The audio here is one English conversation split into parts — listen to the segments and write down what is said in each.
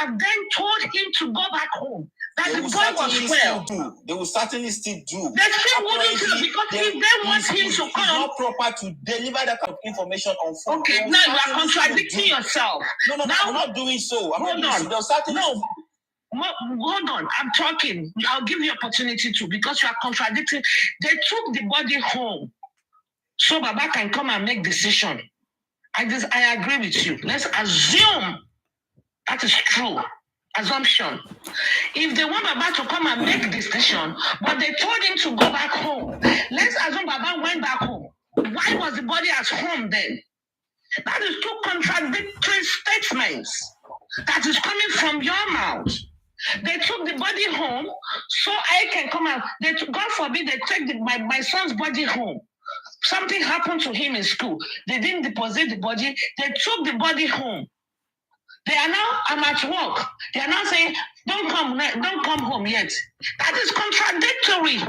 have then told him to go back home. That the boy was well. They will certainly still do. They still wouldn't do because if they want him to come. It's not proper to deliver that kind of information on phone. Okay, now you are contradicting yourself. No, now, I'm not doing so. Hold on. I'm talking. I'll give you opportunity to because you are contradicting. They took the body home so Baba can come and make decision. I agree with you. Let's assume that is true. Assumption. If they want Baba to come and make decision, but they told him to go back home, let's assume Baba went back home. Why was the body at home then? That is two contradictory statements that is coming from your mouth. They took the body home so I can come out. God forbid they take my son's body home. Something happened to him in school. They didn't deposit the body. They took the body home. They are now, I'm at work. They are now saying, don't come home yet. That is contradictory.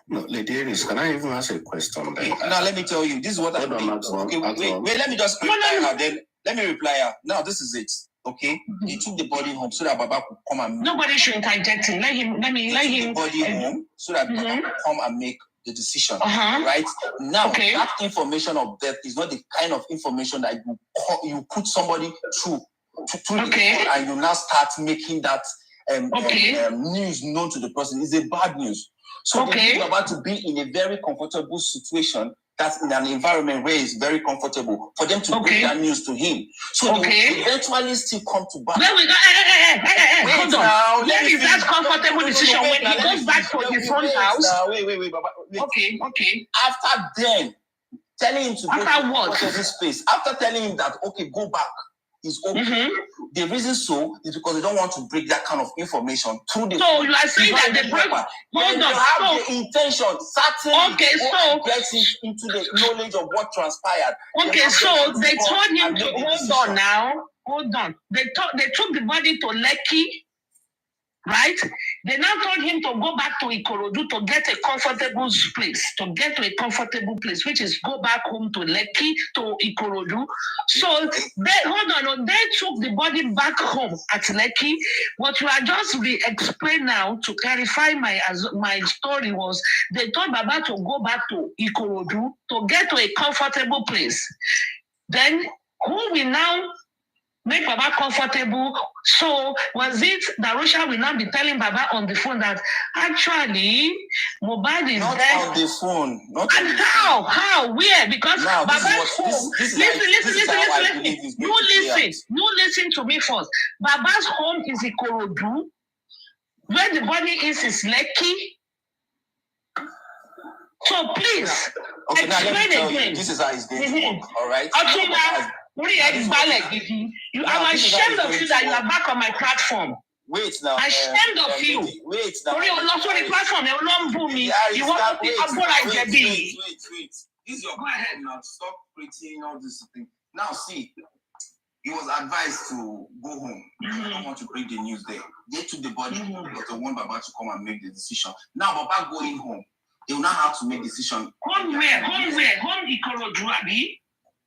No, Lady Aries, can I even ask a question then? Now let me tell you, this is what I think. Okay, wait, let me just reply her then. Let me reply her. Now this is it. Okay? Mm-hmm. They took the body home so that Baba could come and nobody should interject him. Let him took the body home so that Baba could come and make the decision. Right? Now that information of death is not the kind of information that you put somebody through the and you now start making that news known to the person. It's a bad news. So they need Baba to be in a very comfortable situation. That's in an environment where it's very comfortable for them to bring that news to him. So they will eventually still come to back. Hold on. Where is that comfortable decision when he goes back to his own house? Wait, Baba. Okay. After then, telling him to go to this place, after telling him that, go back, is okay. Mm-hmm. The reason so is because they don't want to break that kind of information through the. So you are saying that the break. Hold on. Have the intention, certainly. Get into the knowledge of what transpired. Okay, so they told him to hold on. They took the body to Lekki. Right? They now told him to go back to Ikorodu to get a comfortable place, which is go back home to Lekki, to Ikorodu. So they took the body back home at Lekki. What you are just explain now to clarify my story was they told Baba to go back to Ikorodu to get to a comfortable place. Then who will now make Baba comfortable? So was it that Russia will not be telling Baba on the phone that actually Mohbad is not dead? On the phone. How? Where? Because now, Baba's home. Listen. You listen to me first. Baba's home is Ikorodu. Where the body is Lekki. So please explain again. This is how it's going to work. All right. I'm ashamed of you that you are back on my platform. Wait now. Ashamed of you. Wait now. Sorry, platform. You want to be wait. This is your question now. Stop creating all this thing. Now see, he was advised to go home. Mm-hmm. I don't want to break the news there. They took the body, but they want Baba to come and make the decision. Now Baba going home. They will not have to make decision. Home where? Home Ikorodu, Abi?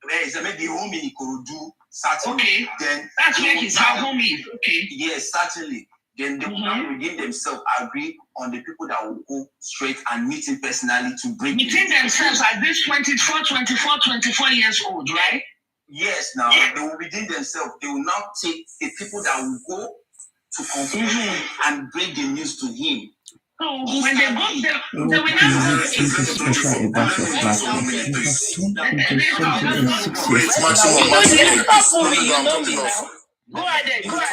Where is maybe home in Ikorodu, certainly. Okay. Then that's where his home is. Okay. Yes, certainly. Then they will now within themselves agree on the people that will go straight and meet him personally to break. Meeting themselves at this 24 years old, right? Yes, now they will within themselves. They will now take the people that will go to confront him and break the news to him. So when they go there, they will not special about your platform. You have 2 Go ahead, because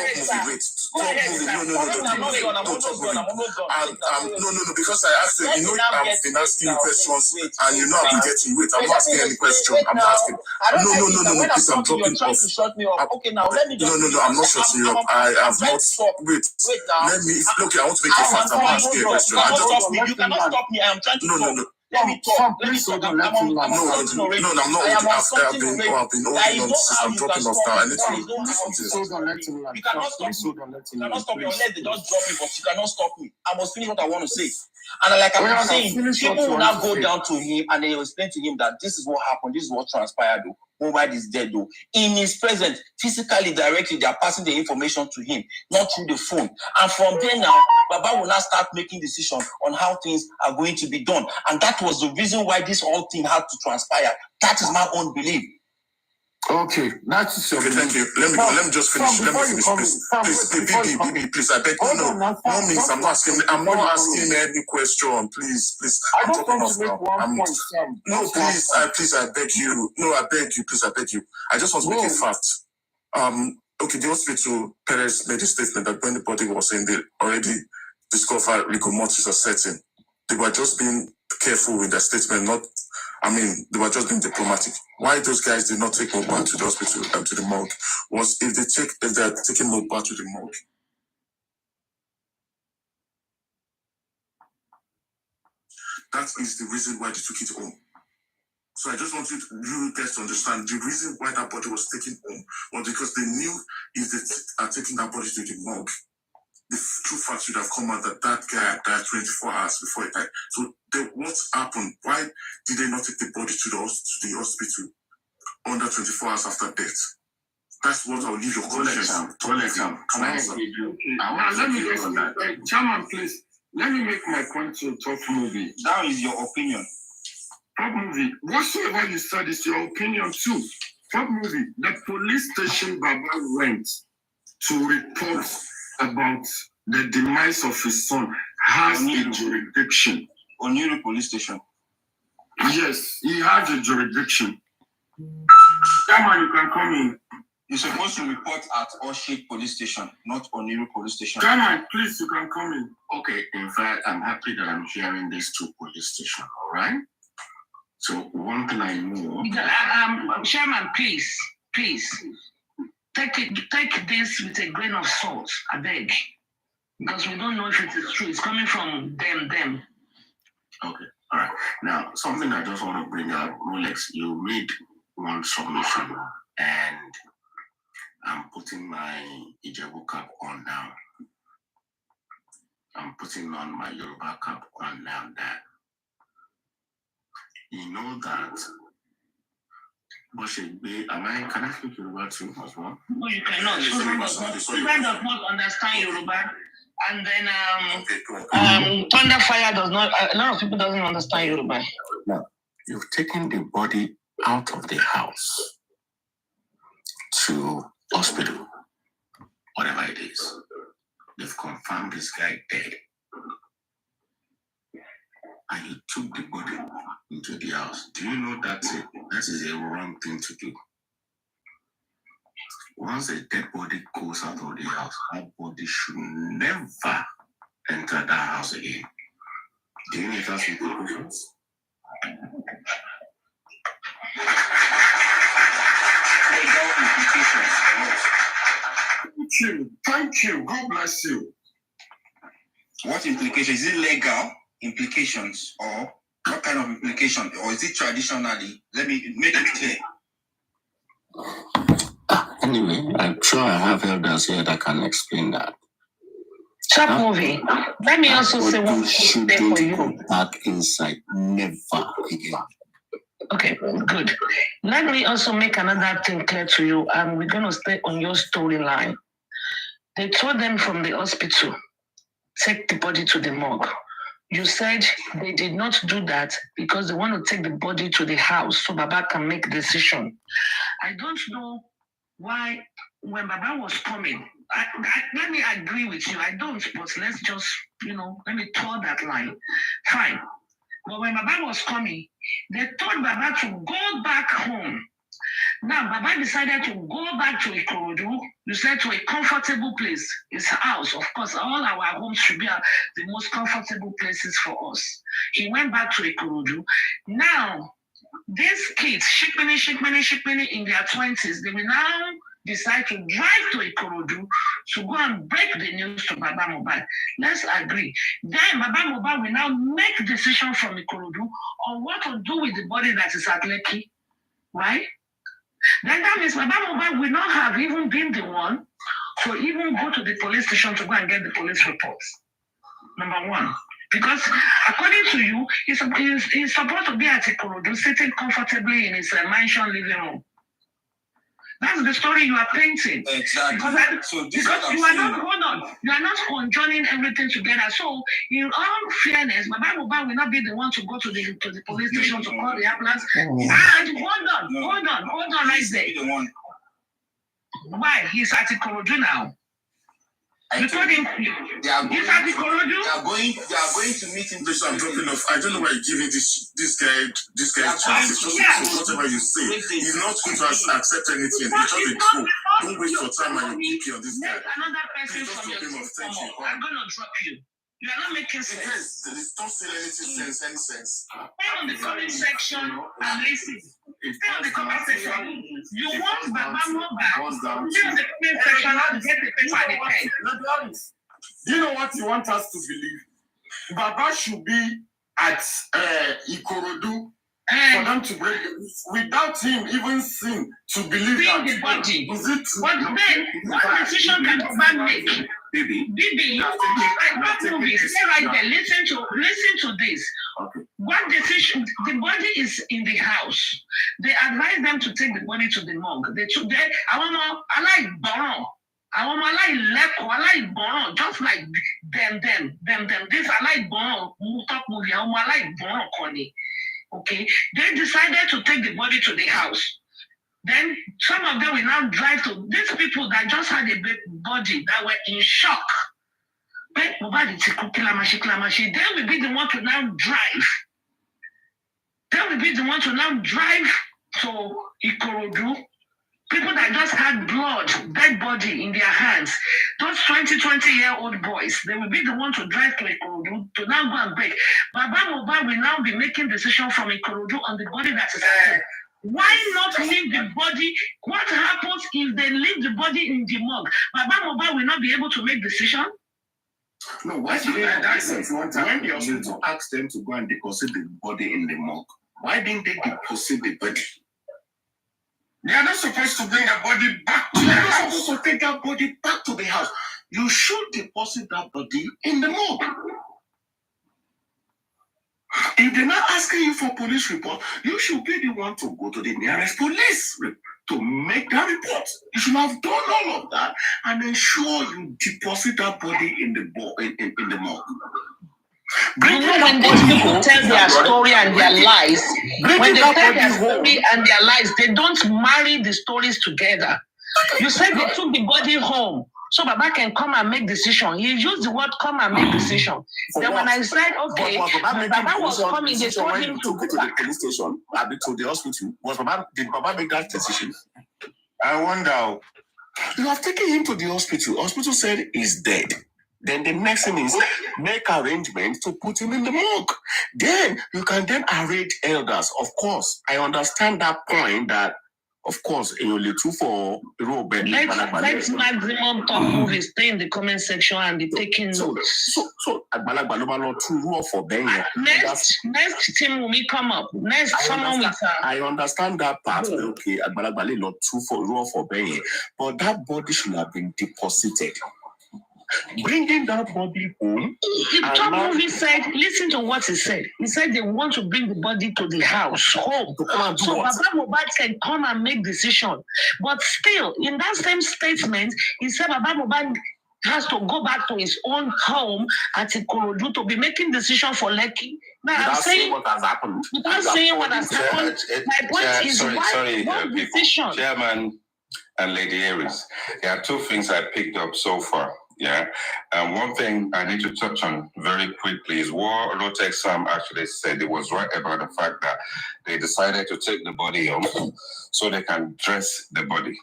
I asked you, I've been asking you questions, and I've been getting. Wait, I'm not asking any question. I'm asking. No, please, I'm dropping off. Okay, now let me just. No, I'm not shutting you up. I have not. Wait, let me. Okay, I want to make a fact. I'm asking a question. You cannot stop me. I am trying to talk. No. Let me talk. I'm not. I've been holding on since I'm dropping off now. I need to listen to this. You cannot stop me unless they just drop me, but you cannot stop me. I must finish what I want to say. And like I was saying, people will now go down to him and they will explain to him that this is what happened, this is what transpired. Mohbad is dead though. In his presence, physically, directly, they are passing the information to him, not through the phone. And from there now, Baba will now start making decisions on how things are going to be done. And that was the reason why this whole thing had to transpire. That is my own belief. Okay, that's okay. Thank you. Let me just finish. Let me finish, please. Please. I beg you. No, means I'm not asking. I'm not asking any question. Please. I'm talking off now. No, please. I beg you. No, I beg you. Please, I beg you. I just want to make a fact. Okay, the hospital parents made a statement that when the body was in, they already discovered rigor mortis are setting. They were just being careful with their statement, they were just being diplomatic. Why those guys did not take Mohbad to the hospital and to the morgue was if they are taking Mohbad to the morgue. That is the reason why they took it home. So I just want you guys to understand the reason why that body was taken home was because they knew if they are taking that body to the morgue, the true fact should have come out that guy died 24 hours before he died. So what happened? Why did they not take the body to the hospital under 24 hours after death? That's what I'll leave your conscience. Can I engage you? Now let me just Chairman, please. Let me make my point to Topmovies. That is your opinion. Topmovies, whatsoever you said is your opinion too. Topmovies, the police station Baba went to report about the demise of his son has a jurisdiction. Oniru police station. Yes, he has a jurisdiction. Chairman, you can come in. You're supposed to report at Oshik police station, not Oniru police station. Chairman, please, you can come in. Okay, in fact, I'm happy that I'm hearing these two police stations, all right? So one thing I know... Chairman, please, take this with a grain of salt, I beg. Because we don't know if it is true. It's coming from them. Okay, all right. Now, something I just want to bring up, Rolex, you made one submission, and I'm putting my Ijebu cap on now. I'm putting on my Yoruba cap on now that you know that can I speak Yoruba too as well? No, you cannot. Children does not understand Yoruba. And then Thunderfire does not, a lot of people doesn't understand Yoruba. Now, you've taken the body out of the house to hospital, whatever it is. They've confirmed this guy dead. And you took the body into the house. Do you know that is a wrong thing to do? Once a dead body goes out of the house, that body should never enter that house again. Do you know that's implications? Thank you. God bless you. What implications? Is it legal implications or what kind of implication? Or is it traditionally? Let me make it clear. Anyway, I'm sure I have elders here that can explain that. Movie. Let me also say one thing for you. Go back inside, never again. Okay, good. Let me also make another thing clear to you, and we're going to stay on your storyline. They told them from the hospital, take the body to the morgue. You said they did not do that because they want to take the body to the house so Baba can make a decision. I don't know why, when Baba was coming, let me agree with you. I don't, but let's just, let me tour that line. Fine. But when Baba was coming, they told Baba to go back home. Now, Baba decided to go back to Ikorodu. You said to a comfortable place, his house. Of course, all our homes should be the most comfortable places for us. He went back to Ikorodu. Now, these kids, shikmini in their 20s, they will now decide to drive to Ikorodu to go and break the news to Baba Mohbad. Let's agree. Then Baba Mohbad will now make decision from Ikorodu on what to do with the body that is at Lekki, right? Then that means Baba Mohbad will not have even been the one to even go to the police station to go and get the police reports. Number one. Because according to you, he's supposed to be at Ikorodu, sitting comfortably in his mansion living room. That's the story you are painting. Exactly. Because you are not, hold on, you are not conjoining everything together. So, in all fairness, Baba Mohbad will not be the one to go to the police station to call the ambulance. And hold on right there. Why? He's at Ikorodu now. You told him they are going to meet him. I'm dropping off. I don't know why you're giving this guy chances. So whatever you say, he's not going to accept anything. It's just a true. Don't waste your time and your PP on this guy. Another person from your team. I'm gonna drop you. You are not making sense. Don't say any sense. Stay on the comment section and listen. Stay on the comment section. You want Baba Mohbad? Stay on the comment section and get the paper and the pen. Let's be honest. Do you know what you want us to believe? Baba should be at Ikorodu for them to break the news without him even seeing to believe that. The body. Is it true? But then, what decision can Baba make? Bibi, you Topmovies, stay right there. Listen to this. Okay. What decision? The body is in the house. They advise them to take the body to the morgue. They took there. I like Boron. I like Boron. Just like them. This I like Boron. Topmovies. I like Boron, Connie. Okay. They decided to take the body to the house. Then some of them will now drive to these people that just had a big body that were in shock. Then will be the one to now drive. They will be the one to now drive to Ikorodu. People that just had blood, dead body in their hands. Those 20-year-old boys, they will be the one to drive to Ikorodu to now go and break. Baba Mohbad will now be making decisions from Ikorodu on the body that is there. Why not leave the body? What happens if they leave the body in the morgue? Baba Mohbad will not be able to make decision? No, why did they when the hospital asked them to go and deposit the body in the morgue, why didn't they deposit the body? They are not supposed to bring the body back to the house. They are supposed to take that body back to the house. You should deposit that body in the morgue. If they're not asking you for police report, you should be the one to go to the nearest police to make that report. You should have done all of that and ensure you deposit that body in the morgue. When these people tell their story and their lies, when they tell their story and their lies, they don't marry the stories together. You said they took the body home. So Baba can come and make decision. He used the word come and make decision. Then when I said, okay, Baba was coming, they told him to go to the police station, to the hospital. Did Baba make that decision? I wonder. You have taken him to the hospital. Hospital said he's dead. Then the next thing is make arrangements to put him in the morgue. Then you can then arrange elders. Of course, I understand that point that of course, in only two for let's maximum Topmovies stay in the comment section and be taking notes. So for next team will come up. Next someone with I understand that part. Okay, not two for Ben, but that body should have been deposited. Bringing that body home. Topmovies said, listen to what he said. He said they want to bring the body to the house, home. So Baba Mohbad can come and make decision. But still, in that same statement, he said Baba Mohbad has to go back to his own home at Ikorodu to be making decision for Lekki. Now I'm saying what has happened. Without saying what has happened, my point is one decision. Chairman and Lady Aries, there are two things I picked up so far. Yeah, and one thing I need to touch on very quickly is what Lotex Sam actually said. It was right about the fact that they decided to take the body home so they can dress the body.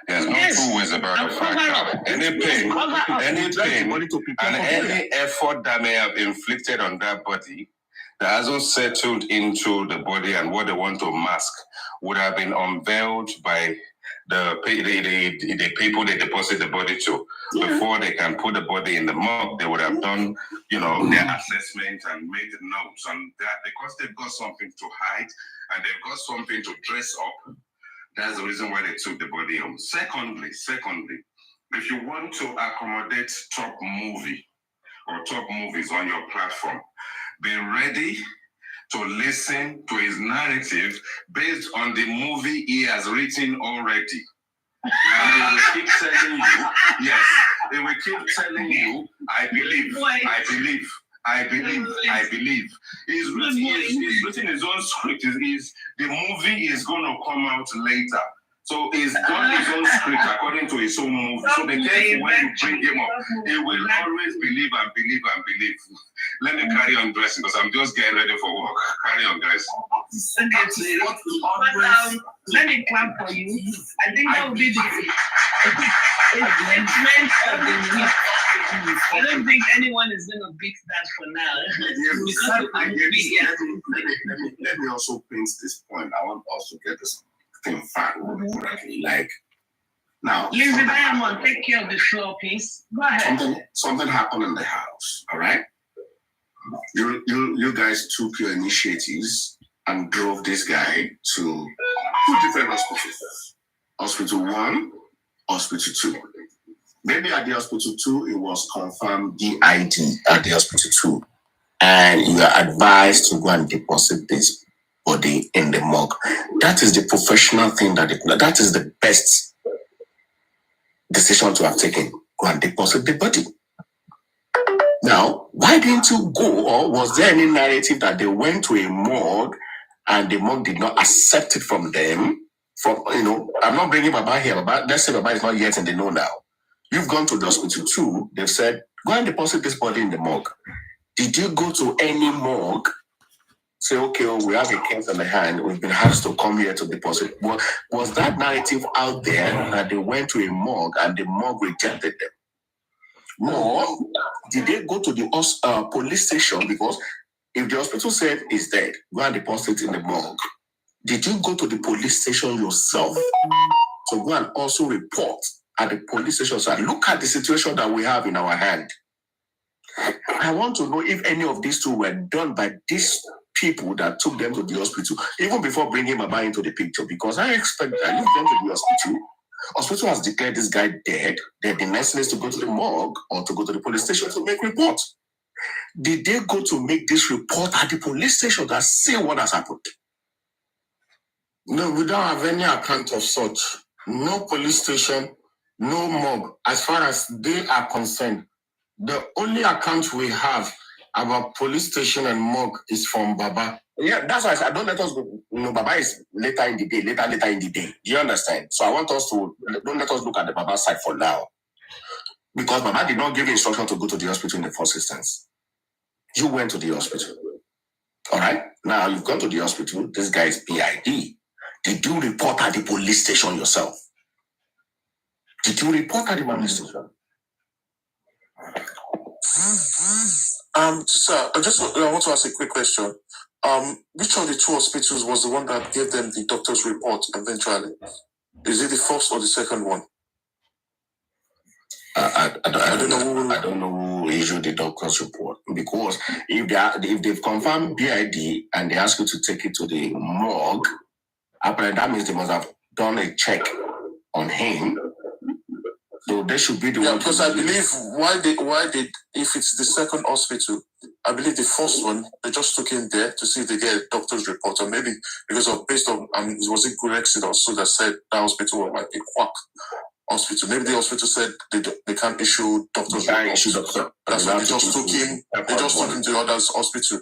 There's no two ways about the fact that any pain and any effort that may have inflicted on that body that hasn't settled into the body and what they want to mask would have been unveiled by the people they deposit the body to. Before they can put the body in the morgue, they would have done, their assessment and made the notes on that because they've got something to hide and they've got something to dress up. That's the reason why they took the body home. Secondly, if you want to accommodate Topmovies or Topmovies on your platform, be ready to listen to his narrative based on the movie he has written already. And they will keep telling you, yes, they will keep telling you, I believe, I believe. I believe. He's written his own script. The movie is going to come out later. So he's done his own script according to his own movie. So the case when you bring him up, he will always believe and believe and believe. Let me carry on dressing because I'm just getting ready for work. Carry on, guys. Let me clap for you. I think that would be the statement of the week. I don't think anyone is going to beat that for now. Let me also paint this point. I want us to get this thing fact correctly. Like now, Lizzie Diamond, take care of the floor, please. Go ahead. Something happened in the house. All right. You guys took your initiatives and drove this guy to 2 different hospitals. Hospital 1, Hospital 2. Maybe at the Hospital 2, it was confirmed DID at the Hospital 2. And you are advised to go and deposit this body in the morgue. That is the professional thing that is the best decision to have taken. Go and deposit the body. Now, why didn't you go, or was there any narrative that they went to a morgue and the morgue did not accept it from them? I'm not bringing Baba here, but let's say Baba is not yet in the know now. You've gone to the Hospital 2, they've said, go and deposit this body in the morgue. Did you go to any morgue? Say, okay, we have a case on the hand, we've been asked to come here to deposit. Was that narrative out there that they went to a morgue and the morgue rejected them? Or did they go to the police station? Because if the hospital said he's dead, go and deposit in the morgue. Did you go to the police station yourself to go and also report at the police station? So look at the situation that we have in our hand. I want to know if any of these two were done by these people that took them to the hospital, even before bringing Baba into the picture, because I expect that you've gone to the hospital. Hospital has declared this guy dead. Then the next needs to go to the morgue or to go to the police station to make report. Did they go to make this report at the police station that say what has happened? No, we don't have any account of such. No police station, no morgue. As far as they are concerned, the only account we have about police station and morgue is from Baba. Yeah, that's why I said, don't let us go. Baba is later in the day. Do you understand? So I want us to, don't let us look at the Baba side for now. Because Baba did not give instruction to go to the hospital in the first instance. You went to the hospital. All right? Now you've gone to the hospital. This guy is PID. Did you report at the police station yourself? Did you report at the police station? Sir, I want to ask a quick question. Which of the 2 hospitals was the one that gave them the doctor's report eventually? Is it the first or the second one? I don't know who issued the doctor's report, because if they've confirmed BID and they ask you to take it to the morgue, apparently that means they must have done a check on him. So they should be the one. Because I believe why they if it's the second hospital, I believe the first one they just took him there to see if they get a doctor's report, or maybe because of based on was it Gurexit or so that said that hospital might be quack hospital. Maybe the hospital said they can't issue doctor's report. That's why they just took him. They just took him to the other hospital.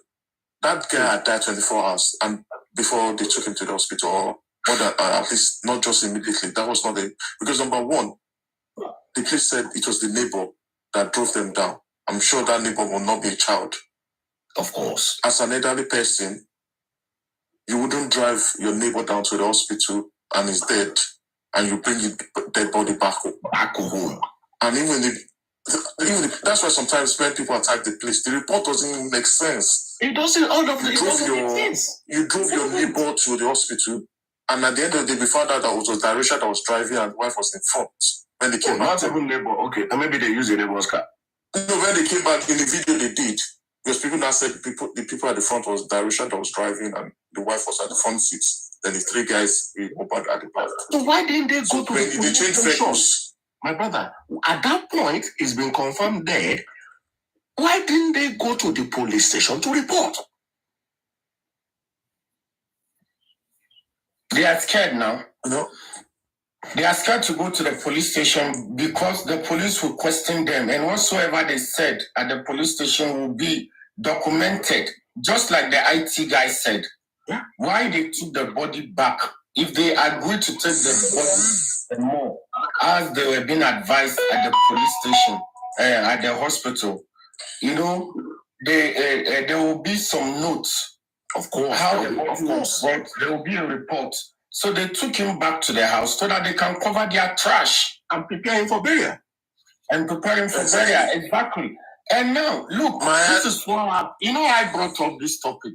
That guy had died 24 hours and before they took him to the hospital, or that, at least not just immediately. That was not because number one, the police said it was the neighbor that drove them down. I'm sure that neighbor will not be a child. Of course. As an elderly person, you wouldn't drive your neighbor down to the hospital and he's dead, and you bring his dead body back home. And even that's why sometimes when people attack the police, the report doesn't even make sense. It doesn't. You drove your neighbor to the hospital, and at the end of the day, we found out that it was Darisha that was driving and the wife was in front. When they came back, not even neighbor. Okay, maybe they use the neighbor's car. No, when they came back in the video, they did, because people now said the people at the front was Darisha that was driving and the wife was at the front seats. Then the 3 guys opened at the back. So why didn't they go to the police station? My brother, at that point, it's been confirmed dead. Why didn't they go to the police station to report? They are scared now. No. They are scared to go to the police station because the police will question them, and whatsoever they said at the police station will be documented, just like the IT guy said. Yeah. Why they took the body back? If they agreed to take the body more, as they were being advised at the police station, at the hospital, you know, there will be some notes. Of course. How the body was brought, there will be a report. So they took him back to the house so that they can cover their trash and prepare him for burial. Exactly. And now, look, this is what I brought up this topic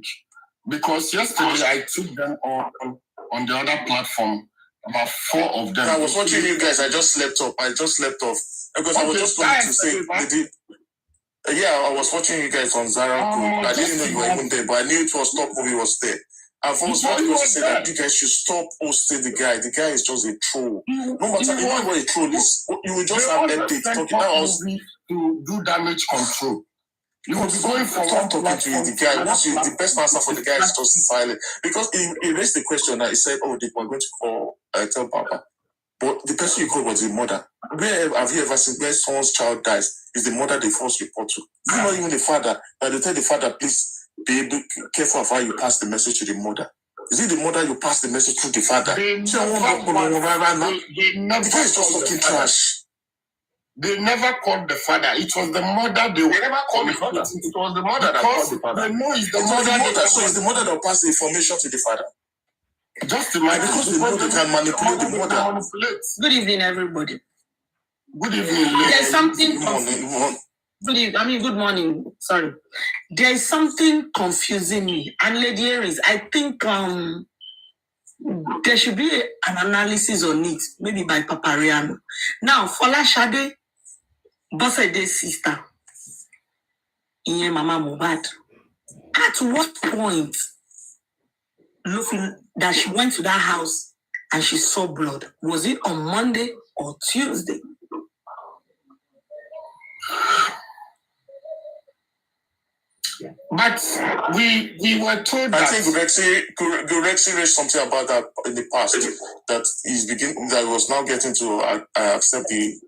because yesterday I took them on the other platform, about 4 of them. I was watching you guys. I just slept off because I was just going to say, I was watching you guys on Zara. I didn't know you were even there, but I knew it was Topmovies was there. I was going to say that you guys should stop hosting the guy. The guy is just a troll. No matter what a troll is, you will just have updates talking about us to do damage control. You will be going for talking to the guy. The best answer for the guy is just silent. Because he raised the question that he said, they were going to call tell Papa. But the person you called was the mother. Where have you ever seen where someone's child dies is the mother they first report to? It's not even the father. But they tell the father, please be careful of how you pass the message to the mother. Is it the mother you pass the message to the father? The guy is just talking trash. They never called the father. It was the mother. They never called the father. It was the mother that called the father. They know it's the mother. So it's the mother that will pass the information to the father. Just imagine. Because they know they can manipulate the mother. Good evening, everybody. Good evening. There's something. Good morning. Sorry. There's something confusing me. And Lady Aries, I think there should be an analysis on it, maybe by Papariano. Now, Fola Shade, Bossede's sister, Iye Mama Mohbad. At what point, looking that she went to that house and she saw blood? Was it on Monday or Tuesday? But we were told that. I think Gurexi raised something about that in the past, that was now getting to accept the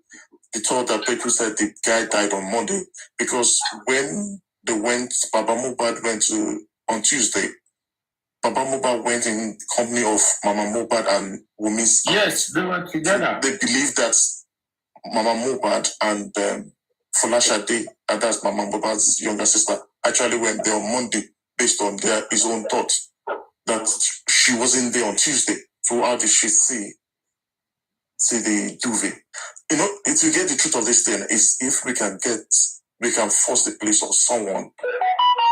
thought that people said the guy died on Monday, because when Baba Mohbad went on Tuesday, Baba Mohbad went in company of Mama Mohbad and Wumi's. Yes, they were together. They believed that Mama Mohbad and Fola Shade, and that's Mama Mohbad's younger sister, actually went there on Monday based on his own thoughts that she wasn't there on Tuesday. So how did she see the duvet? If you get the truth of this thing, is if we can force the police or someone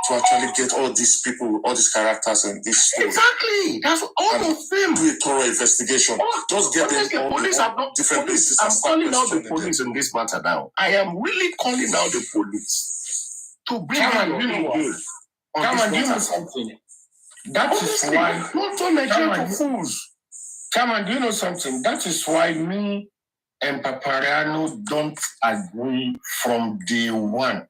to actually get all these people, all these characters in this story. Exactly. That's all of them. Do a thorough investigation. Just get them all different places. I'm calling out the police in this matter now. I am really calling out the police to bring an opinion. Come and do something. That is why. Don't Nigeria to fools. Come and do something. That is why me and Papariano don't agree from day one,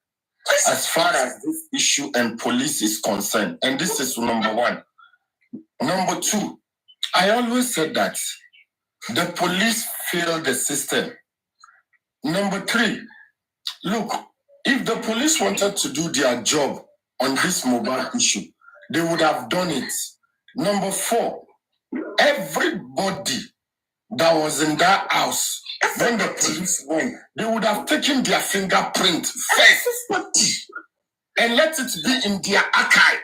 as far as this issue and police is concerned. And this is number one. Number two, I always said that the police fail the system. Number three, look, if the police wanted to do their job on this mobile issue, they would have done it. Number four, everybody that was in that house, when the police went, they would have taken their fingerprint first and let it be in their archive.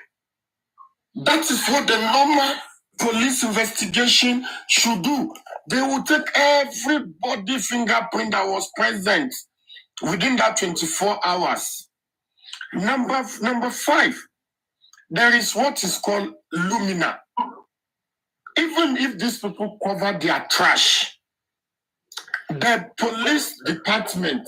That is what the normal police investigation should do. They will take everybody's fingerprint that was present within that 24 hours. Number five, there is what is called Lumina. Even if these people cover their trash, the police department,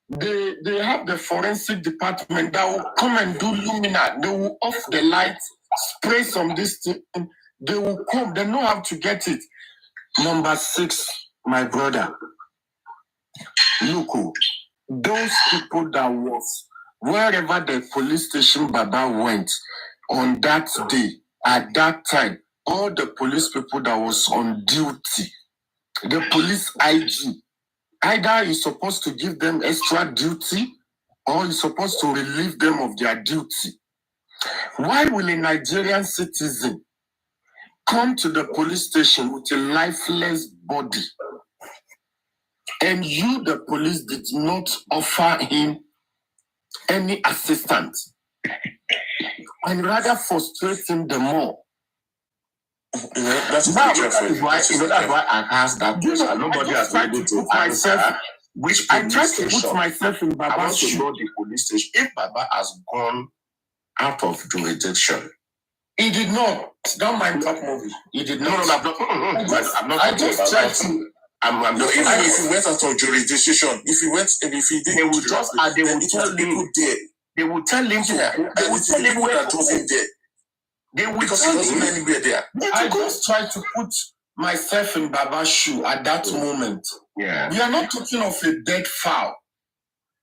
they have the forensic department that will come and do Lumina. They will off the lights, spray some this thing. They will come. They know how to get it. Number six, my brother, look, those people that was wherever the police station Baba went on that day, at that time, all the police people that was on duty, the police IG, either you're supposed to give them extra duty or you're supposed to relieve them of their duty. Why will a Nigerian citizen come to the police station with a lifeless body and you, the police, did not offer him any assistance and rather frustrate him the more? That's why I asked that question. Nobody has been able to answer. Which I tried to put myself in Baba's shoes. I want to know the police station. If Baba has gone out of jurisdiction, he did not. Don't mind Topmovies. He did not. I'm not. I just tried to. I'm just. Even if he went out of jurisdiction, if he did, they would just. They would tell him. They would tell him. They would tell him where to go there. They would because he wasn't anywhere there. I just tried to put myself in Baba's shoe at that moment. Yeah. We are not talking of a dead fowl.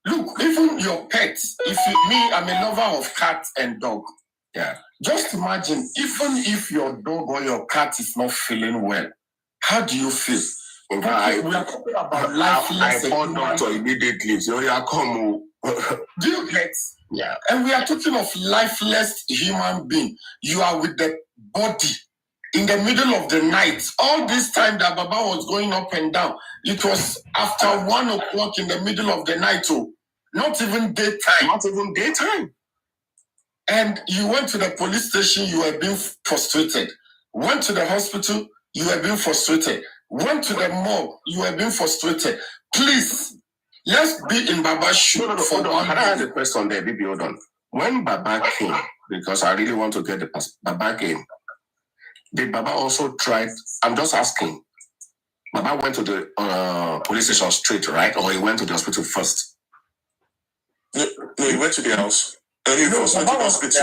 Look, even your pets, I'm a lover of cat and dog. Yeah. Just imagine, even if your dog or your cat is not feeling well, how do you feel? We are talking about lifeless. I called doctor immediately. So you are come. Do you get? Yeah. And we are talking of lifeless human being. You are with the body in the middle of the night. All this time that Baba was going up and down, it was after 1 o'clock in the middle of the night. Oh, not even daytime. Not even daytime. And you went to the police station, you were being frustrated. Went to the hospital, you were being frustrated. Went to the morgue, you were being frustrated. Please, let's be in Baba's shoe. Hold on. I have a question there, baby. Hold on. When Baba came, because I really want to get the Baba came, did Baba also try? I'm just asking. Baba went to the police station straight, right? Or he went to the hospital first? No, he went to the house. And he was went to the hospital.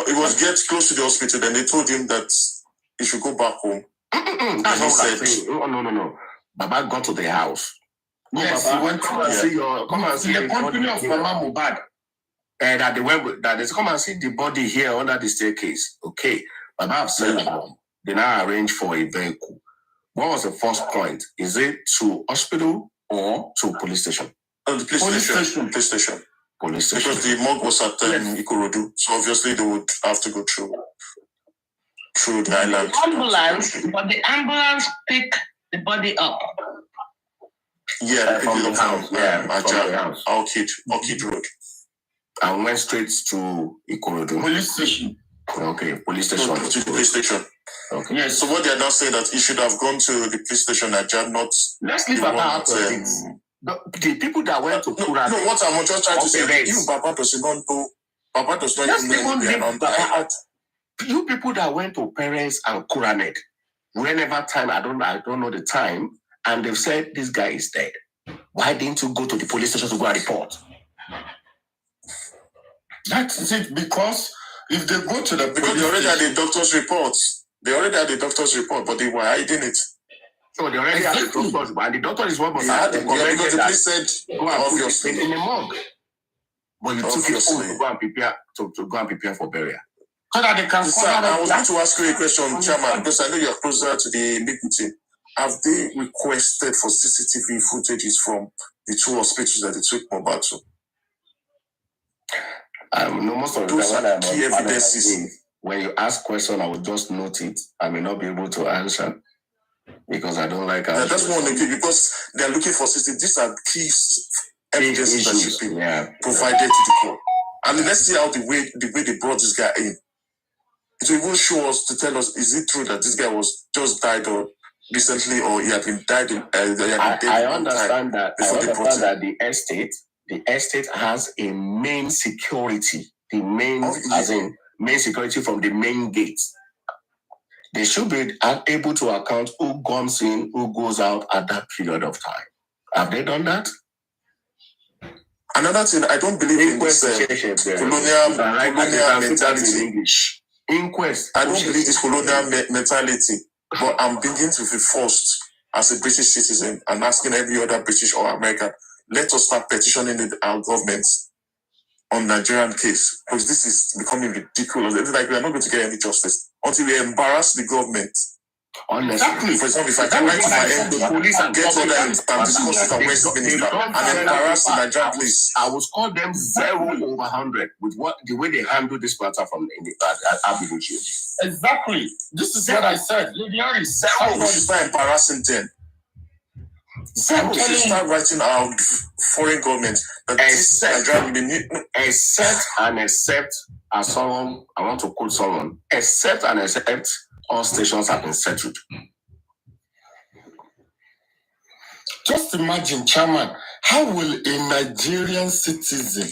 It was get close to the hospital. Then they told him that he should go back home. That's what I'm saying. No. Baba got to the house. Yes, Baba, he went to see your. Come and see the company of Mama Mubad. And that they come and see the body here under the staircase. Okay, Baba have said they now arrange for a vehicle. What was the first point? Is it to hospital or to police station? The police station. Police station. Because the morgue was at Ikorodu, so obviously they would have to go through the island. But the ambulance picked the body up. Yeah, from the house. Orchid Road. And went straight to Ikorodu. Police station. Okay, police station. No, to the police station. Okay. Yes. So what they are now saying that he should have gone to the police station at Jad, not. Let's leave about things. The people that went to Kura. No, what I'm just trying to say is you Baba does not know. Baba does not know. You people that went to Perez and Kuranet, whenever time, I don't know the time, and they've said this guy is dead. Why didn't you go to the police station to go and report? That's it, because if they go to the police because they already had the doctor's reports. But they were hiding it. So they already had the doctor's, and the doctor is what was because the police said go and obviously put it in the morgue. But you took it home to go and prepare to go and prepare for burial. So that they can. Sir, I was going to ask you a question, Chairman, because I know you're closer to the meeting. Have they requested for CCTV footages from the two hospitals that they took Mohbad to? No, most of the time key evidences. When you ask question, I will just note it. I may not be able to answer because I don't like. That's one thing because they are looking for CCTV. These are key evidences that should be provided to the court. And let's see how the way they brought this guy in. It will even show us to tell us, is it true that this guy was just died or recently, or he had been died in? I understand that. The estate has a main security. The main, main security from the main gate. They should be able to account who comes in, who goes out at that period of time. Have they done that? Another thing, I don't believe in this colonial mentality. In English. Inquest. I don't believe this colonial mentality, but I'm beginning to be forced as a British citizen and asking every other British or American, let us start petitioning our governments on Nigerian case, because this is becoming ridiculous. It's like we are not going to get any justice until we embarrass the government Honestly. Exactly. For example, if I can write to my MP, the police and get all that and discuss it on Westminster and then harass the Nigerian police. I would score them 0/100 with the way they handle this matter from in the Abuja. Exactly. This is what I said. Lady Aries, 0 is not embarrassing then. 0 we should start writing our foreign government that this Nigerian will need. Except as someone, I want to quote someone, except all stations have been settled. Just imagine, Chairman, how will a Nigerian citizen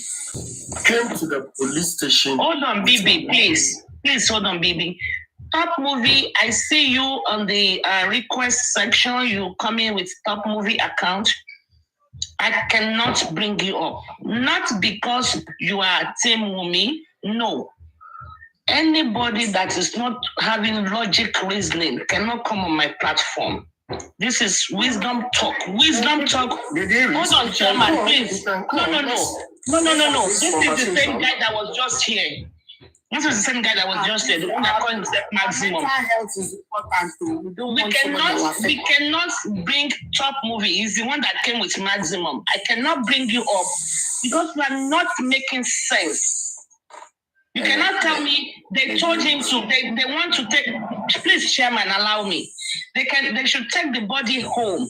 came to the police station? Hold on, Bibi, please. Please hold on, Bibi. Top movie, I see you on the request section. You come in with Top Movie account. I cannot bring you up. Not because you are Team Wumi. No. Anybody that is not having logic reasoning cannot come on my platform. This is wisdom talk. Wisdom talk. Hold on, Chairman, please. No. This is the same guy that was just here. This is the same guy that was just here. The one that called himself Maximum. Health is important. We cannot bring Top Movie. He's the one that came with Maximum. I cannot bring you up because you are not making sense. You cannot tell me they told him to. They want to take. Please, Chairman, allow me. They should take the body home.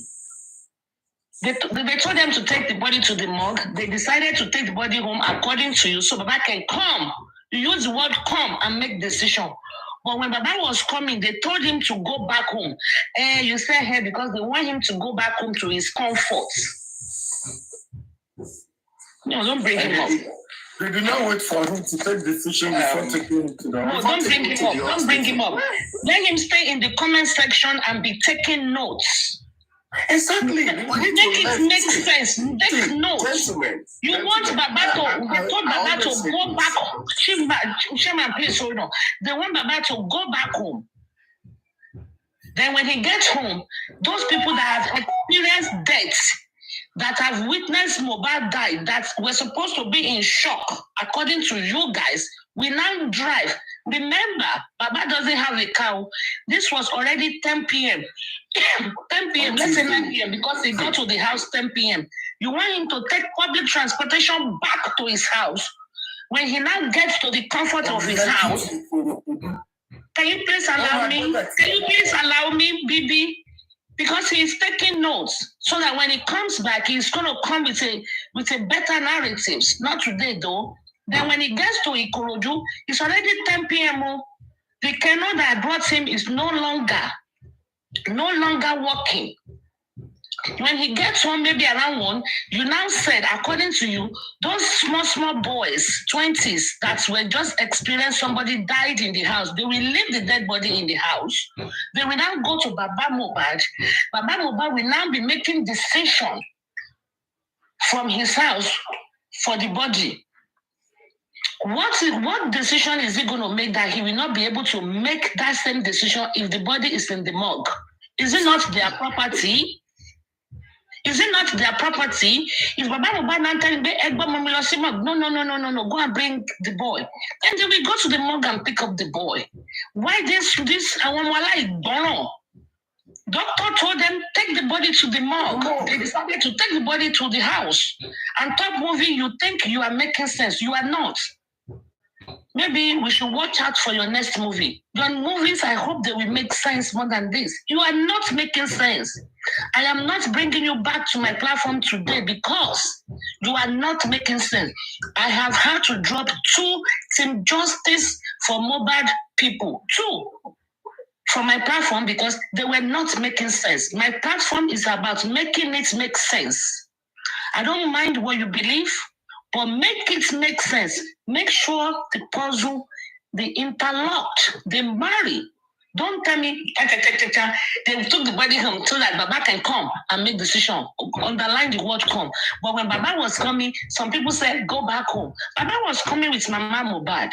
They told them to take the body to the morgue. They decided to take the body home according to you, so Baba can come. You use the word come and make decision. But when Baba was coming, they told him to go back home. You stay here because they want him to go back home to his comfort. No, don't bring him up. They did not wait for him to take decision before taking him to the No, don't bring him up. Don't bring him up. Let him stay in the comment section and be taking notes. Exactly. Make it make sense. Take notes. You want Baba to, they told Baba to go back home. Chairman, please hold on. They want Baba to go back home. Then when he gets home, those people that have experienced death, that have witnessed Mohbad die, that were supposed to be in shock, according to you guys, we now drive. Remember, Baba doesn't have a car. This was already 10 p.m. 10 p.m., let's say 9 p.m., because he got to the house 10 p.m. You want him to take public transportation back to his house. When he now gets to the comfort of his house, can you please allow me? Can you please allow me, Bibi? Because he's taking notes, so that when he comes back, he's going to come with a better narratives. Not today, though. Then when he gets to Ikorodu, it's already 10 p.m. The canoe that brought him is no longer working. When he gets home, maybe around 1, you now said, according to you, those small boys, 20s, that were just experienced somebody died in the house, they will leave the dead body in the house. They will now go to Baba Mohbad. Baba Mohbad will now be making decision from his house for the body. What decision is he going to make that he will not be able to make that same decision if the body is in the morgue? Is it not their property? Is it not their property? If Baba Mohbad now tell him, no, go and bring the boy. Then they will go to the morgue and pick up the boy. Why this Doctor told them, take the body to the morgue. They decided to take the body to the house. And Top Movie, you think you are making sense. You are not. Maybe we should watch out for your next movie. Your movies, I hope they will make sense more than this. You are not making sense. I am not bringing you back to my platform today because you are not making sense. I have had to drop 2 Team Justice for Mohbad people. 2 from my platform because they were not making sense. My platform is about making it make sense. I don't mind what you believe, but make it make sense. Make sure the puzzle, the interlocked, they marry. Don't tell me, they took the body home so that Baba can come and make decision. Underline the word come. But when Baba was coming, some people said, go back home. Baba was coming with Mama Mohbad.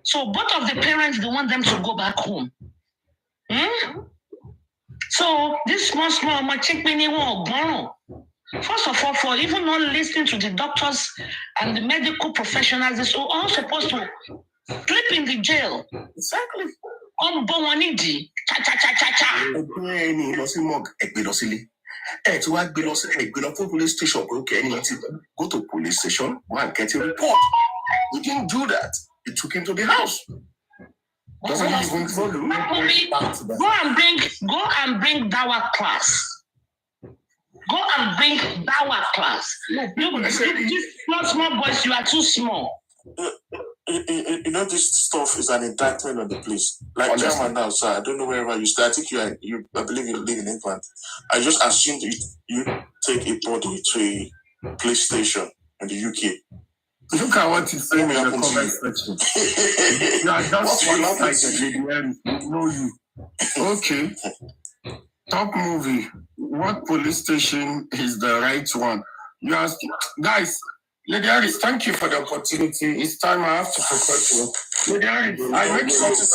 So both of the parents, they want them to go back home. So this small, first of all, for even not listening to the doctors and the medical professionals, they're all supposed to sleep in the jail. Exactly. Cha. Police station. Okay, go to police station, go and get a report. He didn't do that. He took him to the house. Doesn't even follow. Go and bring Dawa class. Go and bring Dawa class. These small boys, you are too small. You know, this stuff is an indictment on the police. Like German now, sir. I don't know wherever you stay. I think I believe you live in England. I just assumed you take a body to a police station in the UK. Look at what you say in the comment section. You are just one-sided. Know you. Okay. Top movie. What police station is the right one? You ask, guys. Lady Aries, thank you for the opportunity. It's time I have to prepare you. Lady Aries, I make something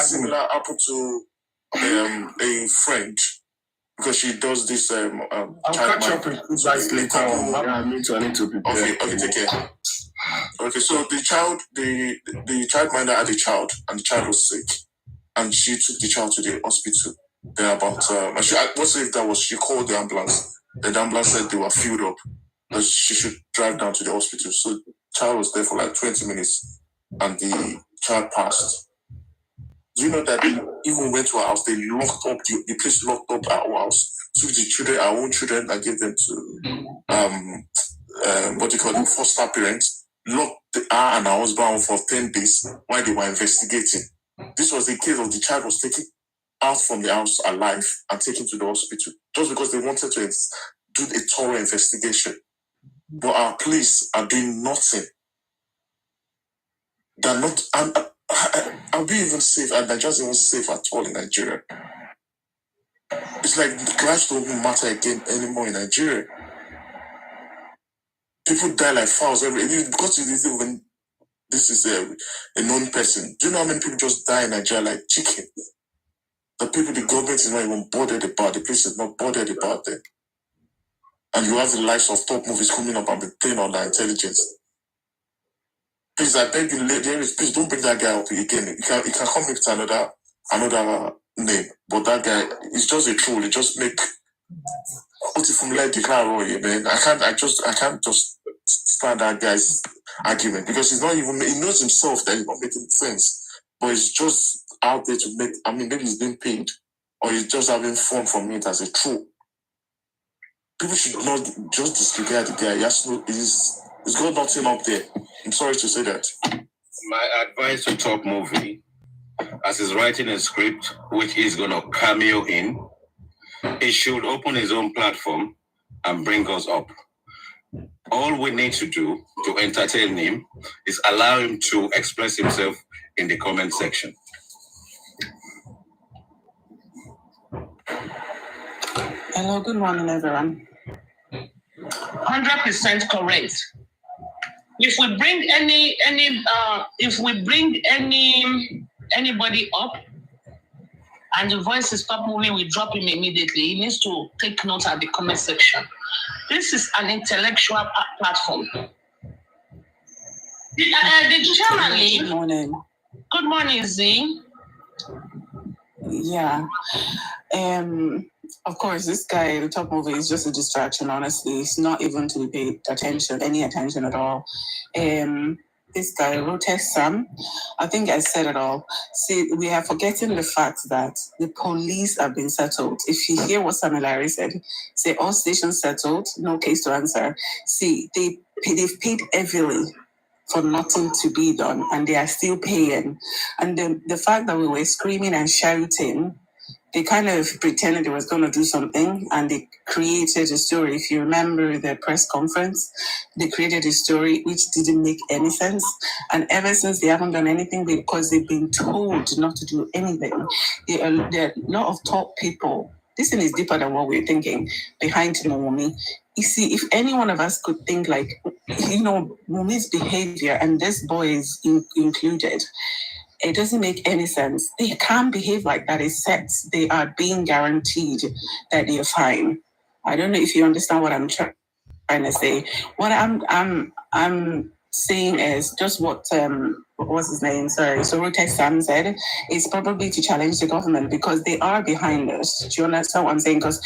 similar happened to a friend because she does this. I'll catch up with you guys later on. I need to prepare. Okay, take care. Okay, so the childminder had a child, and the child was sick, and she took the child to the hospital. Then about what's if that was? She called the ambulance. The ambulance said they were filled up. That she should drive down to the hospital. So the child was there for like 20 minutes and the child passed. Do you know that they even went to our house? They locked up the place, locked up our house, took the children, our own children, and gave them to foster parents, locked her and her husband for 10 days while they were investigating. This was the case of the child was taken out from the house alive and taken to the hospital just because they wanted to do a thorough investigation. But our police are doing nothing. They're not. Are we even safe? And Nigerians even safe at all in Nigeria? It's like lives don't even matter again anymore in Nigeria. People die like fowls because when this is a known person. Do you know how many people just die in Nigeria like chicken? The government is not even bothered about. The police is not bothered about them. And you have the likes of Topmovies coming up and be playing on their intelligence. Please, I beg you, please don't bring that guy up again. He can come with another name, but that guy is just a troll. He just make from like declare man. I can't just stand that guy's argument because he knows himself that he's not making sense, but it's just out there to make. I mean, maybe he's being paid or he's just having fun from it as a troll. People should not just disregard the guy. He's got nothing up there. I'm sorry to say that. My advice to Top Movie, as he's writing a script, which he's going to cameo in, he should open his own platform and bring us up. All we need to do to entertain him is allow him to express himself in the comment section. Hello, good morning, everyone. 100% correct. If we bring anybody up and the voice is Top Movie, we drop him immediately. He needs to take notes at the comment section. This is an intellectual platform. Did Chairman leave? Good morning. Good morning, Z. Yeah. Of course, this guy, the Top Movie, is just a distraction, honestly. It's not even to be paid any attention at all. This guy, Rotex Sam, I think I said it all. See, we are forgetting the fact that the police have been settled. If you hear what Samuel Larry said, say all stations settled, no case to answer. See, they've paid heavily for nothing to be done, and they are still paying. And the fact that we were screaming and shouting, they kind of pretended they was going to do something, and they created a story. If you remember the press conference, they created a story which didn't make any sense. And ever since, they haven't done anything because they've been told not to do anything. There are a lot of top people. This thing is deeper than what we're thinking behind Naomi. You see, if any one of us could think like, Naomi's behavior, and this boy is included, it doesn't make any sense. They can't behave like that. It's set. They are being guaranteed that they're fine. I don't know if you understand what I'm trying to say. What I'm saying is just what what's his name? Sorry. So Rotex Sam said it's probably to challenge the government because they are behind us. Do you understand what I'm saying? Because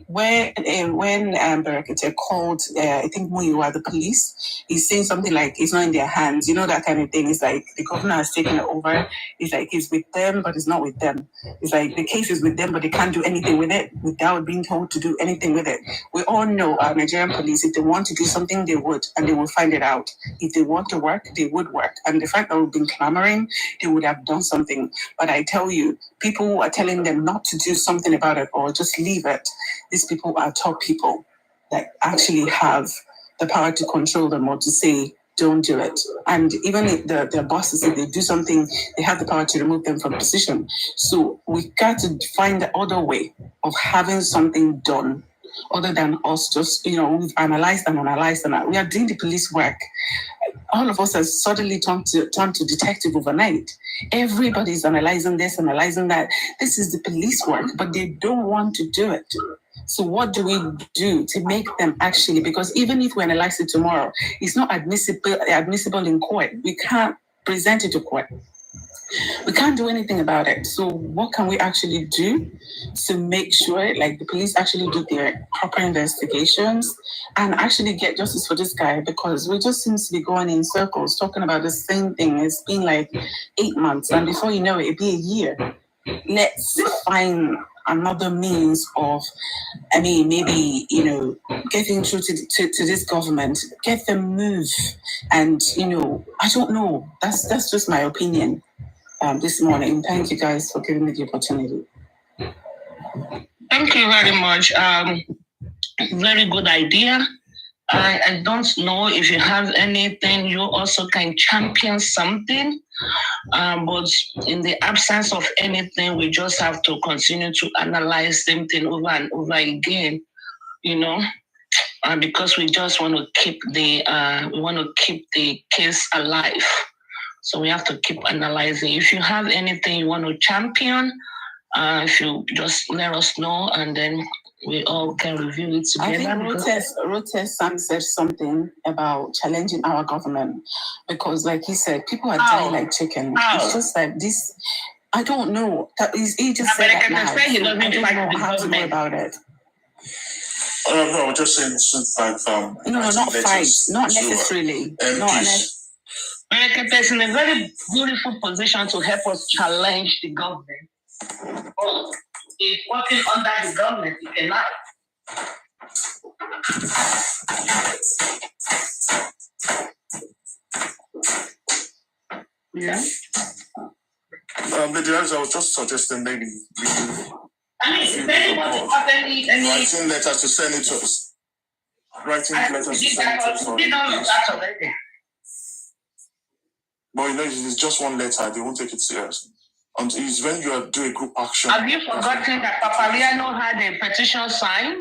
when Berekete called, I think Muyiwa, the police, he's saying something like it's not in their hands. You know, that kind of thing. It's like the governor has taken it over. It's like it's with them, but it's not with them. It's like the case is with them, but they can't do anything with it without being told to do anything with it. We all know our Nigerian police, if they want to do something, they would, and they will find it out. If they want to work, they would work. And the fact that we've been clamoring, they would have done something. But I tell you, people who are telling them not to do something about it or just leave it, these people are top people that actually have the power to control them or to say, don't do it. And even if their bosses, if they do something, they have the power to remove them from position. So we got to find the other way of having something done other than us just, we've analyzed and we are doing the police work. All of us have suddenly turned to detective overnight. Everybody's analyzing this, analyzing that. This is the police work, but they don't want to do it. So what do we do to make them actually, because even if we analyze it tomorrow, it's not admissible in court. We can't present it to court. We can't do anything about it. So what can we actually do to make sure like the police actually do their proper investigations and actually get justice for this guy? Because we just seems to be going in circles talking about the same thing. It's been like 8 months, and before you know it, it'll be a year. Let's find another means of, maybe, getting through to this government, get them move. And, I don't know. That's just my opinion this morning. Thank you guys for giving me the opportunity. Thank you very much. Very good idea. I don't know if you have anything, you also can champion something. But in the absence of anything, we just have to continue to analyze same thing over and over again, because we just want to keep the case alive. So we have to keep analyzing. If you have anything you want to champion, if you just let us know, and then we all can review it together. I think Rotes Sam said something about challenging our government because, like he said, people are dying like chicken. It's just like this. I don't know. He just said that now. I don't know how to go about it. No, I'm just saying not fight. Not necessarily. Is in a very beautiful position to help us challenge the government. If working under the government, you cannot. Yeah. Lady Aries, I was just suggesting maybe if anybody got any writing letters to send it to us. Writing letters to send it to us. But it's just one letter. They won't take it seriously. And it's when you do a group action. Have you forgotten that Papaliano had a petition signed?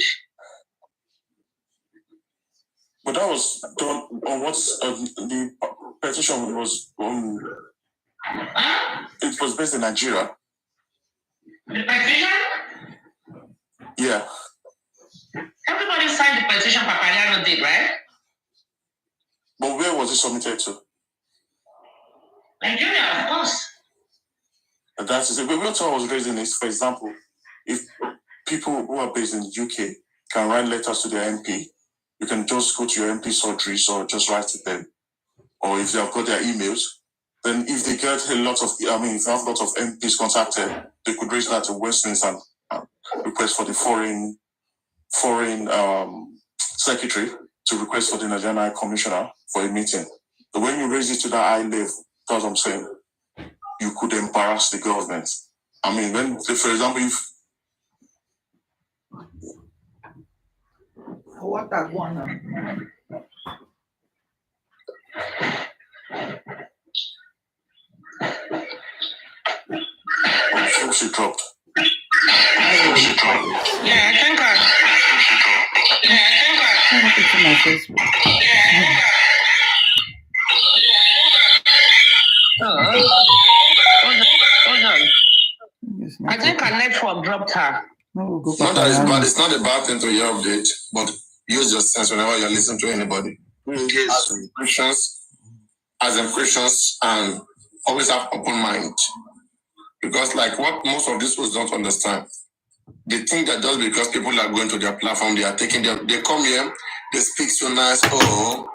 But that was done on the petition was it was based in Nigeria. The petition? Yeah. Everybody signed the petition Papaliano did, right? But where was it submitted to? Nigeria, of course. That is it. But what I was raising is, for example, if people who are based in the UK can write letters to their MP, you can just go to your MP surgeries or just write to them. Or if they have got their emails, then if they get if they have a lot of MPs contacted, they could raise that to Westminster and request for the foreign secretary to request for the Nigerian High Commissioner for a meeting. But when you raise it to that high level, that's what I'm saying, you could embarrass the government. When, for example, if what that one? she dropped. Yeah, I think I think our network dropped her. It's not that it's bad. It's not a bad thing to hear update, but use your sense whenever you're listening to anybody. As in Christians and always have open mind. Because like what most of these folks don't understand, they think that just because people are going to their platform, they are taking them, they come here, they speak so nice, oh,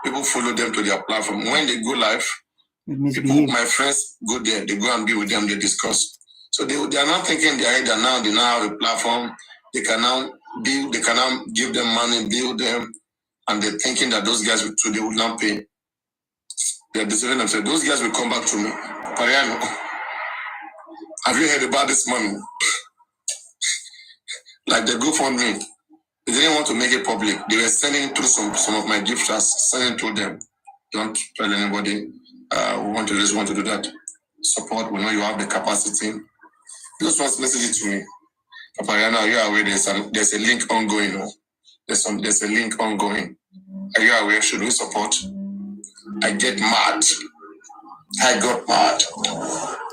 people follow them to their platform. When they go live, people, my friends go there, they go and be with them, they discuss. So they are not thinking they are now, they now have a platform, they can now build, they can now give them money, build them, and they're thinking that those guys they would not pay. They're deceiving themselves. Those guys will come back to me. Pariano, have you heard about this money? Like the GoFundMe, they didn't want to make it public. They were sending through some of my gifters, sending to them. Don't tell anybody. We want to do that. Support. We know you have the capacity. Just want to message it to me. Pariano, are you aware there's a link ongoing? No? There's a link ongoing. Are you aware? Should we support? I get mad. I got mad.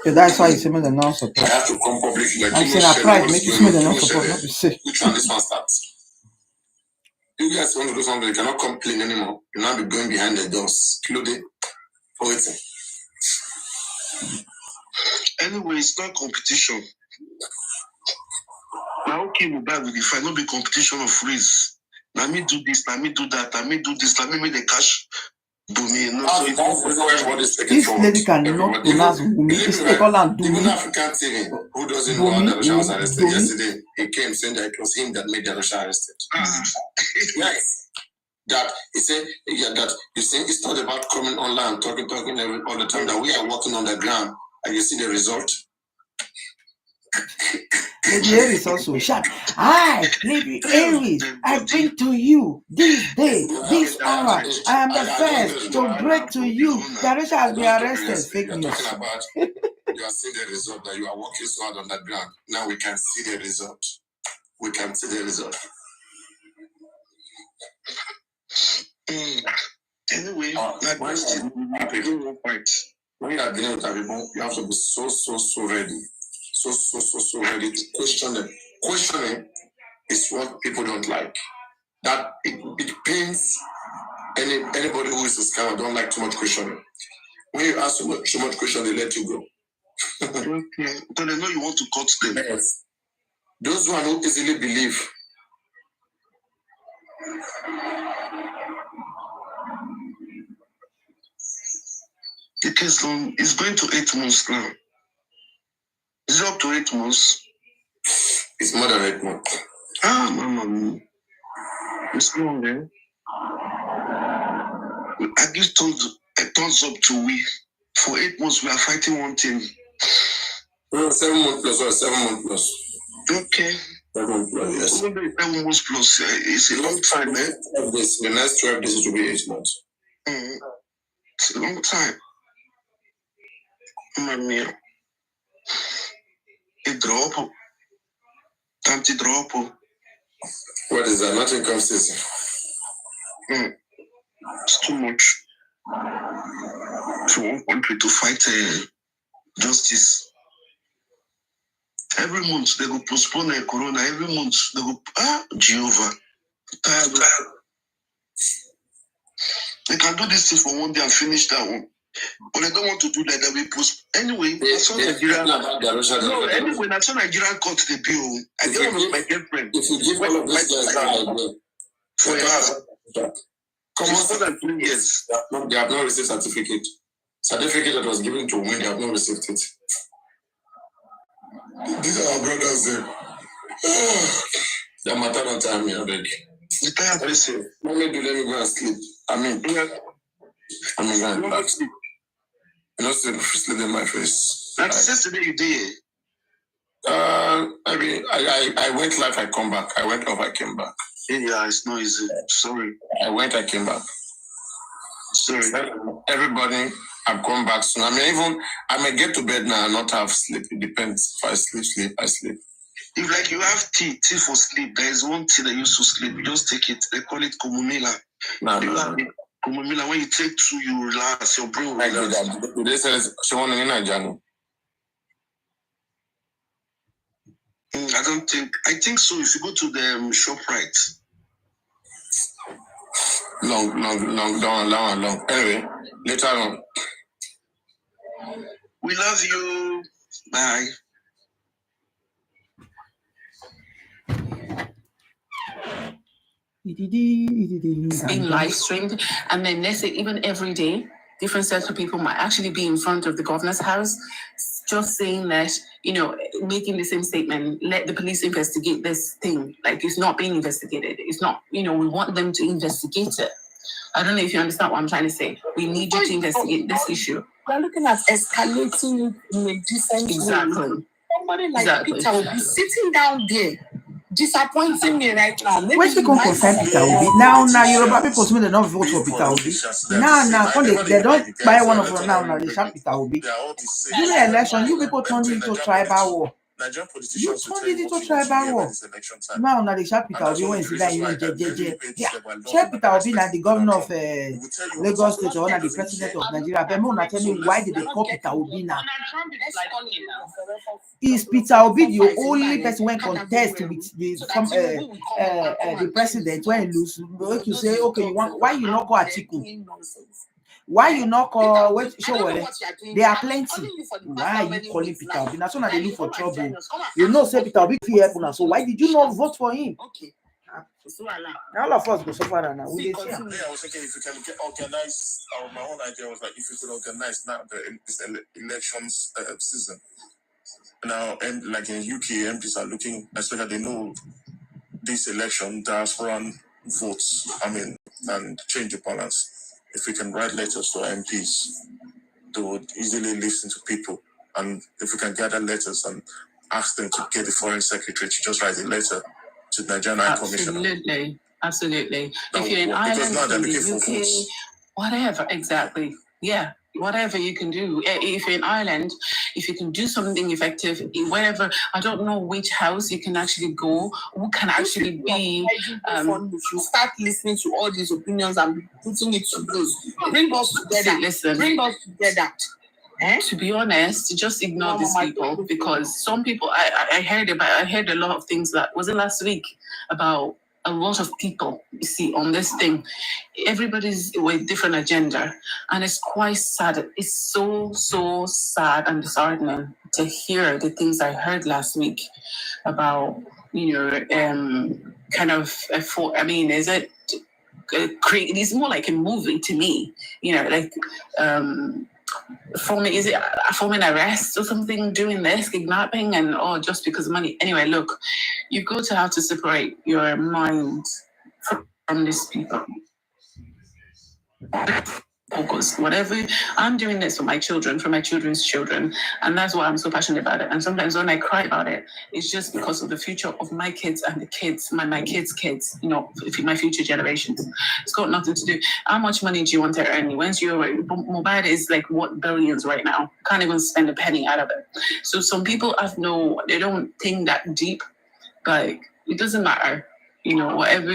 Yeah, that's why you see me the non-support. I have to come public. Like, I'm saying I pride make you see me the non-support, not to say. Which one this one starts? You guys want to do something, you cannot complain anymore. You now be going behind the doors, clothing, for waiting. Anyway, it's not competition. Now, okay, we buy with the fight, not be competition of race. Let me do this, let me do that, let me do this, let me make the cash. This lady cannot pronounce Bumi. It's like all and Even African TV, who doesn't know how Darusha was arrested yesterday, he came saying that it was him that made Darusha arrested. Yes. That he said, that you see, it's not about coming online, talking all the time, that we are working on the ground, and you see the result. Lady Aries also shout, "Hi, Lady Aries, I bring to you this day, this hour. I am the first to break to you. Darusha has been arrested." Fake news. You are seeing the result, that you are working so hard on the ground. Now we can see the result. We can see the result. Anyway, when you are dealing with people, you have to be so ready. So ready to question them. Questioning is what people don't like. That it pains anybody who is a scammer, don't like too much questioning. When you ask too much question, they let you go. Okay. So they know you want to cut them. Yes. Those one who easily believe. The case long is going to 8 months now. Is it up to 8 months? It's more than 8 months. No. It's long, eh? I give thumbs up to we. For 8 months, we are fighting one thing. 7 months plus or 7 months plus. Okay. 7 months plus, yes. 7 months plus. It's a long time, eh? The next 12 days will be 8 months. It's a long time. Mamma a drop. Tanti drop. What is that? Nothing comes easy. It's too much. For one country to fight justice. Every month they go postpone the corona. Every month they go, Jehovah. They can do this thing for one day and finish that one. But they don't want to do that. They will post. Anyway, that's what Nigerian. No, anyway, that's what Nigerian cut the bill. I get one of my girlfriend. If you give all of these guys that idea, for a house. Come on, more than 3 years. They have not received certificate. Certificate that was given to women, they have not received it. These are our brothers there. They're matter on time, I beg. The tired person. Let me go and sleep. I'm going to sleep. You know, sleep in my face. That's yesterday you did. I went live, I come back. I went off, I came back. Yeah, it's not easy. Sorry. I went, I came back. Sorry. Everybody, I've come back soon. I may get to bed now and not have sleep. It depends. If I sleep, I sleep. If like you have tea for sleep, there is one tea that used to sleep. You just take it. They call it Komomila. No. Komomila, when you take two, you relax. Your brain will relax. They say she want to know. I think so. If you go to the ShopRite. Long. Anyway, later on. We love you. Bye. It's being live streamed, and then let's say even every day, different sets of people might actually be in front of the governor's house, just saying that, making the same statement, let the police investigate this thing. Like, it's not being investigated. It's not, we want them to investigate it. I don't know if you understand what I'm trying to say. We need you to investigate this issue. We're looking at escalating in a different way. Somebody like Peter will be sitting down there, disappointing me right now. Where's the concern Peter Obi? Now, Yoruba people say they don't vote for Peter Obi. Now, they don't buy one of them now, they shout Peter Obi. During the election, you people turned it into tribal war. You turned it into tribal war. Now, they shout Peter Obi when you see that you share Peter Obi now the governor of Lagos State or the president of Nigeria. But now tell me why did they call Peter Obi now? Is Peter Obi the only person when contest with the president when he lose? You say, okay, why you not call Atiku? Why you not call they are plenty. Why are you calling Peter Obi? Now so now they look for trouble. You know, say Peter Obi fear now. So why did you not vote for him? Okay. All of us go so far now. We I was thinking if you can get organized. My own idea was like if you could organize now the elections season. Now, and like in UK, MPs are looking, especially they know this election diaspora votes. And change the balance. If we can write letters to our MPs, they would easily listen to people. And if we can gather letters and ask them to get the foreign secretary to just write a letter to the Nigerian High Commissioner. Absolutely. If you're in Ireland, in the UK, whatever, exactly. Yeah, whatever you can do. If you're in Ireland, if you can do something effective, wherever, I don't know which house you can actually go, who can actually be. Start listening to all these opinions and putting it to those. Bring us together. Listen. Bring us together. To be honest, just ignore these people because some people, I heard a lot of things that was it last week about a lot of people, you see, on this thing. Everybody's with a different agenda. And it's quite sad. It's so sad and disheartening to hear the things I heard last week about, kind of, is it, it's more like a movie to me, forming arrest or something, doing this, kidnapping, and just because of money. Anyway, look, you're going to have to separate your mind from these people. Focus. Whatever, I'm doing this for my children, for my children's children, and that's why I'm so passionate about it. And sometimes when I cry about it, it's just because of the future of my kids and the kids, my kids' kids, my future generations. It's got nothing to do. How much money do you want to earn? Once mobile is like what billions right now? Can't even spend a penny out of it. So some people they don't think that deep, but it doesn't matter. Whatever.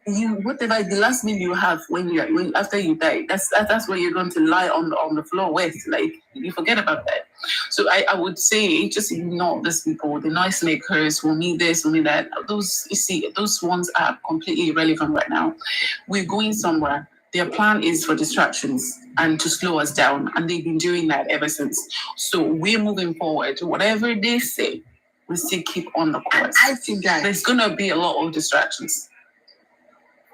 Whatever the last meal you have when after you die, that's where you're going to lie on the floor with. Like, you forget about that. So I would say just ignore these people, the noise makers who need this, who need that. Those ones are completely irrelevant right now. We're going somewhere. Their plan is for distractions and to slow us down, and they've been doing that ever since. So we're moving forward. Whatever they say, we still keep on the course. I think that there's gonna be a lot of distractions.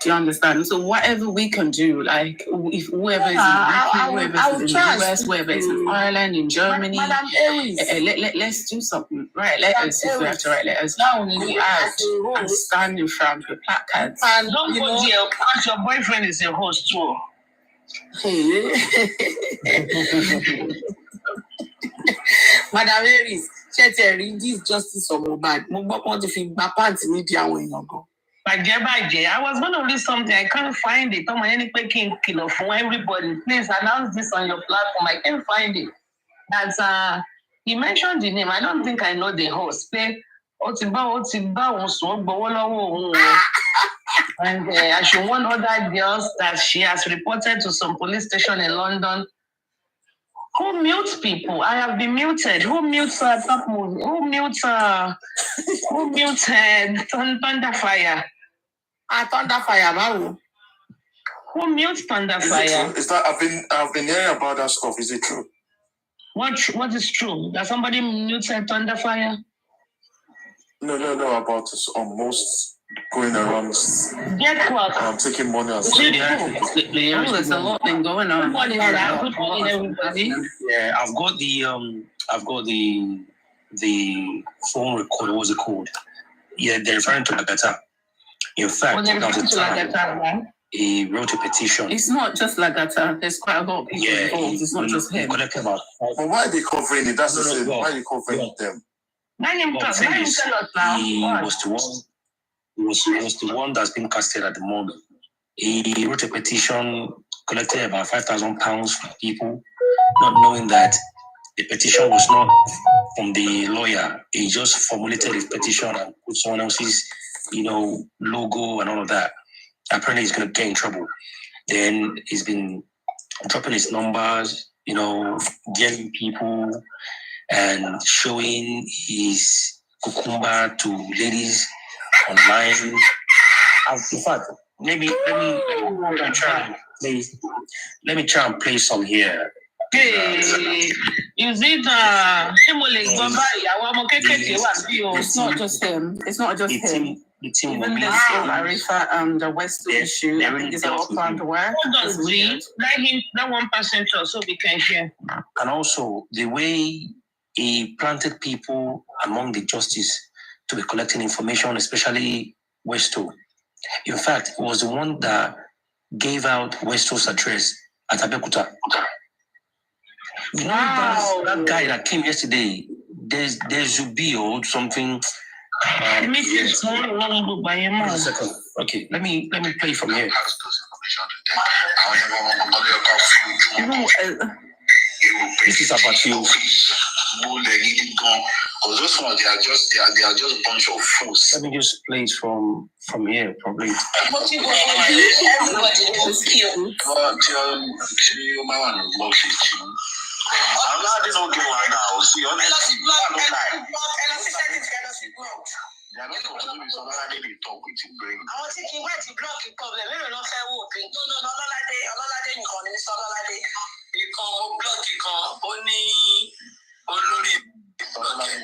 Do you understand? So whatever we can do, like if whoever is in the UK, whoever is in the US, whoever is in Ireland, in Germany, let's do something, right? Let us, if we have to write letters, go out and stand in front with placards. And don't go there because your boyfriend is your host too. Madam Aries, this justice of Mohbad. Want to feel my pants in the I was going to read something. I can't find it. From everybody. Please announce this on your platform. I can't find it. That's he mentioned the name. I don't think I know the host. And she warned other girls that she has reported to some police station in London. Who mutes people? I have been muted. Who mutes Topmovies? Who mutes Thunderfire? Thunderfire, wow. Who mutes Thunder Fire? Is that I've been hearing about that stuff? Is it true? What is true? That somebody mutes Thunder Fire? No, about this almost going around. Get what? I'm taking money as there's a lot been going on. Good morning, everybody. Yeah, I've got the phone recorder. What's it called? Yeah, they're referring to Lagata. In fact, there was a time he wrote a petition. It's not just Lagata. There's quite a lot of people involved. It's not just him. But why are they covering it? That's the same. Why are you covering them? He was the one that's been casted at the moment. He wrote a petition, collected about £5,000 from people, not knowing that the petition was not from the lawyer. He just formulated his petition and put someone else's, logo and all of that. Apparently he's going to get in trouble. Then he's been dropping his numbers, DMing people and showing his cucumber to ladies online. In fact, let me try and play some here. Hey, is it it's not just him. It's not just him. Even this Arifa and the West issue, I think is all planned work. Let one person talk so we can hear. And also the way he planted people among the justice to be collecting information, especially Westo. In fact, it was the one that gave out Westo's address at Abeokuta. Wow. That guy that came yesterday, there's Zubi or something. Okay, let me play from here. This is about you. Because those ones they are just a bunch of fools. Let me just play it from here, probably. I'm not this okay right now. See, honestly, they are not supposed to be so that they talk with you brain. I want to keep waiting block the problem. We will not say walking. No, Ololade, because block it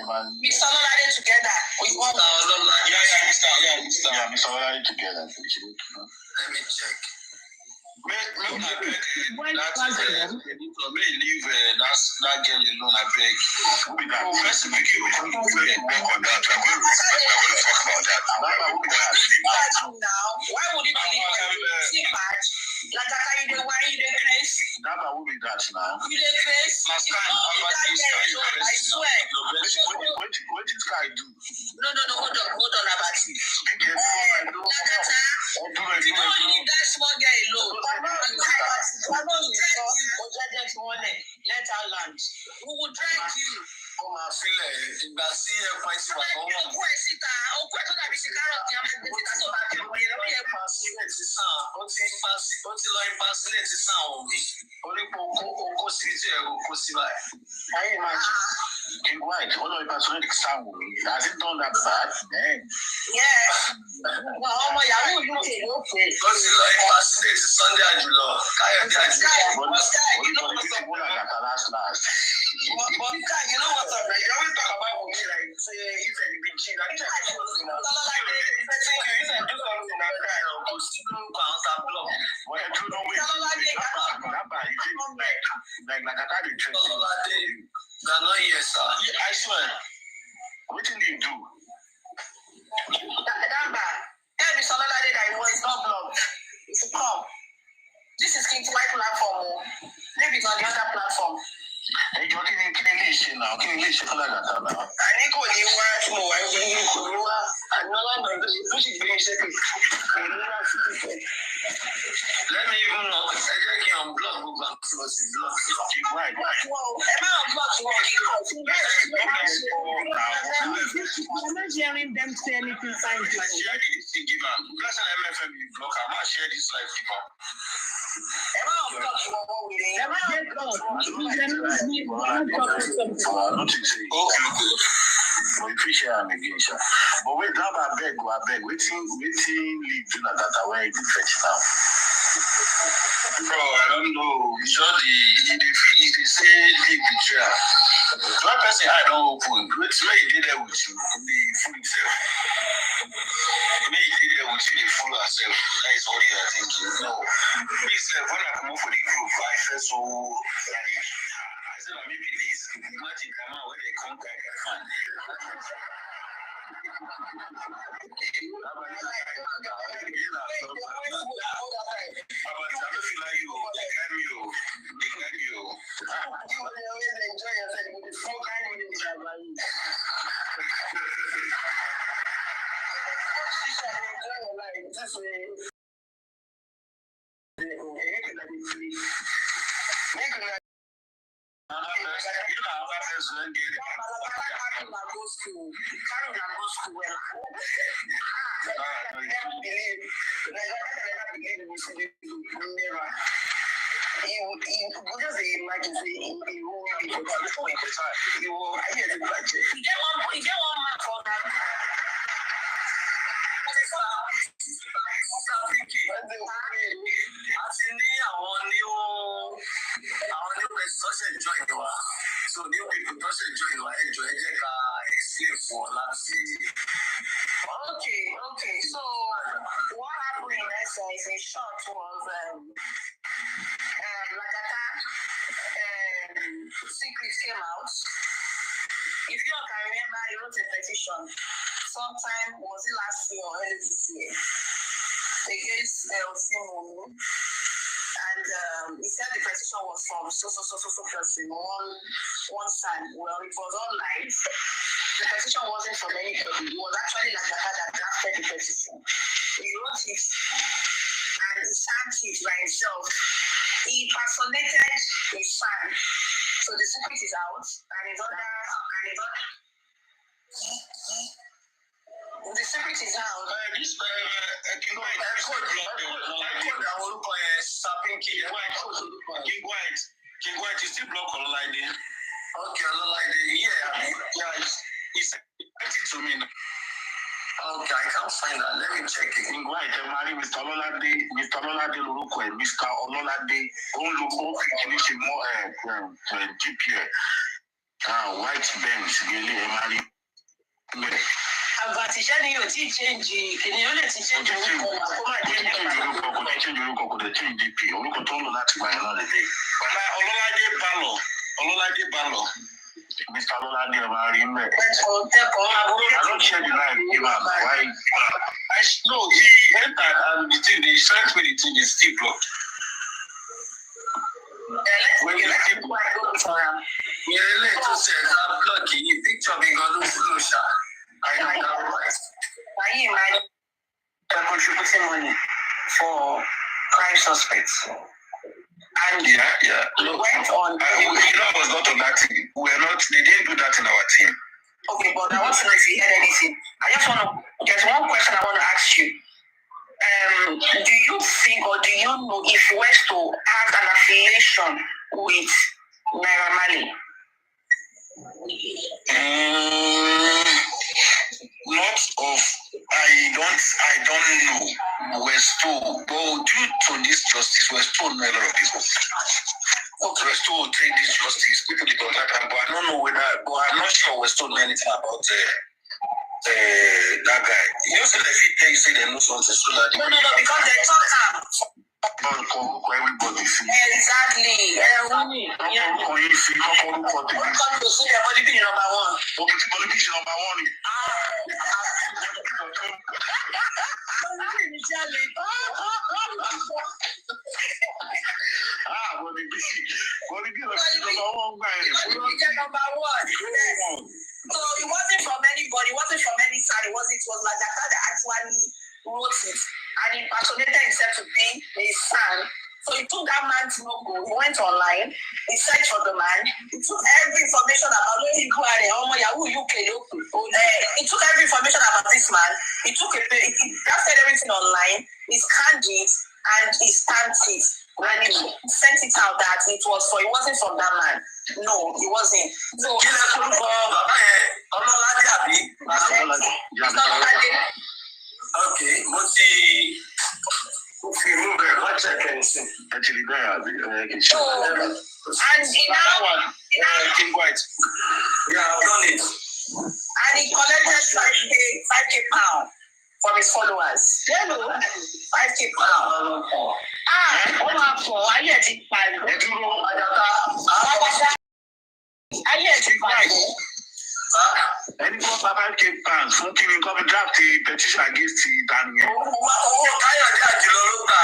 only Mr. Ololade together. We want Mr. Ololade together. Let me check. May leave that girl alone, I beg. First, we give work on that. We're going to talk about that. Now, why would it be match? Like why you the craze? That will be that now. You the craze? Last time, I swear. What did Sky do? No, hold on, Abati. You don't leave that small guy alone. Let her land. We will drag you. Come and feel it. In the sea, has it done that bad? Yes. Well, how much are you okay? You know what's up, right? You always talk about me like say if I be cheating. I try to do something. I swear. What did you do? Tell me something like that. It was not blocked. If you come, this is King White platform. Maybe it's on the other platform. Hey, you can listen now. Can you listen for that now? I need to go watch more. I need to go. I know I'm going to push it. Let me even know. I think you're on block. Right. Well, am I on block? I'm not hearing them say anything. I'm not share this life. Am I on block? Am I on block? Okay. We appreciate him again, sir. But we grab I beg. Waiting, leave that away to fetch now. Bro, I don't know. Surely, if they say leave the chair, one person I don't open. Which way you did that with you? The fool itself. May you did that with you, the fool herself. That is what you are thinking. No. Please, when I come up for the group, I feel so like. I said, maybe this. Imagine come out where they come back and find. So new people just enjoy explain for last year. Okay. So what happened in essence in short was Lagata secret came out. If you can remember, he wrote a petition sometime, was it last year or early this year, against Simon. And he said the petition was from so person, one side. Well, it was all live. The petition wasn't from anybody. It was actually Lagata that drafted the petition. He wrote it and he stamped it by himself. He personated his fan. So the secret is out and it's under the secret is out. King White is still blocked online. Okay, online. Yeah. He sent it to me. Okay, I can't find that. Let me check it. King White, Mr. Ololade Lorukwe, Mr. Ololade, Oluko, GPA. White Bench, Gele, Emari. But it's only you change. Can you only change Ololade Ballo. Mr. Ololade Emari. I don't share the life. Why? No, he entered and the thing, they sent me the thing is still blocked. Let's picture being on the I contributing money for crime suspects. And yeah. We went on. Was not on that team. They didn't do that in our team. Okay, but I want to know if you heard anything. There's one question I want to ask you. Do you think or do you know if Westo has an affiliation with Naira Marley? I don't know. Westo, but due to this justice, Westo know a lot of people. Okay, Westo will take this justice. People did not happen, but I don't know but I'm not sure Westo know anything about that guy. You said if you say they know something, so that no, because they talk everybody. Exactly. So it wasn't from anybody, it wasn't from any side, it was like that actually wrote it and he personated himself to be a son. So he took that man's logo, he went online, he searched for the man, he took every information about he took every information about this man, he drafted everything online, he scanned it and he stamped it and he sent it out that it wasn't from that man. No, he wasn't. So, okay, actually, and King White. Yeah, I've done it. And he collected 5K pound from his followers. Hello, 5K pound. Ayé ti pariwo. Ayé ti pariwo. Ẹni kọ́ bàbá ké pan fún kí ni kọ́ fi draft petition against Daniel. Owó Káyọ̀dé Àjùlọ ló gbà.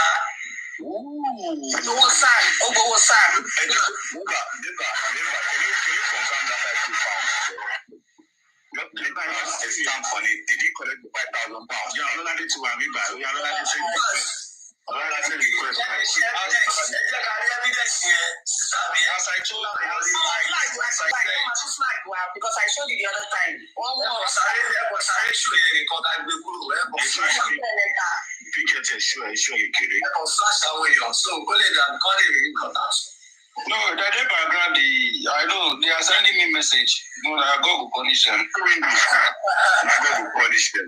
Owó sáà, ó gbowó sáà. Nígbà, kìí confirm that I still found. Later he has a stamp on it. Did he collect the 5,000 pounds? Yeah, I'm not ready to remember. We are not ready to request. As I told you, because I showed you the other time. No, that background, I know they are sending me message. No, I go to punish them. I go to punish them.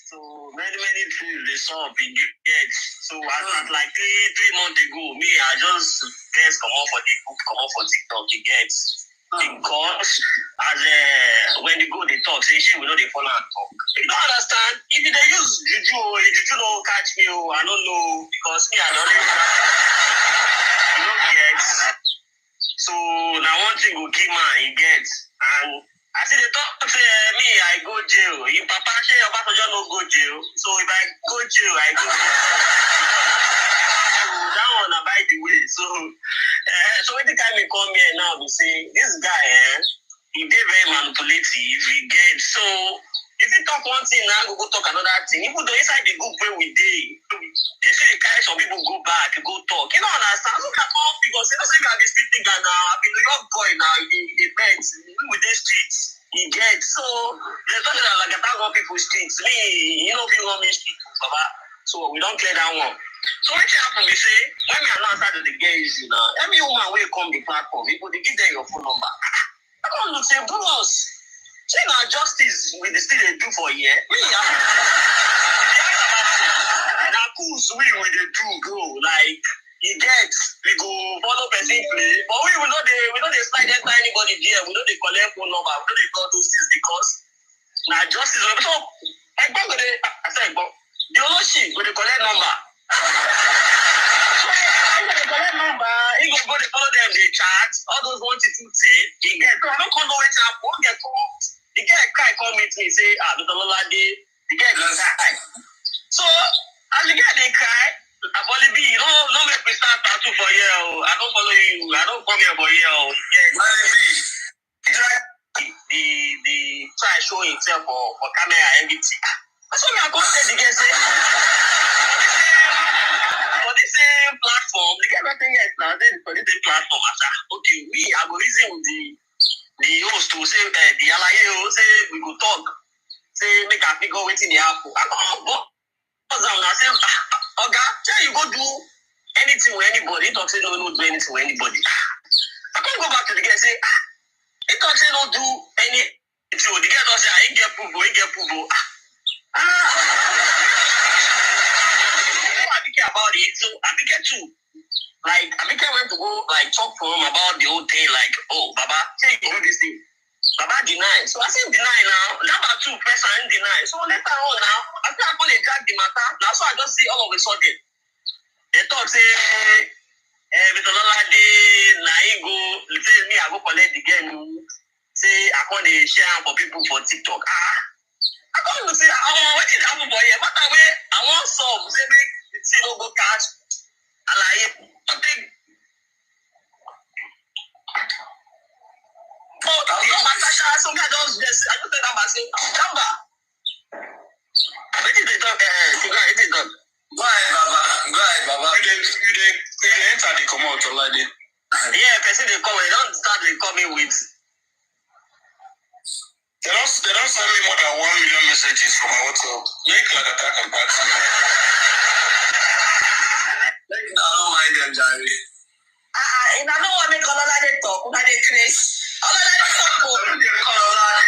So many things they saw big get. So as like 3 months ago, me I just come off for TikTok to get because as when they go they talk, say we know they follow and talk. You don't understand? If they use juju don't catch me, I don't know because me I don't get. So now one thing will keep man he gets and I see the talk say me I go jail. If Papa say your pastor just no go jail. So if I go jail, I go jail. So that one by the way. So when the time he come here now, we say this guy he dey very manipulative, he gets so if you talk one thing now go talk another thing. Even though inside the group where we dey, they say carry some people go back, go talk. You don't understand? Look at all people. Say you can be speaking now. I've been a young boy now. He met with the streets. He gets so they talk like a thousand people streets. Me, you know, people want me streets, Baba. So we don't clear that one. So what happen? We say when we announce that the gays, you know, every woman will come the platform. People they give them your phone number. I don't look say bros. Say now justice with the still they do for a year. Me, now cool we they do bro. Like he gets we go follow person play, but we know they slide enter anybody there. We know they collect phone number. We know they got those things because now justice. So I go they I say go the only shit go they collect number. So they collect number. He go they follow them. They chat all those 1 to 2 say he get. So I don't know what's up. What get to the guy call me to say Dr. Lola day. The guy cry. So as the guy they cry. Aboli B, don't make me start tattoo for you. I don't follow you. I don't come here for you. The try show himself for camera everything. That's what I go say the guy say. For this same platform, the guy nothing yet now. Then for this same platform, okay, I go reason with the host to say the alliance say we go talk. Say make a figure waiting the apple. I come go. I say. Oga, tell you go do anything with anybody. He talks say no do anything with anybody. I can't go back to the guy and say, he talks say don't do anything. The guy don't say I ain't get proof, I think about it. So I think too. Like I think I went to go like talk to him about the whole thing. Like, oh, Baba, say you do this thing. Baba deny. So I said deny now. Number two person deny. So later on now, after I call a drag the matter, now so I just see all of a sudden. They talk say Mr. Lolade, Naigo, say me I go collect the game. Say I can't share for people for TikTok. I can't say what did happen for here? But I want some say make the thing no go catch. I like take. Oh, Natasha, so I just I just say number say number. What did they talk? Go ahead, Baba. Go ahead, Baba. You enter the come out already. Yeah, person they come. They don't start. They come in with. They don't send me more than 1 million messages from my WhatsApp. Make like attack and party. Like I don't mind them, Jerry. And I don't want to make all of that talk. All of that crazy. All of that talk. All of that.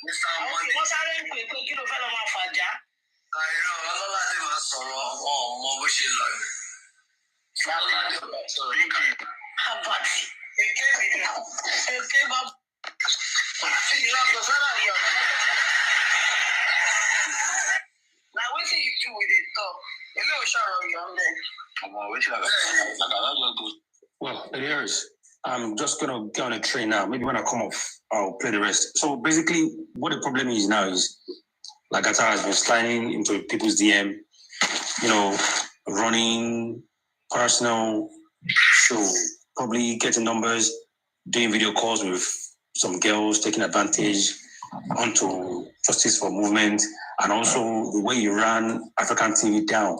Mr. Money. What's that? You know, fellow man, Faja. I know. All of that is sorrow. Oh, more bullshit like. So you can. How about it? It came up. Now, what do you do with it, though? You know, Well, Aries, I'm just going to get on a train now. Maybe when I come off, I'll play the rest. So basically, what the problem is now is Lagata has been sliding into people's DM, you know, running personal show, probably getting numbers, doing video calls with some girls, taking advantage onto Justice for Movement, and also the way you ran African TV down,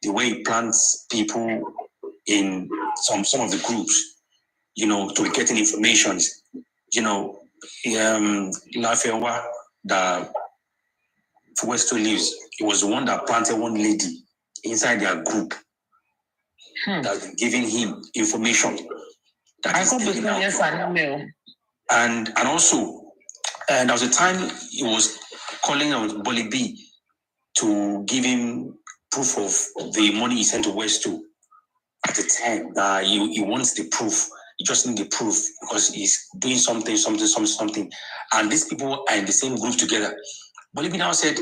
the way he plants people in some of the groups, you know, to be getting information. You know, Lafewa, the Westo lives, he was the one that planted one lady inside their group that's been giving him information. That I hope it's not yes and no. And also, there was a time he was calling on Bolly B to give him proof of the money he sent to Westo at the time. That he wants the proof. He just needs the proof because he's doing something. And these people are in the same group together. Bolly B now said,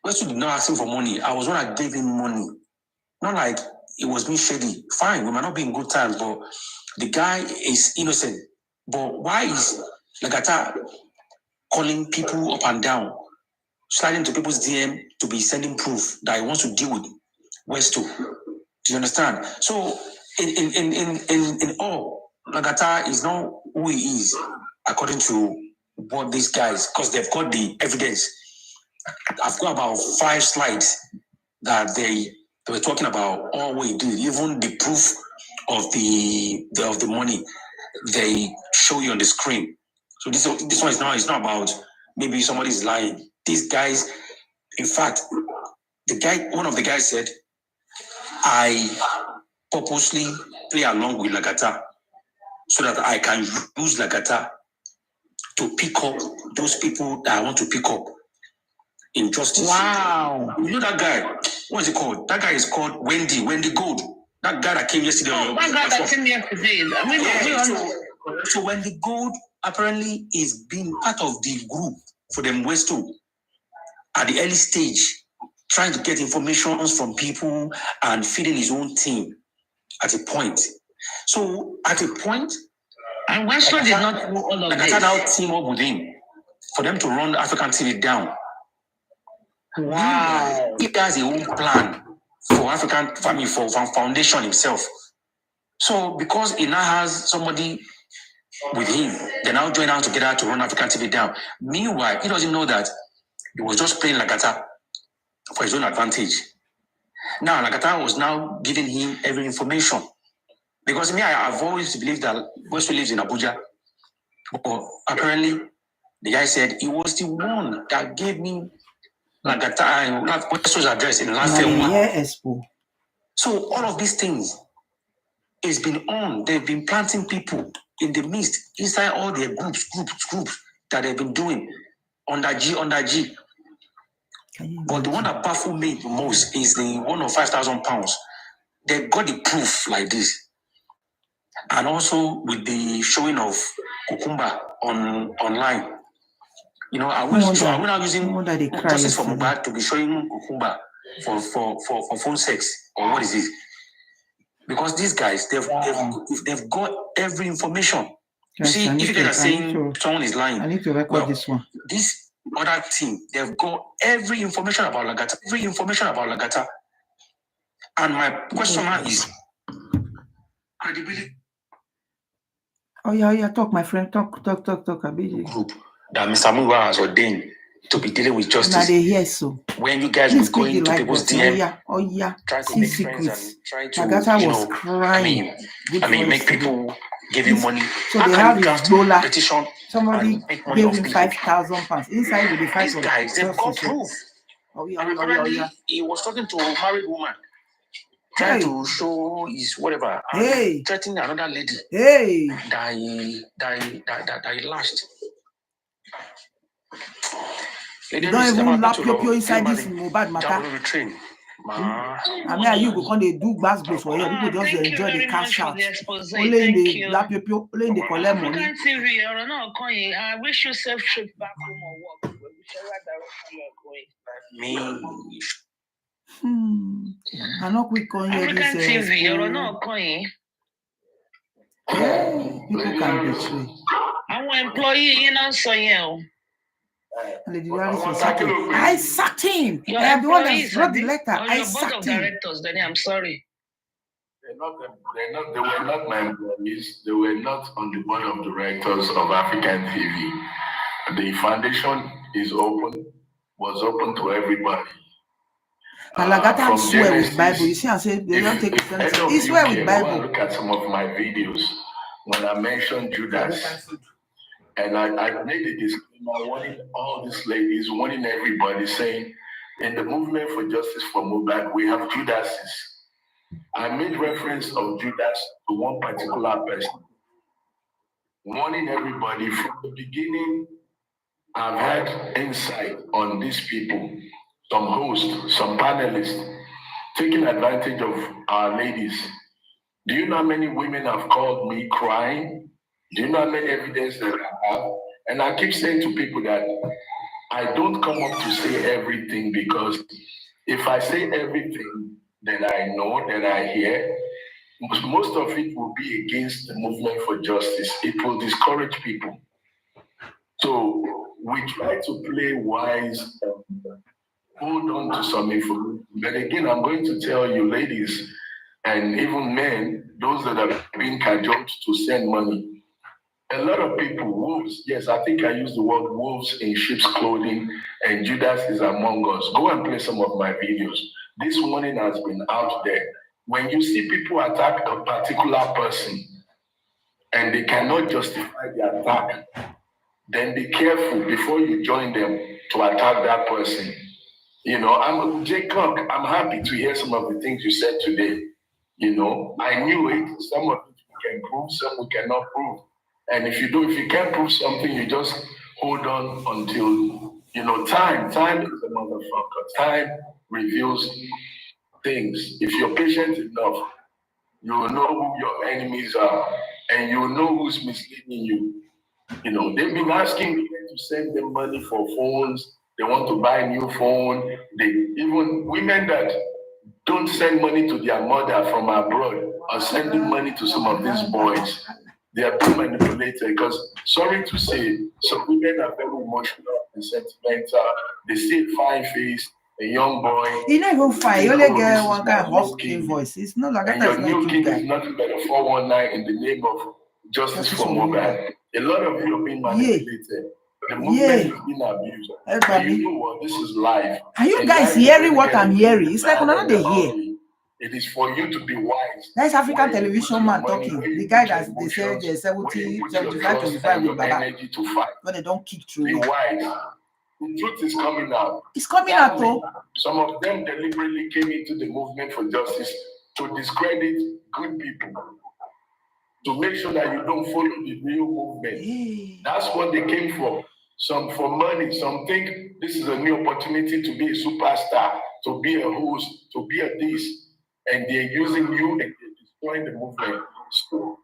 Westo did not ask him for money. I was one that gave him money. Not like it was being shady. Fine, we might not be in good times, but the guy is innocent. But why is Lagata calling people up and down, sliding to people's DM to be sending proof that he wants to deal with Westo? Do you understand? So in all, Lagata is not who he is according to what these guys, because they've got the evidence. I've got about 5 slides that they were talking about all we did, even the proof of the money they show you on the screen. So this one is not about maybe somebody's lying. These guys, in fact, one of the guys said, I purposely play along with Lagata so that I can use Lagata to pick up those people that I want to pick up in justice. Wow. You know that guy? What is it called? That guy is called Wendy Gold. That guy that came yesterday. Oh, that guy that came yesterday. So Wendy Gold apparently is being part of the group for them Westo at the early stage, trying to get information from people and feeding his own team at a point. So at a point, and Westo did not do all of this. Lagata now team up with him for them to run African TV down. Wow. He has a own plan for African family, for foundation himself. So because he now has somebody with him, they now join out together to run African TV down. Meanwhile, he doesn't know that he was just playing Lagata for his own advantage. Now, Lagata was now giving him every information. Because I've always believed that Westo lives in Abuja. But apparently, the guy said he was the one that gave me Lagata, Westo's address in last year. So all of these things has been on. They've been planting people in the midst, inside all their groups that they've been doing under G. But the one that baffled me the most is the one of £5,000. They got the proof like this. And also with the showing of cucumber online. You know, are we now using justice for Mohbad to be showing cucumber for phone sex, or what is it? Because these guys, they've got every information. You see, if you guys are saying someone is lying, I need to record this one. This other team, they've got every information about Lagata. And my question now is credibility. Oh yeah, talk, my friend. Talk, Abiji. Group that Mr. Muwa has ordained to be dealing with justice. Now they hear so. When you guys will go into people's DM, try to make secrets. friends and try to, Lagata was crying. I mean, make people give you money. So they have his Bola petition. Somebody gave him £5,000 inside with the fight. These guys, they've got proof. He was talking to a married woman, trying to show his whatever, threatening another lady. That he lashed. You don't even lap your inside this Mohbad matter. I mean, you go they do basketball for you. People just enjoy the cash out. Only in the lap your only in the collect money. I wish you safe trip back home or work, whichever direction you're going. I'm not quick on here. African TV, you're not going. People can betray. I'm an employee in Ansayel. I sacked him. I am the one that wrote the letter. I sacked him. Directors, then I'm sorry. They were not my employees. They were not on the board of directors of African TV. The foundation was open to everybody. Lagata swear with Bible. You see, I say they don't take it. He swear with Bible. Look at some of my videos when I mentioned Judas. And I made a disclaimer warning all these ladies, warning everybody, saying, in the movement for justice for Mohbad, we have Judases. I made reference of Judas to one particular person, warning everybody from the beginning. I've had insight on these people, some hosts, some panelists, taking advantage of our ladies. Do you know how many women have called me crying? Do you know how many evidence that I have? And I keep saying to people that I don't come up to say everything, because if I say everything that I know, that I hear, most of it will be against the movement for justice. It will discourage people. So we try to play wise, hold on to some information. But again, I'm going to tell you, ladies, and even men, those that are being cajoled to send money. A lot of people, wolves, yes, I think I used the word wolves in sheep's clothing, and Judas is among us. Go and play some of my videos. This warning has been out there. When you see people attack a particular person and they cannot justify the attack, then be careful before you join them to attack that person. You know, I'm Jay Cook. I'm happy to hear some of the things you said today. You know, I knew it. Some of it we can prove, some we cannot prove. And if you can't prove something, you just hold on until, you know, time is a motherfucker. Time reveals things. If you're patient enough, you will know who your enemies are, and you will know who's misleading you. You know, they've been asking me to send them money for phones. They want to buy a new phone. Even women that don't send money to their mother from abroad are sending money to some of these boys. They are being manipulated because, sorry to say, some women are very emotional and sentimental. They see a fine face, a young boy. You not even fine. You only get one kind of husky voice. It's not like that. And your new kid is nothing but a 419 in the name of justice for Mohbad. A lot of you are being manipulated. The movement is being abused. And you know what? This is live. Are you guys hearing what I'm hearing? It's like another hear. It is for you to be wise. That's African television man talking. The guy that they say they're 70, 75, 25 with Baba. But they don't kick through. Be wise. The truth is coming out. It's coming out though. Some of them deliberately came into the movement for justice to discredit good people, to make sure that you don't follow the real movement. That's what they came for. Some for money, some think this is a new opportunity to be a superstar, to be a host, to be a this, and they're using you and they're destroying the movement. So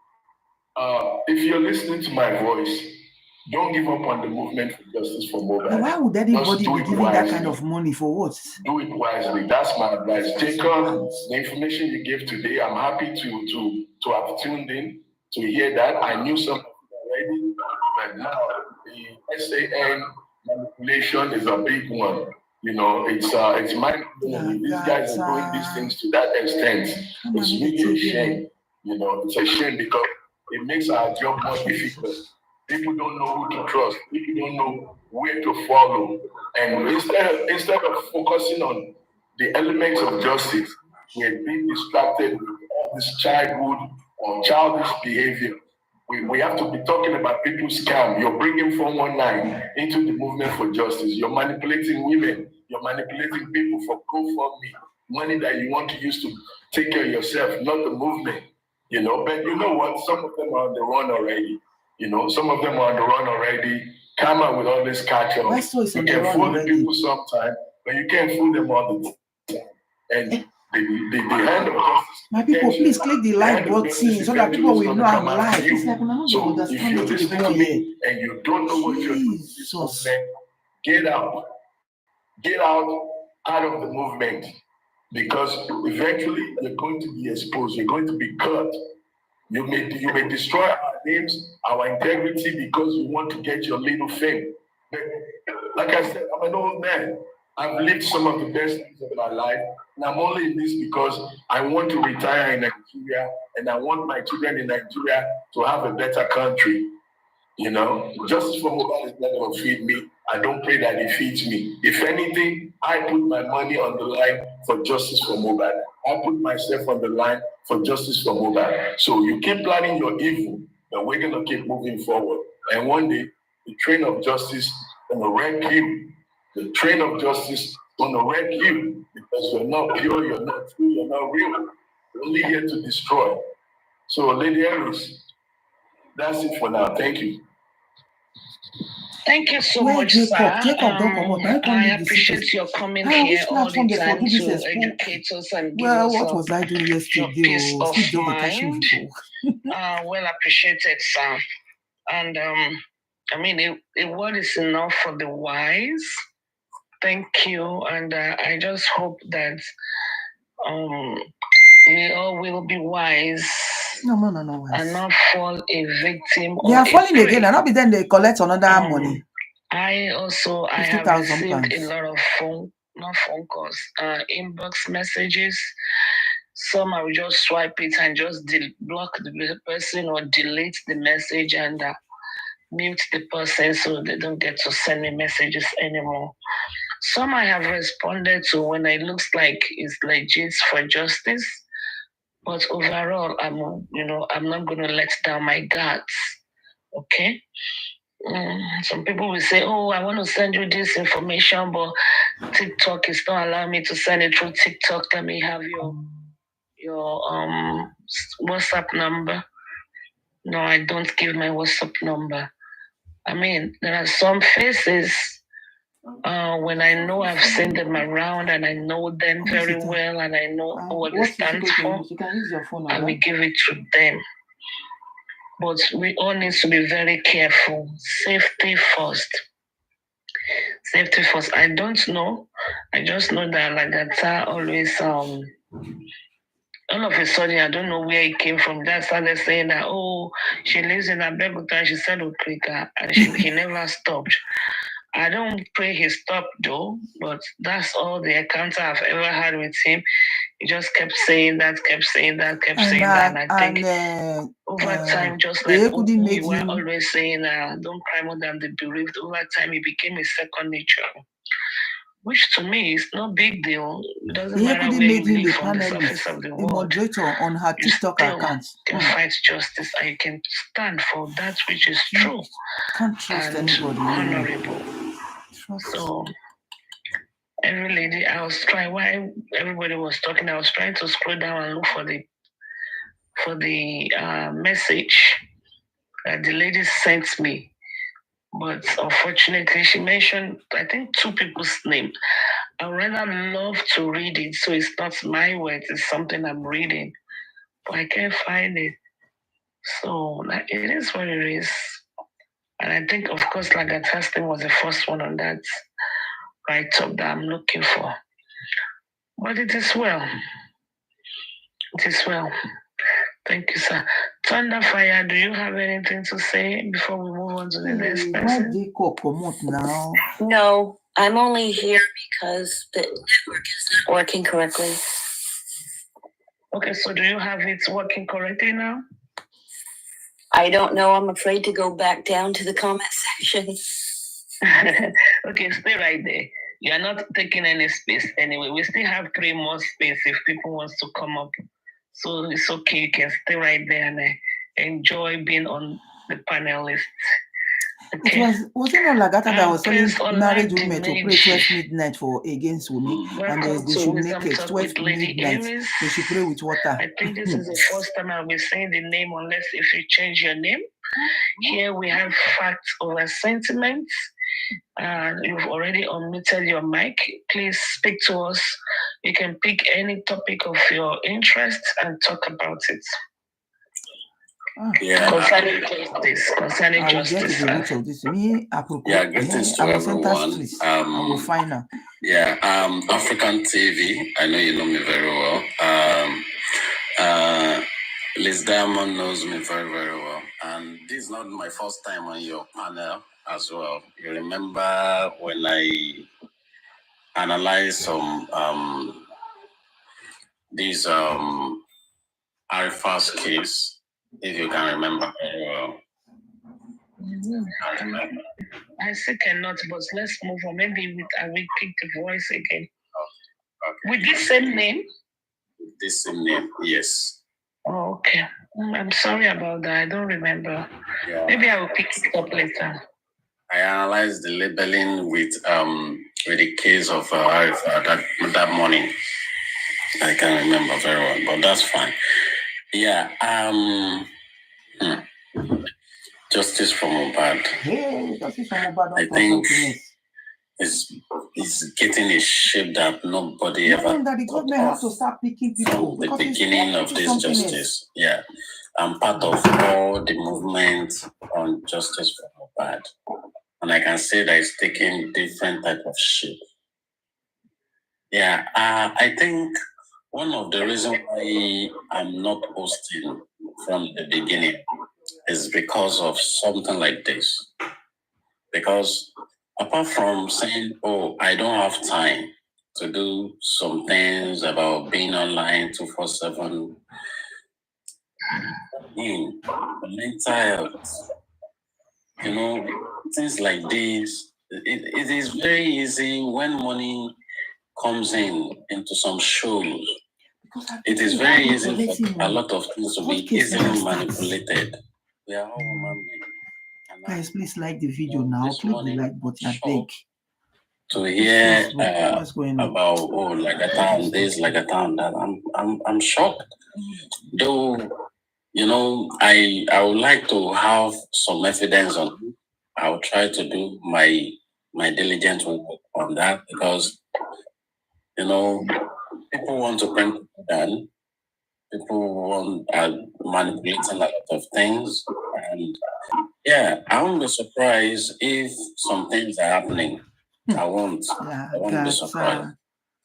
if you're listening to my voice, don't give up on the movement for justice for Mohbad. Now, why would anybody be giving that kind of money for what? Do it wisely. That's my advice. Jacob, the information you gave today, I'm happy to have tuned in to hear that. I knew something already, but now the SAN manipulation is a big one. You know, it's mind-blowing. These guys are doing these things to that extent. It's really a shame. You know, it's a shame because it makes our job more difficult. People don't know who to trust. People don't know where to follow. And instead of focusing on the elements of justice, we're being distracted with all this childhood or childish behavior. We have to be talking about people's scam. You're bringing 419 into the movement for justice. You're manipulating women. You're manipulating people for GoFundMe, money that you want to use to take care of yourself, not the movement. You know, but you know what? Some of them are on the run already. You know, some of them are on the run already. Come out with all this catch-up. You can fool the people sometimes, but you can't fool them all the time. And the hand of justice. My people, please click the like button so that people will know I'm live. It's like so if you're listening to me and you don't know what you're doing, get out. Get out of the movement, because eventually you're going to be exposed. You're going to be cut. You may destroy our names, our integrity, because you want to get your little fame. But like I said, I'm an old man. I've lived some of the best things of my life, and I'm only in this because I want to retire in Nigeria, and I want my children in Nigeria to have a better country. You know, justice for Mohbad is not going to feed me. I don't pray that it feeds me. If anything, I put my money on the line for justice for Mohbad. I put myself on the line for justice for Mohbad. So you keep planning your evil, but we're going to keep moving forward. And one day, the train of justice is going to wreck you. The train of justice is going to wreck you, because you're not pure, you're not true, you're not real. You're only here to destroy. So, Lady Aries, that's it for now. Thank you. Thank you so much, sir. I appreciate your coming here all the time to educate us and give us what was I doing yesterday? Peace of mind. Well appreciated, sir. And I mean, a word is enough for the wise. Thank you, and I just hope that we all will be wise. No. And not fall a victim. They are falling again, and not be then they collect another money. I have received a lot of phone calls, inbox messages. Some I will just swipe it and just block the person or delete the message and mute the person so they don't get to send me messages anymore. Some I have responded to when it looks like it's legit for justice. But overall, I'm not going to let down my guards. Okay? Some people will say, "Oh, I want to send you this information, but TikTok is not allowing me to send it through TikTok. Let me have your WhatsApp number." No, I don't give my WhatsApp number. I mean, there are some faces when I know I've seen them around and I know them very well and I know what they stand for, I will give it to them. But we all need to be very careful. Safety first. Safety first. I don't know. I just know that Lagata always all of a sudden, I don't know where it came from. That started saying that, oh, she lives in Abeokuta. She said Okrika, and he never stopped. I don't pray he stopped though, but that's all the encounter I've ever had with him. He just kept saying that, and I think over time, just like you were always saying, don't cry more than the bereaved, over time it became a second nature. Which to me is no big deal. It doesn't matter where you live on the surface of the world. Moderator on her TikTok account. You can fight justice and you can stand for that which is true and honorable. So every lady, I was trying, while everybody was talking, I was trying to scroll down and look for the message that the lady sent me. But unfortunately, she mentioned, I think, 2 people's name. I would rather love to read it, so it's not my words, it's something I'm reading. But I can't find it. So it is what it is. And I think, of course, Lagata's thing was the first one on that write-up that I'm looking for. But it is well. It is well. Thank you, sir. Thunderfire, do you have anything to say before we move on to the next person? Now. No, I'm only here because the network is not working correctly. Okay, so do you have it working correctly now? I don't know. I'm afraid to go back down to the comment section. Okay, stay right there. You are not taking any space anyway. We still have 3 more space if people want to come up. So it's okay. You can stay right there and enjoy being on the panel list. Okay. Was it not Lagata that was telling married women to pray 12 midnight for against women, and they should make it 12 midnight. They should pray with water. I think this is the first time I'll be saying the name, unless if you change your name. Here we have facts over sentiments. You've already unmuted your mic. Please speak to us. You can pick any topic of your interest and talk about it. Concerning justice. Getting to everyone. I will find her. African TV. I know you know me very well. Liz Diamond knows me very, very well. And this is not my first time on your panel as well. You remember when I analyzed some these Arifa's case, if you can remember very well. I still cannot, but let's move on. Maybe I will pick the voice again. Okay. With this same name? This same name, yes. Oh, okay. I'm sorry about that. I don't remember. Yeah. Maybe I will pick it up later. I analyzed the labeling with the case of Arifa that morning. I can't remember very well, but that's fine. Yeah. Justice from Mohbad. Hey, Justice from Mohbad. I think it's getting a shape that nobody ever that the government has to start picking people from the beginning of this justice. Yeah. I'm part of all the movement on justice for Mohbad. And I can say that it's taking different type of shape. Yeah. I think one of the reasons why I'm not hosting from the beginning is because of something like this. Because apart from saying, oh, I don't have time to do some things about being online 24/7, mental health, things like this, it is very easy when money comes into some shows. It is very easy for a lot of things to be easily manipulated. We are all human beings. Guys, please like the video now. Click the like button, I beg. To hear about Lagata and this, Lagata and that, I'm shocked. Though, I would like to have some evidence on it. I will try to do my diligent work on that because people want to bring people down. People are manipulating a lot of things. And yeah, I won't be surprised if some things are happening. I won't be surprised.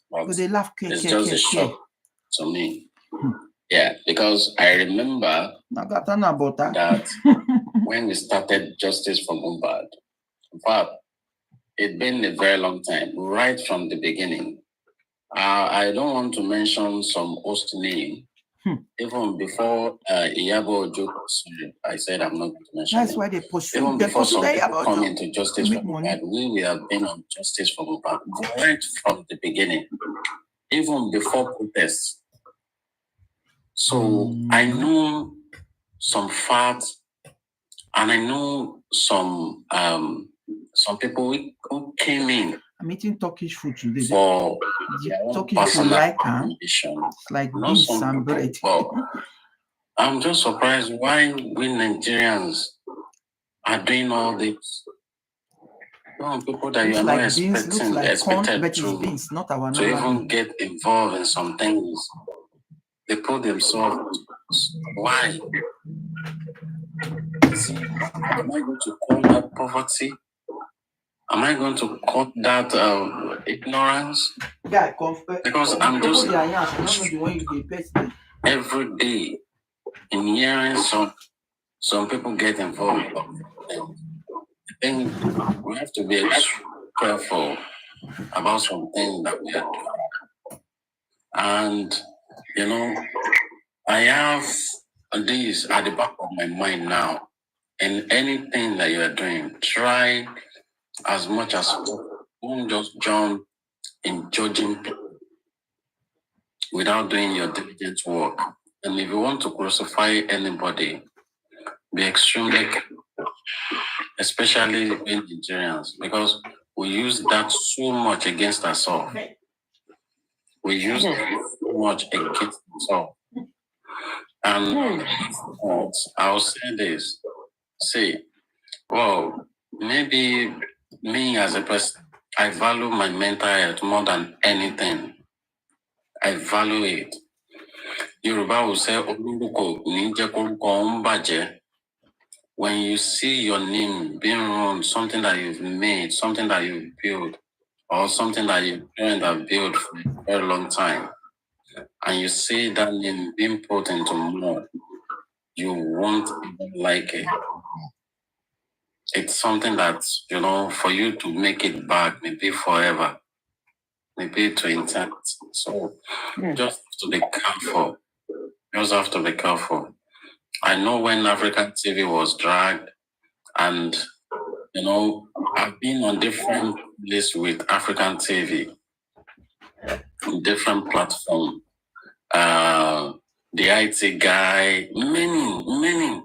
But it's just a shock to me. Yeah, because I remember that when we started Justice for Mohbad, but it's been a very long time, right from the beginning. I don't want to mention some host name. Even before Iyabo Ojo, I said I'm not going to mention. That's why they push. Even before some people come into Justice for Mohbad, we have been on Justice for Mohbad right from the beginning, even before protests. So I know some facts, and I know some people who came in. I'm eating Turkish food today. For Turkish food like it's like beans and bread. I'm just surprised why we Nigerians are doing all this. People that you are not expected to even get involved in some things. They put themselves. Why? poverty? Am I going to call that poverty? Am I going to call that ignorance? Because I'm just every day in hearing some people get involved. I think we have to be careful about something that we are doing. And, I have this at the back of my mind now. In anything that you are doing, try as much as possible. Don't just jump in judging people without doing your diligent work. And if you want to crucify anybody, be extremely careful, especially in Nigerians, because we use that so much against ourselves. We use that so much against ourselves. And I'll say this. See, well, maybe me as a person, I value my mental health more than anything. I value it. Yoruba will say, when you see your name being run, something that you've made, something that you've built, or something that your parents have built for a very long time, and you see that name being put into mud, you won't even like it. It's something that, for you to make it back, maybe forever, maybe to intent. So just have to be careful. Just have to be careful. I know when African TV was dragged, and I've been on different lists with African TV, different platform. The IT guy, many.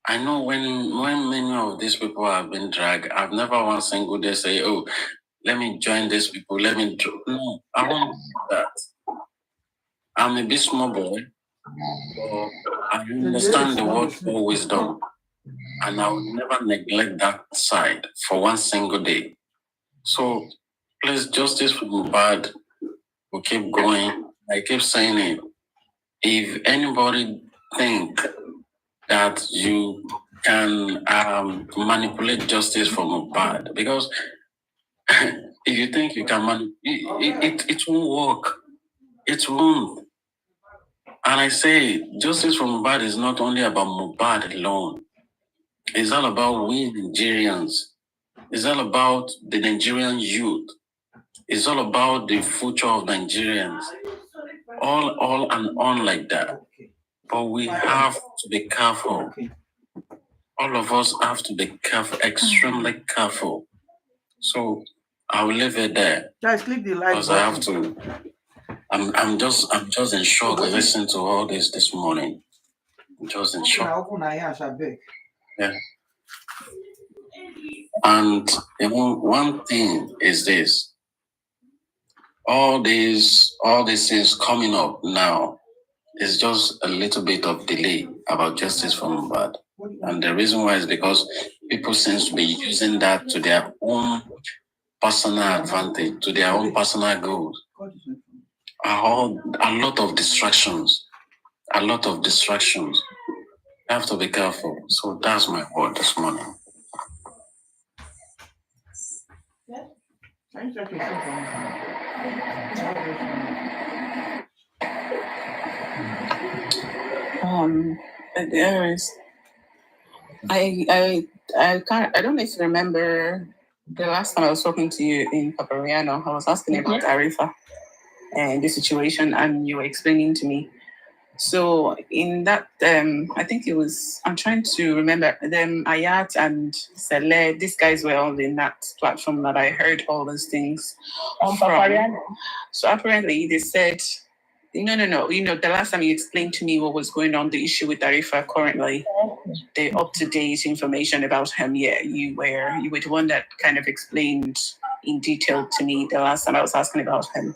I know when many of these people have been dragged, I've never one single day say, "Oh, let me join these people. Let me." No, I won't do that. I'm a bit small boy, so I understand the word for wisdom, and I will never neglect that side for one single day. So, please, justice for Mohbad will keep going. I keep saying it. If anybody think that you can manipulate justice for Mohbad, because if you think you can manipulate, it won't work. It won't. And I say, justice for Mohbad is not only about Mohbad alone. It's all about we Nigerians. It's all about the Nigerian youth. It's all about the future of Nigerians. All and on like that. But we have to be careful. All of us have to be careful, extremely careful. So I'll leave it there. Guys, click the like because I have to. I'm just in shock listening to all this morning. I'm just in shock. Yeah. And one thing is this. All these things coming up now is just a little bit of delay about justice for Mohbad. And the reason why is because people seem to be using that to their own personal advantage, to their own personal goals. A lot of distractions. You have to be careful. So that's my word this morning. Aries, I don't know if you remember the last time I was talking to you in Papariano. I was asking about Arifa and the situation, and you were explaining to me. So in that, I think it was, I'm trying to remember them, Ayat and Saleh, these guys were all in that platform that I heard all those things from. So apparently they said, no. The last time you explained to me what was going on, the issue with Tarifa currently, the up-to-date information about him, you were the one that kind of explained in detail to me the last time I was asking about him.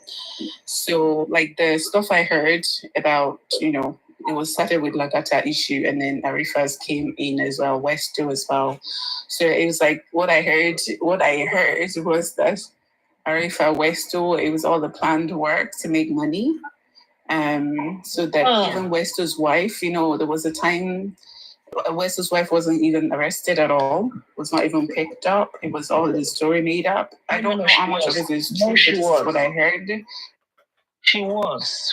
So, like the stuff I heard about, it was started with Lagata issue, and then Arifa's came in as well, Westo as well. So it was like what I heard was that Arifa, Westo, it was all the planned work to make money. So that even Westo's wife, there was a time West's wife wasn't even arrested at all, was not even picked up. It was all the story made up. I don't know how much of it is true, but this is what I heard. She was.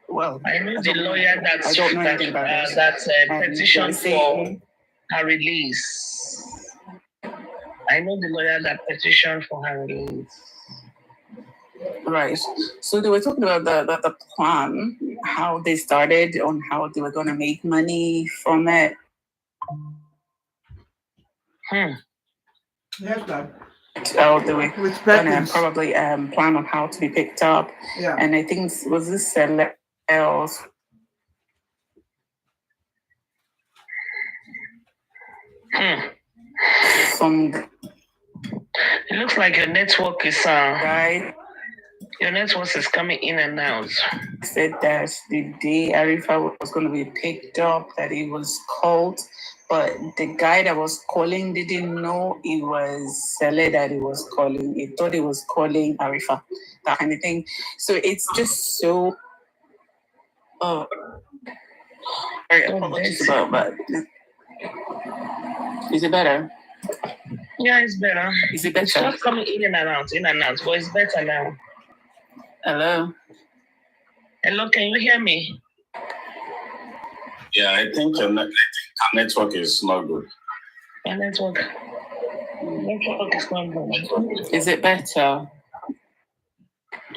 Well, I know the lawyer I don't know anything about it. that petitioned for her release. I know the lawyer that petitioned for her release. Right. So they were talking about the plan, how they started, on how they were going to make money from it. Yes, God. How they were going to probably plan on how to be picked up. Yeah. And I think, was this else? It looks like your network is right. Your network is coming in and out. Said that the day Arifa was going to be picked up, that he was called, but the guy that was calling didn't know it was Saleh that he was calling. He thought he was calling Arifa, that kind of thing. So it's just so. Apologies about that. Is it better? Yeah, it's better. Is it better? It's just coming in and out, but it's better now. Hello? Hello, can you hear me? Yeah, I think your network is not good. My network is not good. Is it better?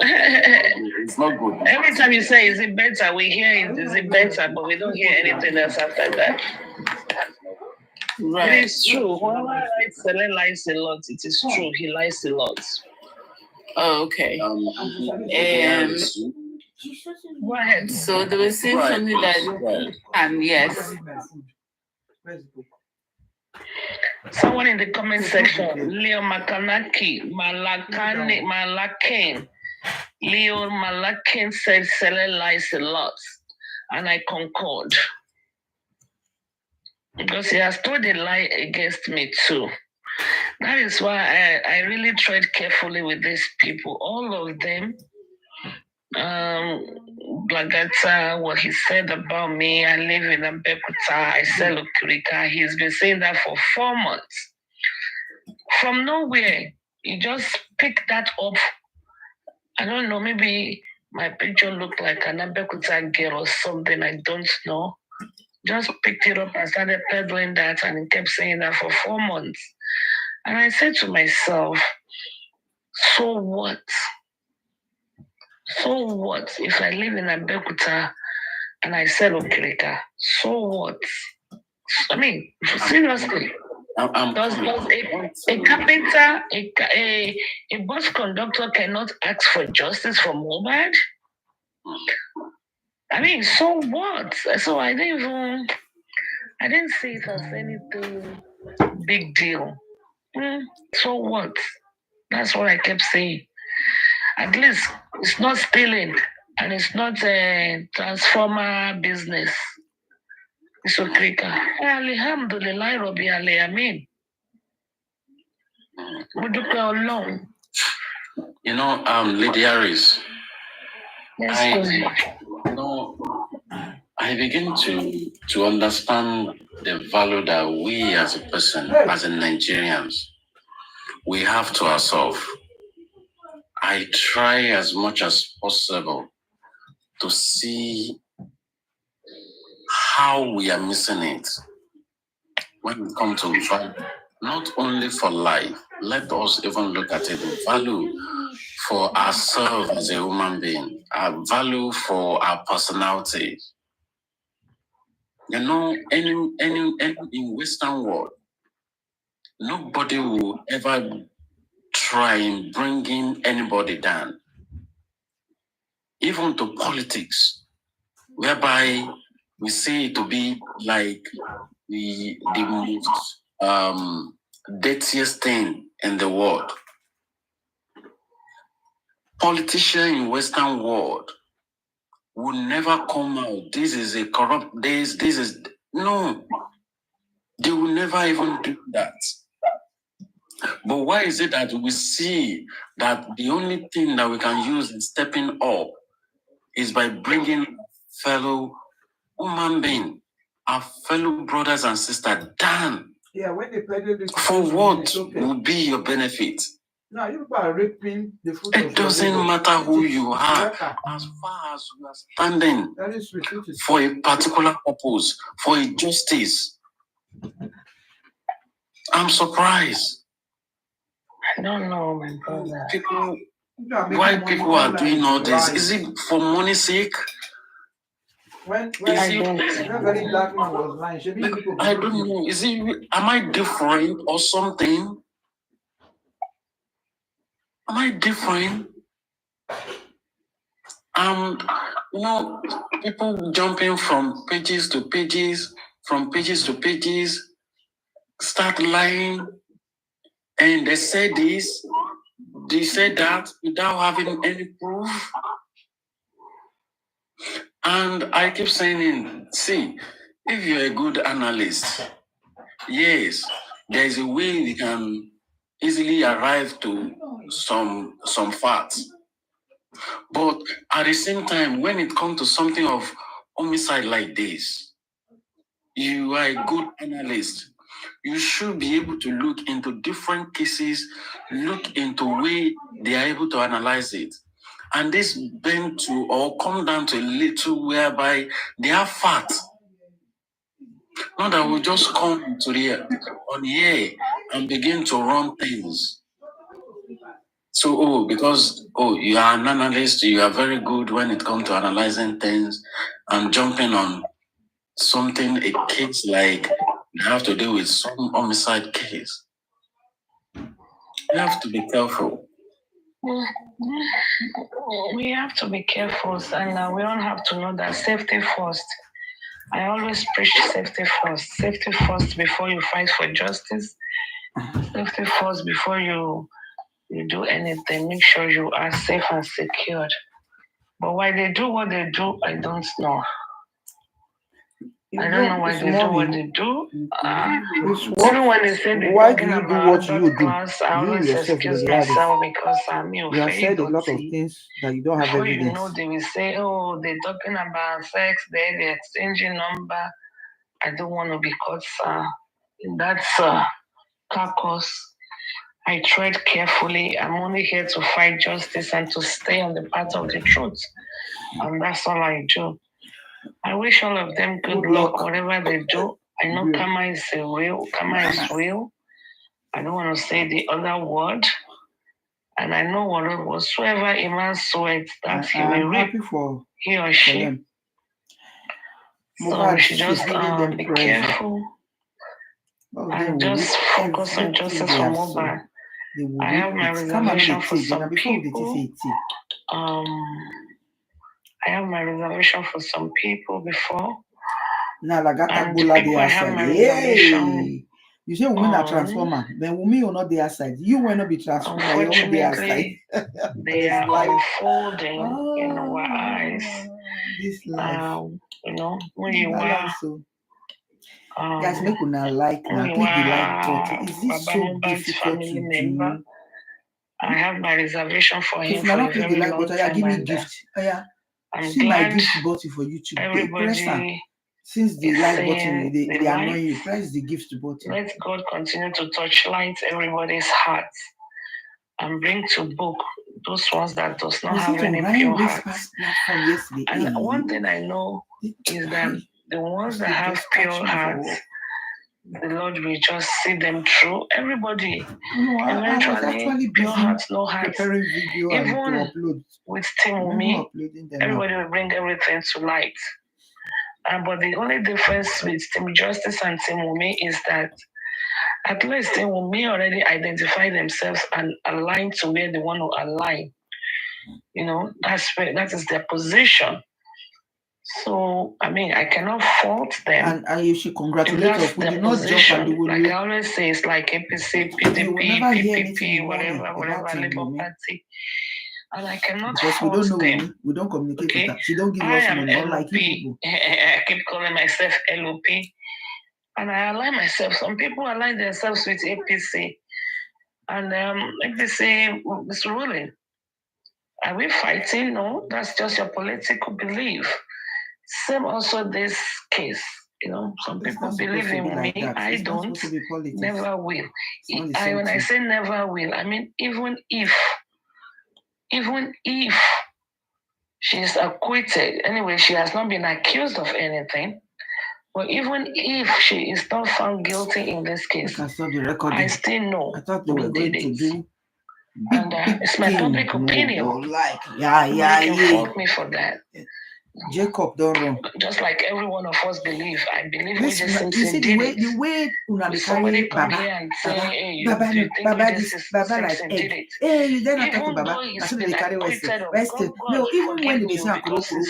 It's not good. Every time you say, is it better, we hear it, is it better, but we don't hear anything else after that. Right. It is true. Whoever writes Saleh lies a lot. It is true. He lies a lot. Oh, okay. Go ahead. So they were saying something that, and yes. Someone in the comment section, Leo Malakin, Leo Malakin said Saleh lies a lot, and I concord. Because he has told a lie against me too. That is why I really tread carefully with these people. All of them. Blagata, what he said about me, I live in Abeokuta, I sell Okrika. He's been saying that for 4 months. From nowhere, he just picked that up. I don't know, maybe my picture looked like an Abeokuta girl or something, I don't know. Just picked it up and started peddling that, and he kept saying that for 4 months. And I said to myself, so what? So what if I live in Abeokuta and I sell Okrika? So what? I mean, seriously. Does a carpenter, a bus conductor cannot ask for justice for Mohbad? I mean, so what? So I didn't see it as anything big deal. So what? That's what I kept saying. At least it's not stealing and it's not a transformer business. It's Okrika. Alhamdulillah, Rabbi Alamin. You know, Lady Aries, yes, I begin to understand the value that we as a person, as a Nigerians, we have to ourselves. I try as much as possible to see how we are missing it when we come to value, not only for life. Let us even look at it, the value for ourselves as a human being, our value for our personality. You know, any in Western world, nobody will ever try in bringing anybody down, even to politics, whereby we see it to be like the most dirtiest thing in the world. Politicians in Western world will never come out. This is a corrupt. This is no. They will never even do that. But why is it that we see that the only thing that we can use in stepping up is by bringing fellow human being, our fellow brothers and sisters, done. Yeah, when they pledge it for what will be your benefit? No, you are reaping the fruit it doesn't matter who you are, as far as you are standing for a particular purpose, for a justice. I'm surprised. I don't know, my brother. Why people are doing all this? Is it for money's sake? When that very black man was lying, I don't know. Is it? Am I different or something? Am I different? People jumping from pages to pages, start lying, and they say this, they say that without having any proof. And I keep saying, see, if you're a good analyst, yes, there is a way we can easily arrive to some facts. But at the same time, when it comes to something of homicide like this, you are a good analyst. You should be able to look into different cases, look into way they are able to analyze it. And this bend to or come down to a little whereby they have facts. Not that we just come to on here and begin to run things. So, because you are an analyst, you are very good when it comes to analyzing things and jumping on something, a case like you have to do with some homicide case. You have to be careful. We have to be careful, and we all have to know that safety first. I always preach safety first. Safety first before you fight for justice. Safety first before you do anything. Make sure you are safe and secured. But why they do what they do, I don't know. I don't know why they do what they do. Even when they say they're talking about other class, I always excuse myself because I'm you have said a lot of things that you don't have before evidence. You know, they will say, they're talking about sex, they're exchanging number. I don't want to be caught in that carcass. I tread carefully. I'm only here to fight justice and to stay on the path of the truth. And that's all I do. I wish all of them good luck, whatever they do. I know karma is real. Karma is real. I don't want to say the other word. And I know whatsoever a man sweats, that he will reap, he or she. So we should just be careful and just focus on justice for mobile. I have my reservation for some people. I have my reservation for some people before. Now, like that, people I have my reservation. You say women are transformer, then women will not be outside. You will not be transformer, you will be outside. They are unfolding in our eyes. This life. When you are. Guys, make una like now. Click the like button. Is this so difficult to do? I have my reservation for him for a very long time. Give me gift. See my gift button for YouTube. Press that. Since the like button, they annoy you. Press the gift button. Let God continue to touch light everybody's heart and bring to book those ones that does not have any pure hearts. And one thing I know is that the ones that have pure hearts, the Lord will just see them through. Everybody, eventually, pure hearts, no hearts. Even with Topmovies, everybody will bring everything to light. But the only difference with Team Justice and Topmovies is that at least Topmovies already identify themselves and align to where they want to align. That is their position. So, I cannot fault them. And you should congratulate us. We did not jump and do like I always say, it's like APC, PDP, PPP, whatever, Labour Party. And I cannot fault them. We don't communicate with her. She don't give us money, unlike you people. I keep calling myself LOP. And I align myself. Some people align themselves with APC. And APC is ruling. Are we fighting? No, that's just your political belief. Same also this case. Some people believe in me. I don't. Never will. When I say never will, I mean even if she's acquitted, anyway, she has not been accused of anything. But even if she is not found guilty in this case, I still know I thought they were going to do and it's my public opinion. Yeah. Fault me for that. Jacob don't run. Just like every one of us believe. I believe you see the way somebody come here and say, hey, Baba like egg. Hey, you didn't attack Baba. That's what they carry Westwood. No, even when they say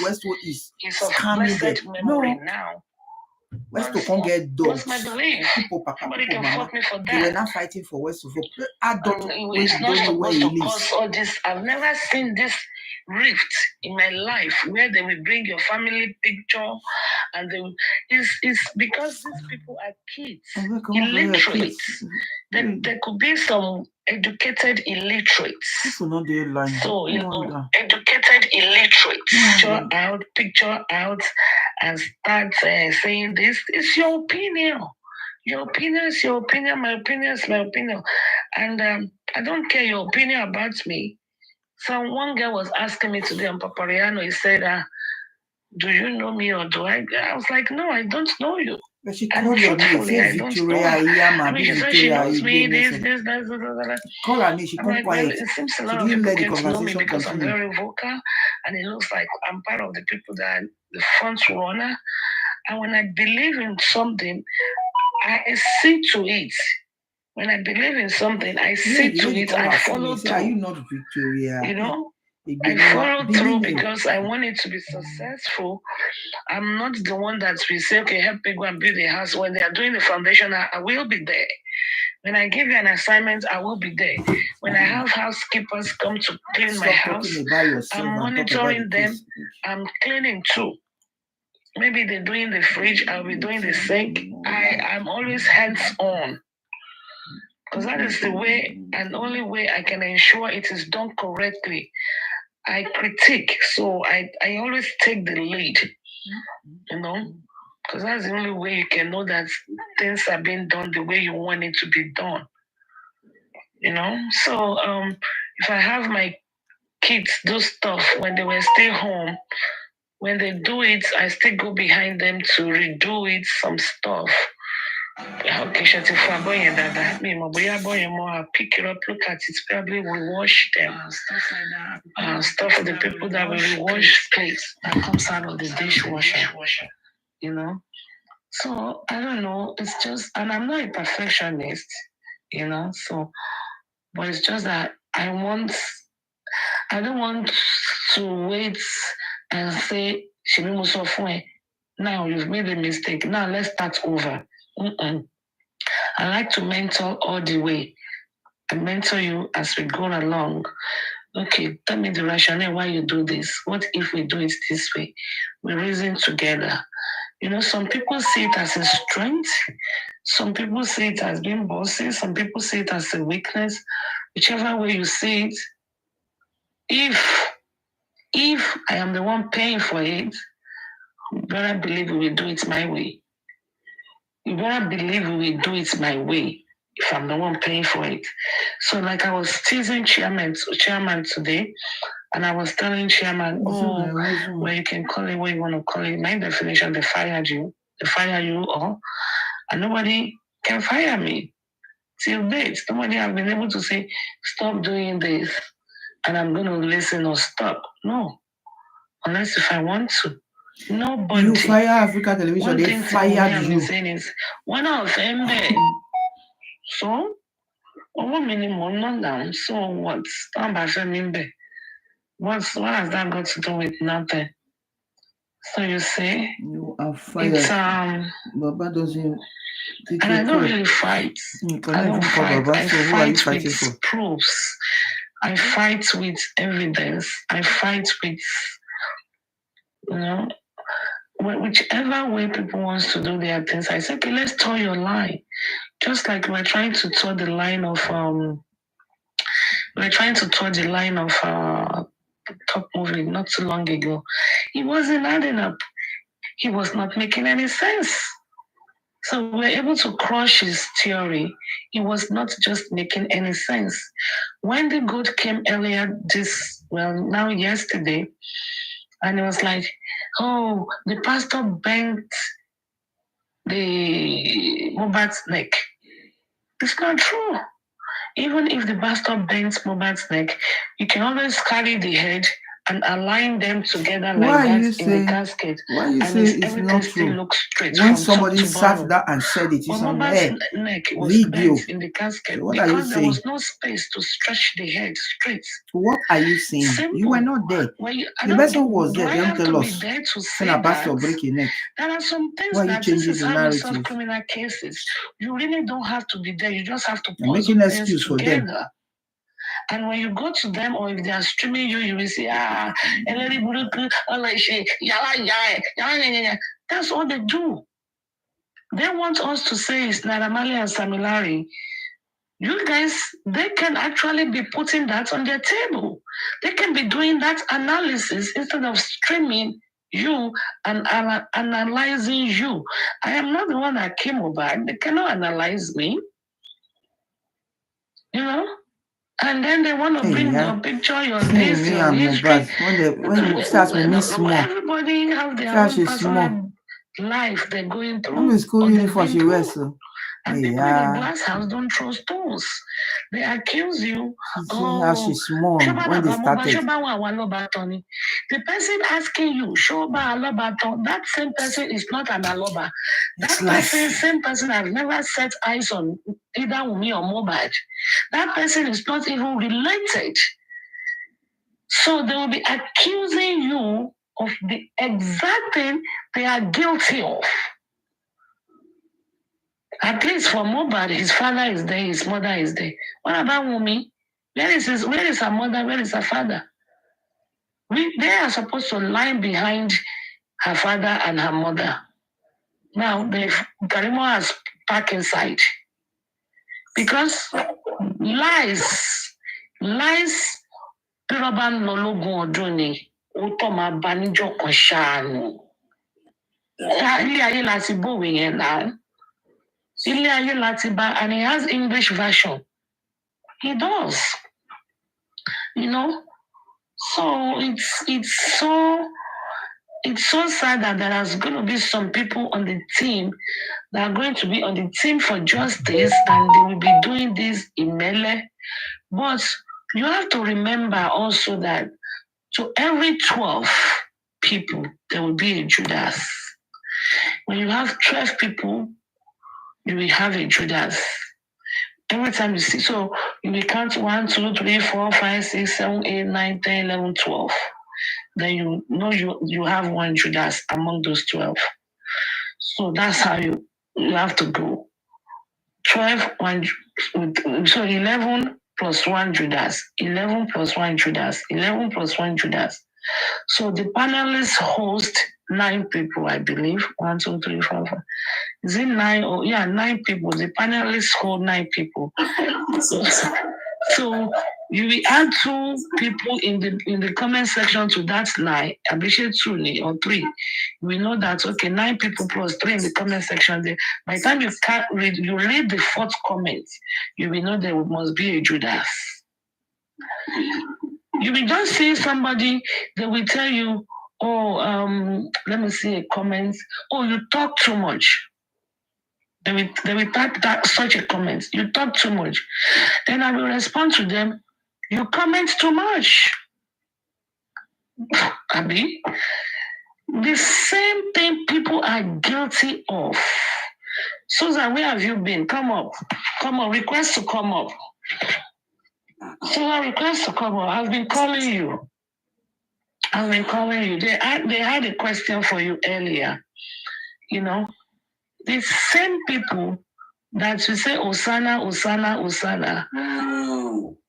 Westwood is scamming them. No. Now. Westwood can't get dogs. People, Mama, they were not fighting for Westwood. For adult, it's not supposed to cause all this. I've never seen this rift in my life where they will bring your family picture and it's because these people are kids, illiterate. There could be some educated illiterates. So educated illiterates picture out and start saying this. It's your opinion. Your opinion is your opinion. My opinion is my opinion. And I don't care your opinion about me. So one girl was asking me today on Papariano, he said, do you know me or do I? I was like, no, I don't know you. But she called your name, say Victoria Iyama, she said she knows me, this. Call her name, she come quiet. It seems a lot of people get to know me because I'm very vocal, and it looks like I'm part of the people that are the front runner. And when I believe in something, I see to it. When I believe in something, I see to it. I follow through. Are you not Victoria? I follow through because I want it to be successful. I'm not the one that will say, okay, help me go and build a house. When they are doing the foundation, I will be there. When I give you an assignment, I will be there. When I have housekeepers come to clean my house, I'm monitoring them. I'm cleaning too. Maybe they're doing the fridge, I'll be doing the sink. I'm always hands-on. Because that is the way and only way I can ensure it is done correctly. I critique, so I always take the lead, because that's the only way you can know that things are being done the way you want it to be done. So if I have my kids do stuff when they were still home, when they do it, I still go behind them to redo it, some stuff. Okay, I'll pick it up, look at it, probably we wash them. Stuff like that. Stuff for the people that will wash plates that comes out of the dishwasher. So I don't know, it's just, and I'm not a perfectionist, so, but it's just that I don't want to wait and say, now you've made a mistake, now let's start over. I like to mentor all the way. I mentor you as we go along. Okay, tell me the rationale why you do this. What if we do it this way? We reason together. Some people see it as a strength. Some people see it as being bossy. Some people see it as a weakness. Whichever way you see it, if I am the one paying for it, you better believe we will do it my way. You better believe we will do it my way if I'm the one paying for it. So like I was teasing chairman today, and I was telling chairman, well, you can call it what you want to call it. My definition, they fire you all, and nobody can fire me. Till date, nobody have been able to say, stop doing this, and I'm going to listen or stop. No, unless if I want to. Nobody. You fire Africa Television, they fired you. Is one of them. So, what minimum not down? So what? What has that got to do with nothing? So you see, you are fired. Baba doesn't. And I don't really fight. I don't fight. I fight with proofs. I fight with evidence. I fight with, whichever way people want to do their things. I say, okay, let's toe your line. Just like we're trying to toe the line of Top Movie not too long ago. It wasn't adding up. he was not making any sense. So we were able to crush his theory. He was not just making any sense. When the goat came earlier now yesterday, and it was like, oh, the pastor bent the Mohbad's neck. It's not true. Even if the pastor bends Mohbad's neck, you can always carry the head and align them together like that in the casket. Why you say it's not true? When somebody sat down and said it is on air, neck was video. bent in the casket What are you because there saying? was no space to stretch the head straight. What are you saying? Simple. You were not there. The person was there. Don't tell us. There are some things that this is how we solve criminal cases. You really don't have to be there. You just have to put things together. And when you go to them, or if they are streaming you, you will say, that's all they do. They want us to say it's Naira Marley and Samilari. You guys, they can actually be putting that on their table. They can be doing that analysis instead of streaming you and analyzing you. I am not the one that came over. They cannot analyze me. You know? And then they want to bring your picture, your this, your history. When it starts with me small. Everybody have their own personal life they're going through. And people in the glass house don't throw stones. They accuse you. How she's small when they started. The person asking you, Shoba Alobaton, that same person is not an Aloba. That same person has never set eyes on either Wumi or Mohbad. That person is not even related. So they will be accusing you of the exact thing they are guilty of. At least for Mohbad, his father is there, his mother is there. What about Wumi? Where is her mother? Where is her father? They are supposed to line behind her father and her mother. Now, Karimo has parked inside. Because lies, Piroban Nologun Oduni, Utoma Banijo Koshanu. Ilé ayé láti bòwe yẹn now. Ilé ayé láti bá, and he has English version. He does. You know? So it's so sad that there is going to be some people on the team that are going to be on the team for justice, and they will be doing this in Mele. But you have to remember also that to every 12 people, there will be a Judas. When you have 12 people, you will have a Judas. Every time you see, so you will count 1, 2, 3, 4, 5, 6, 7, 8, 9, 10, 11, 12. Then you know you have one Judas among those 12. So that's how you have to go. 12, 1, so 11 plus 1 Judas, 11 plus 1 Judas, 11 plus 1 Judas. So the panelists host 9 people, I believe. 1, 2, 3, 4, 5. Is it 9? Oh, yeah, 9 people. The panelists hold 9 people. So you will add 2 people in the comment section to that 9. Abishe 2 or 3. We know that, okay, 9 people plus 3 in the comment section there. By the time you read the 4th comment, you will know there must be a Judas. You will just see somebody, they will tell you, let me see a comment. Oh, you talk too much. They will type such a comment. You talk too much. Then I will respond to them. You comment too much. Abi, the same thing people are guilty of. Susan, where have you been? Come up. Come on, request to come up. Susan, request to come up. I've been calling you. They had a question for you earlier. You know, the same people that you say Osana.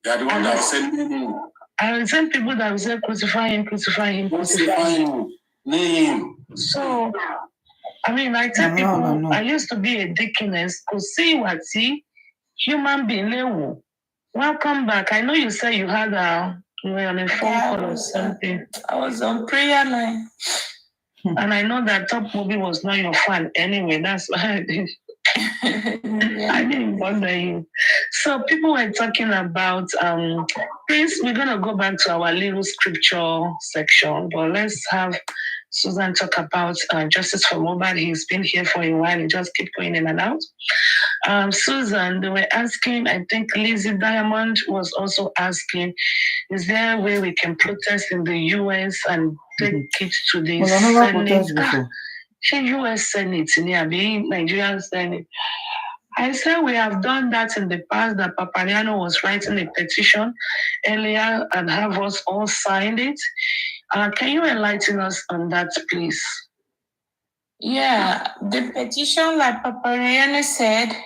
They are the one that said name. And the same people that will say crucify him. Name. So, I mean, I tell people, I used to be a deaconess. Human being, lewu. Welcome back. I know you said you had you were on a phone call or something. I was on prayer line. And I know that Top Movie was not your fan anyway. That's why I didn't bother you. So people were talking about please, we're gonna go back to our little scripture section, but let's have Susan talk about Justice for Mobile. He's been here for a while, he just keep going in and out. Susan, they were asking, I think Lizzie Diamond was also asking, is there a way we can protest in the US and take it to the Senate? US Senate, Nigerian Senate. I said we have done that in the past, that Papariano was writing a petition earlier and have us all signed it. Can you enlighten us on that, please? Yeah, the petition, like Papariano said,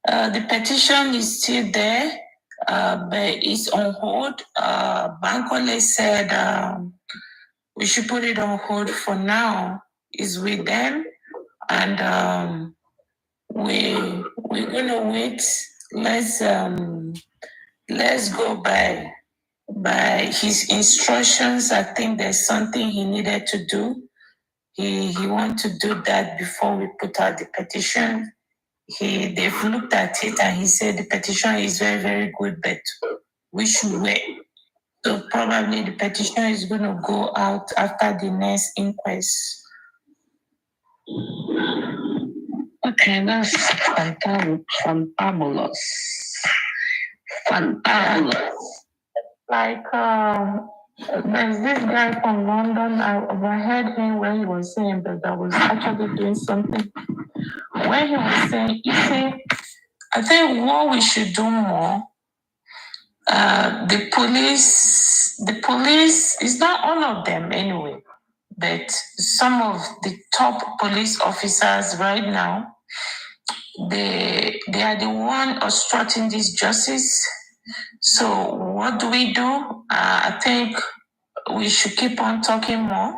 the petition is still there, but it's on hold. Bankole said we should put it on hold for now. It's with them, and we're gonna wait. Let's go by his instructions. I think there's something he needed to do. He wanted to do that before we put out the petition. They've looked at it and he said the petition is very, very good, but we should wait. So probably the petition is going to go out after the next inquest. Okay, that's fantabulous. Fantabulous. Like, there's this guy from London. I overheard him when he was saying that I was actually doing something. When he was saying, you see, I think what we should do more, the police is not all of them anyway, but some of the top police officers right now, they are the one obstructing this justice. So what do? I think we should keep on talking more.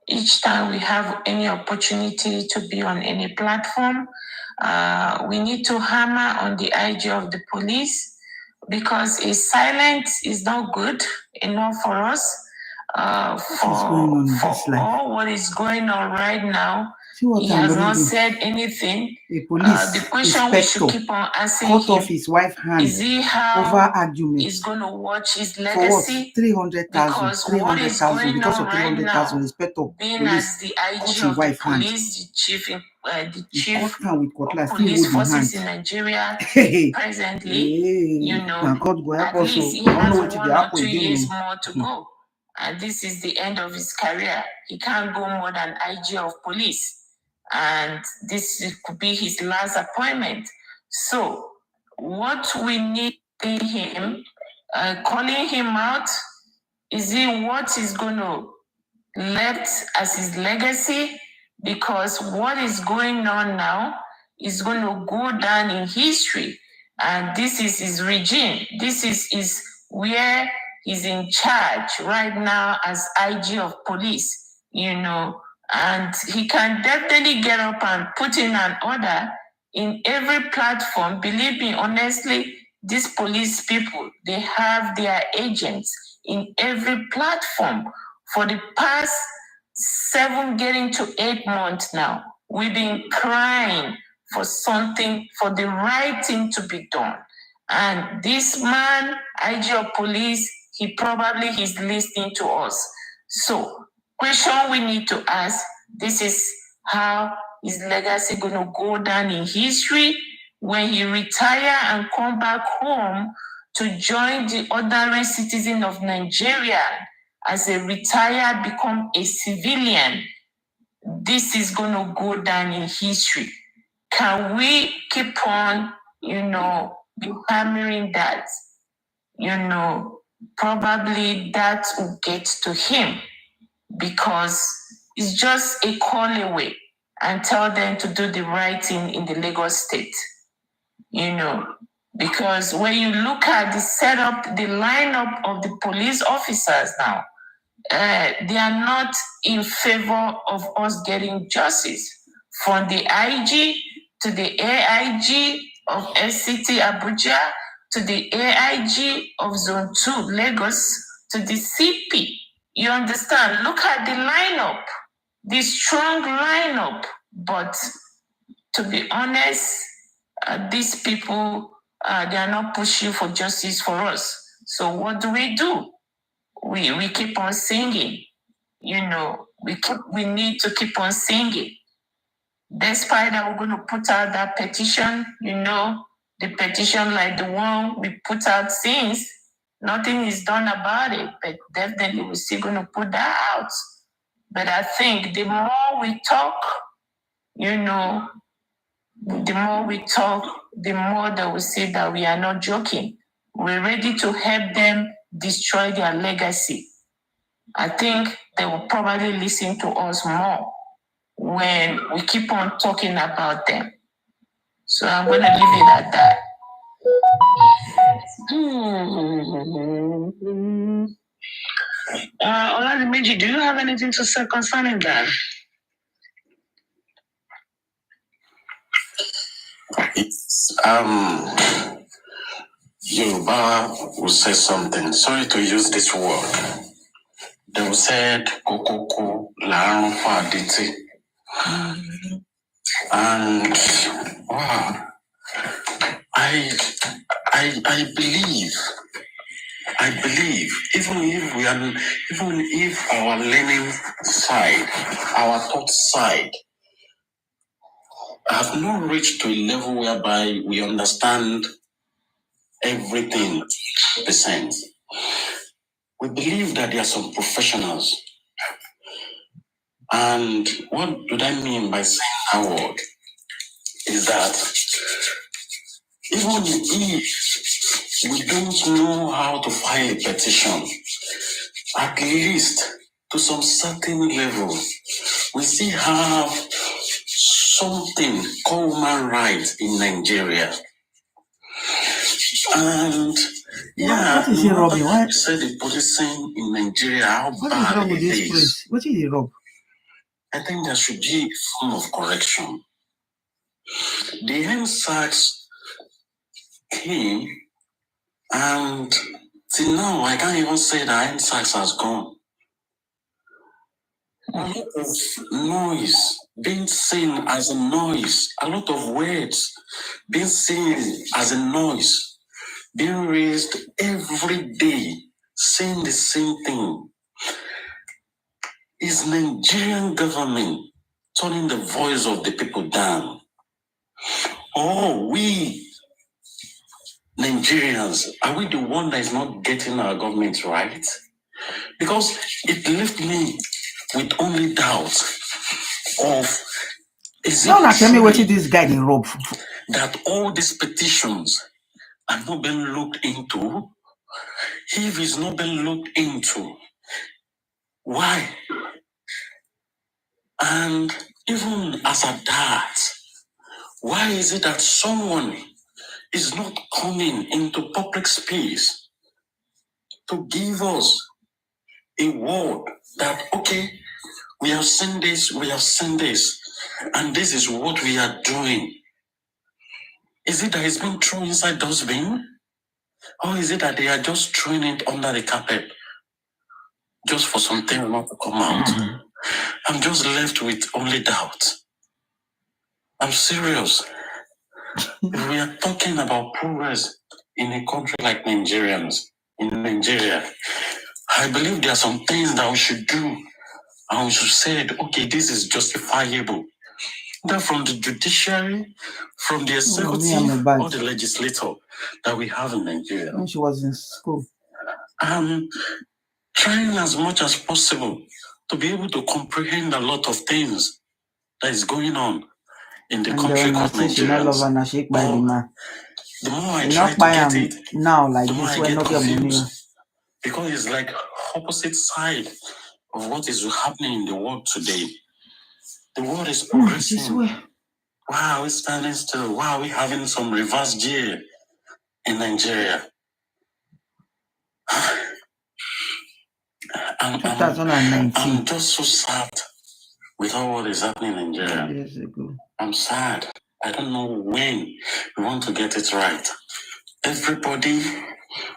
Each time we have any opportunity to be on any platform, we need to hammer on the IG of the police, because a silence is not good enough for us. For all what is going on right now, he has not said anything. The question we should keep on asking cut off his wife's hand is he how over argument. He's going to watch his For legacy? what? 300,000 because of 300,000 inspector being as the IG of the police, the chief of police forces in Nigeria presently, at least he has 1 or 2 years more to go. And this is the end of his career. He can't go more than IG of police. And this could be his last appointment. So what we need him, calling him out, is he what is going to left as his legacy? Because what is going on now is going to go down in history. And this is his regime. This is where he's in charge right now as IG of police, and he can definitely get up and put in an order in every platform. Believe me, honestly, these police people, they have their agents in every platform. For the past 7 getting to 8 months now, we've been crying for something, for the right thing to be done. And this man, IG of police, he's listening to us. So, question we need to ask, this is how is legacy going to go down in history when he retire and come back home to join the ordinary citizen of Nigeria as a retired, become a civilian. This is going to go down in history. Can we keep on, hammering that? Probably that will get to him, because it's just a call away, and tell them to do the right thing in the Lagos state. Because when you look at the setup, the lineup of the police officers now, they are not in favor of us getting justice. From the IG to the AIG of FCT Abuja, to the AIG of Zone 2 Lagos, to the CP. You understand? Look at the lineup. the strong lineup. But to be honest, these people, they are not pushing for justice for us. So what do? We keep on singing. We need to keep on singing. Despite that, we're going to put out that petition, the petition like the one we put out since, nothing is done about it, but definitely we're still going to put that out. But I think the more we talk, the more we talk, the more that we see that we are not joking. We're ready to help them destroy their legacy. I think they will probably listen to us more when we keep on talking about them. So I'm going to leave it at that. Oladimeji, do you have anything to say concerning that? Yoruba will say something. Sorry to use this word. They will say kokoko la diti. And wow, I believe, even if our learning side, our thought side, have not reached to a level whereby we understand everything %. We believe that there are some professionals. And what do I mean by saying that word? Is that even if we don't know how to file a petition, at least to some certain level, we still have something called human rights in Nigeria. And what is it, Robbie? What? Say the policing in Nigeria, how What is bad wrong with it this is. place? What is it, Rob? I think there should be a form of correction. The NSACs came, and till now, I can't even say that NSACs has gone. A lot of noise being seen as a noise, a lot of words being seen as a noise, being raised every day, saying the same thing. Is Nigerian government turning the voice of the people down? Or we Nigerians, are we the one that is not getting our government right? Because it left me with only doubt of, is it Now tell me what is this guy in Rob? That all these petitions are not being looked into? If it's not being looked into, why? And even as at that, why is it that someone is not coming into public space to give us a word that, okay, we have seen this, and this is what we are doing? Is it that it's been thrown inside dustbin? Or is it that they are just throwing it under the carpet just for something not to come out? I'm just left with only doubt. I'm serious. If we are talking about progress in a country like Nigeria, I believe there are some things that we should do, and we should say, okay, this is justifiable. That from the judiciary, from the executive, or the legislator that we have in Nigeria. When she was in school. I'm trying as much as possible to be able to comprehend a lot of things that is going on in the country called Nigeria. The more I try to get it, now like the more this, I get confused. Because it's like opposite side of what is happening in the world today. The world is progressing. Why are we standing still? Why are we having some reverse gear in Nigeria? I'm just so sad with all what is happening in Nigeria. I'm sad. I don't know when we want to get it right. Everybody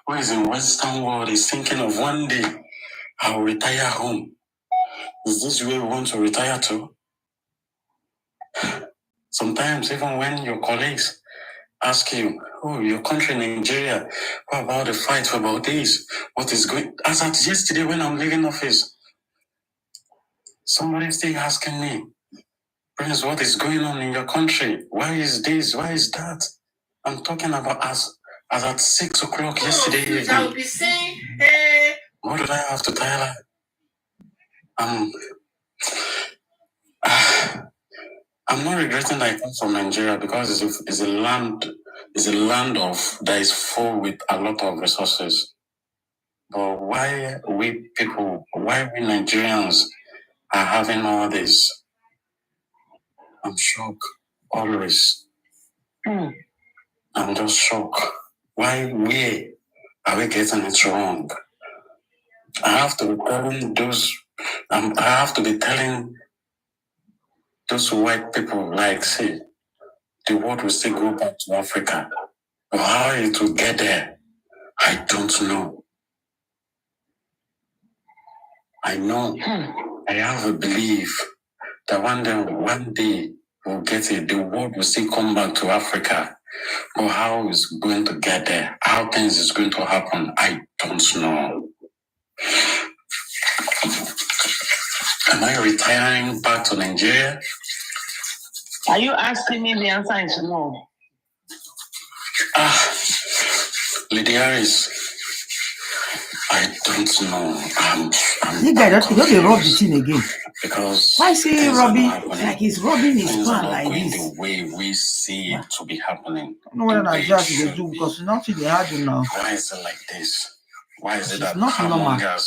who is in Western world is thinking of one day I'll retire home. Is this where we want to retire to? Sometimes, even when your colleagues ask you, oh, your country, Nigeria, what about the fight? What about this? What is going? As at yesterday, when I'm leaving office, somebody still asking me, Prince, what is going on in your country? Why is this? Why is that? I'm talking about as at 6 o'clock yesterday evening. I'll be saying, hey. What did I have to tell her? I'm not regretting that I come from Nigeria because it's a land of that is full with a lot of resources. But why we Nigerians are having all this? I'm shocked. Always. I'm just shocked. Why are we getting it wrong? I have to be telling those white people, like, say, the world will still go back to Africa. But how it will get there, I don't know. I know. I have a belief that one day we'll get it. The world will still come back to Africa. But how it's going to get there, how things is going to happen, I don't know. Am I retiring back to Nigeria? Are you asking me? The answer is no. Lady Aries, I don't know. You guys don't rub the thing again. Because why say rubbing like he's rubbing his pan like this? The way we see it to be happening. No one I just they do because nothing they had to know. Why is it like this? Why is it it's that not normal? I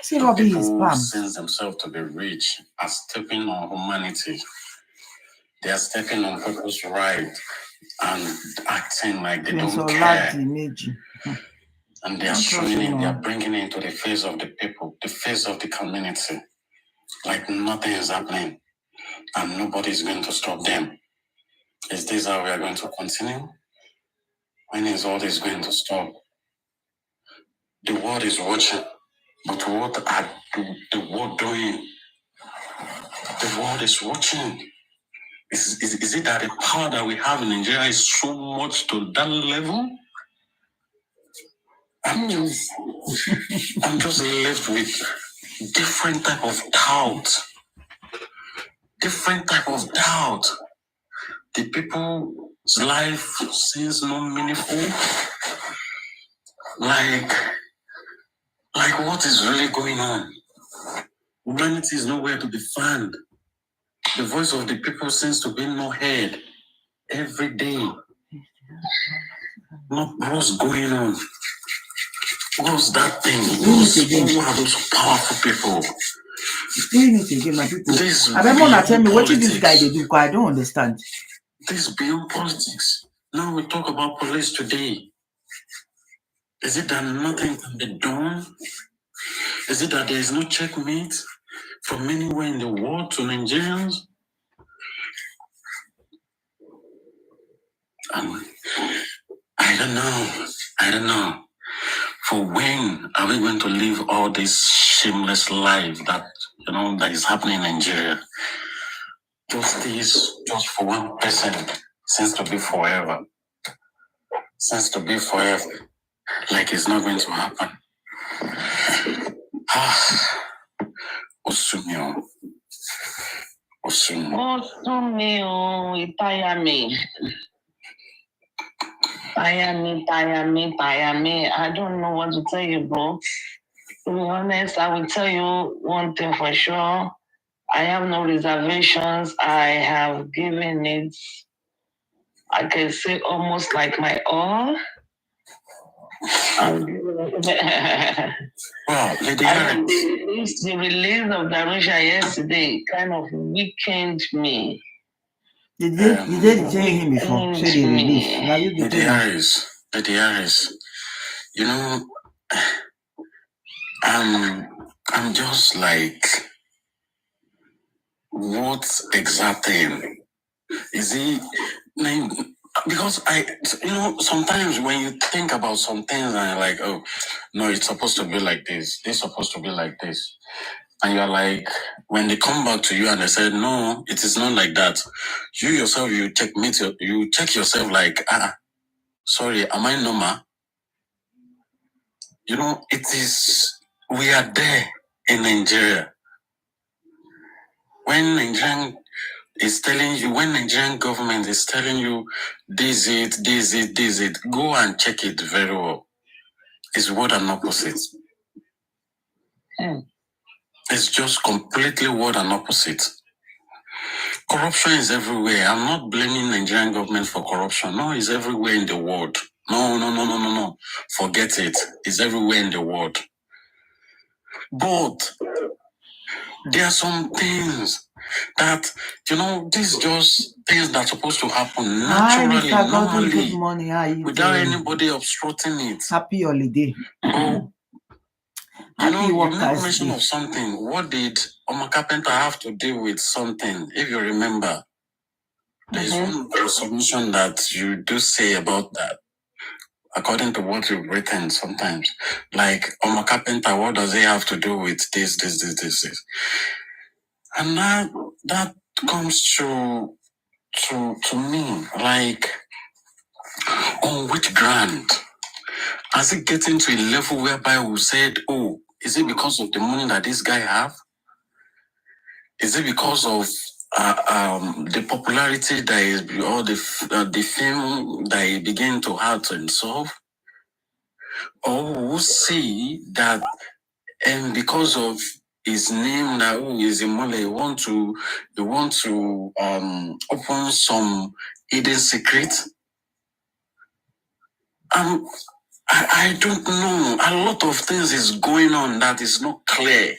say rubbing his pan. Since themselves to be rich are stepping on humanity. They are stepping on people's right and acting like they don't care. And they are showing it, they are bringing it into the face of the people, the face of the community. Like nothing is happening and nobody is going to stop them. Is this how we are going to continue? When is all this going to stop? The world is watching, but what are the world doing? The world is watching. Is it that the power that we have in Nigeria is so much to that level? I'm just left with different type of doubt. Different type of doubt. The people's life seems not meaningful. Like what is really going on? Humanity is nowhere to be found. The voice of the people seems to be not heard every day. What's going on? What's that thing? Who are those powerful people? Explain it again, my people. I remember tell me what did this guy they do? I don't understand. This beyond politics. Now we talk about police today. Is it that nothing can be done? Is it that there is no checkmate from anywhere in the world to Nigerians? I don't know. For when are we going to live all this shameless life that is happening in Nigeria? Justice just for one person seems to be forever. Like it's not going to happen. Osumio, Itayami. I don't know what to tell you, bro. To be honest, I will tell you one thing for sure. I have no reservations. I have given it, I can say, almost like my all. Wow, the release of Darusha yesterday kind of weakened me. Did they detain him before? Say they release. Now you the Aries. I'm just like, what exactly is he? Because sometimes when you think about some things and you're like, oh, no, it's supposed to be like this. It's supposed to be like this. And you're like, when they come back to you and they said, no, it is not like that. You yourself, you check yourself like, sorry, am I normal? You know, we are there in Nigeria. When Nigerian government is telling you, this it, go and check it very well. It's word and opposite. It's just completely word and opposite. Corruption is everywhere. I'm not blaming Nigerian government for corruption. No, it's everywhere in the world. No. Forget it. It's everywhere in the world. But there are some things that, these just things that are supposed to happen naturally, normally, good morning. without anybody obstructing it. Happy holiday. You made mention of something. What did Oma Carpenter have to do with something? If you remember, there's one submission that you do say about that, according to what you've written sometimes. Like, Oma Carpenter, what does he have to do with this? And that comes to me, like, on which ground? Has it getting to a level whereby we said, oh, is it because of the money that this guy have? Is it because of the popularity that is, or the fame that he began to have to himself? Or we'll see that, and because of his name now is Imole, you want to open some hidden secret? I don't know. A lot of things is going on that is not clear.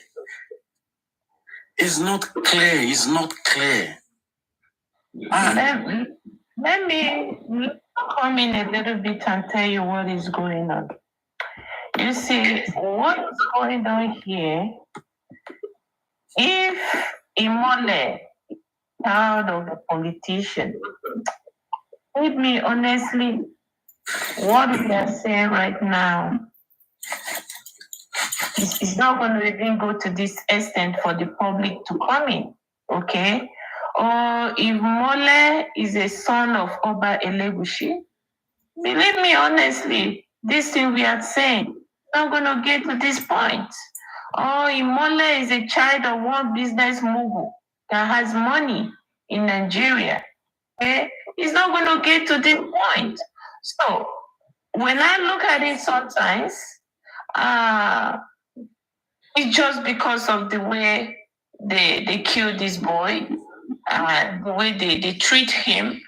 It's not clear. Let me come in a little bit and tell you what is going on. You see, what's going on here, if Imole, child of a politician, with me honestly, what we are saying right now is not going to even go to this extent for the public to come in, okay? Or if Mole is a son of Oba Elegushi, believe me honestly, this thing we are saying not going to get to this point. Or if Mole is a child of one business mogul that has money in Nigeria, okay? It's not going to get to this point. So when I look at it sometimes, it's just because of the way they kill this boy, the way they treat him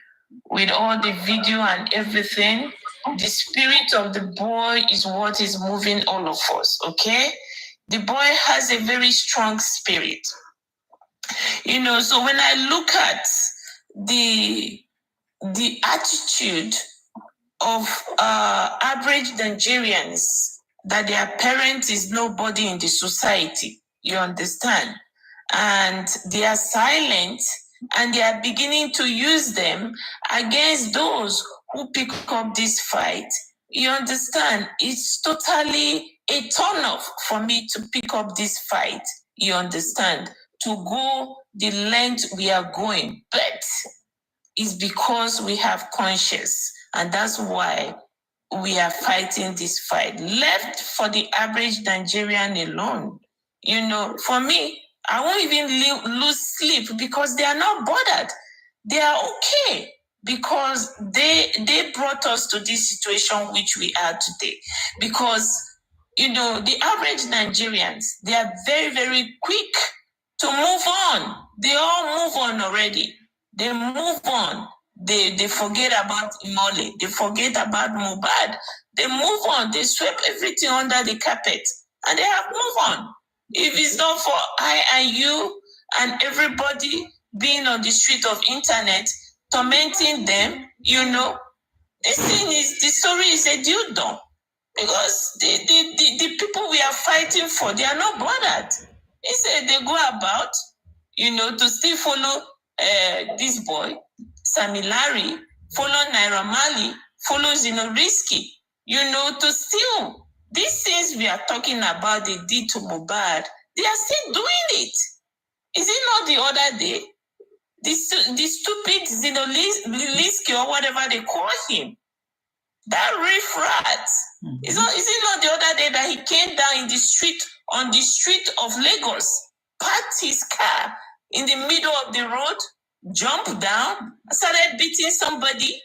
with all the video and everything. The spirit of the boy is what is moving all of us, okay? The boy has a very strong spirit. So when I look at the attitude of average Nigerians, that their parent is nobody in the society, you understand? And they are silent, and they are beginning to use them against those who pick up this fight. You understand? It's totally a turn off for me to pick up this fight, you understand? To go the length we are going. But it's because we have conscience, and that's why we are fighting this fight. Left for the average Nigerian alone, for me, I won't even lose sleep because they are not bothered. They are okay because they brought us to this situation which we are today. Because, the average Nigerians, they are very, very quick to move on. They all move on already. They move on. They forget about Imole. They forget about Mubad. They move on. They sweep everything under the carpet. And they have moved on. If it's not for I and you and everybody being on the street of internet, tormenting them, the story is a dildo. Because the people we are fighting for, they are not bothered. Instead, they go about, to still follow this boy, Sami Larry, follow Naira Marley, follow Zinoriski, to steal. These things we are talking about, they did to Mohbad, They are still doing it. Is it not the other day? The stupid Zelensky or whatever they call him. That riffraff. Is it not the other day that he came down on the street of Lagos, parked his car in the middle of the road, jumped down, started beating somebody?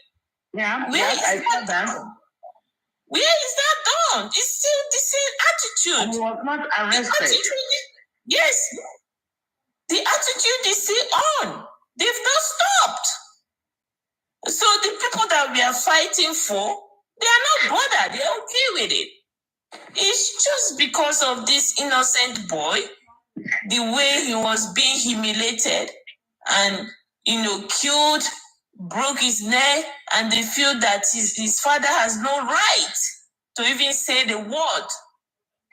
Yeah, Where is that done? Where is that done? It's still the same attitude. And he was not arrested. Yes. The attitude is still on. They've not stopped. So the people that we are fighting for, they are not bothered. They're okay with it. It's just because of this innocent boy, the way he was being humiliated and, killed, broke his neck, and they feel that his father has no right to even say the word.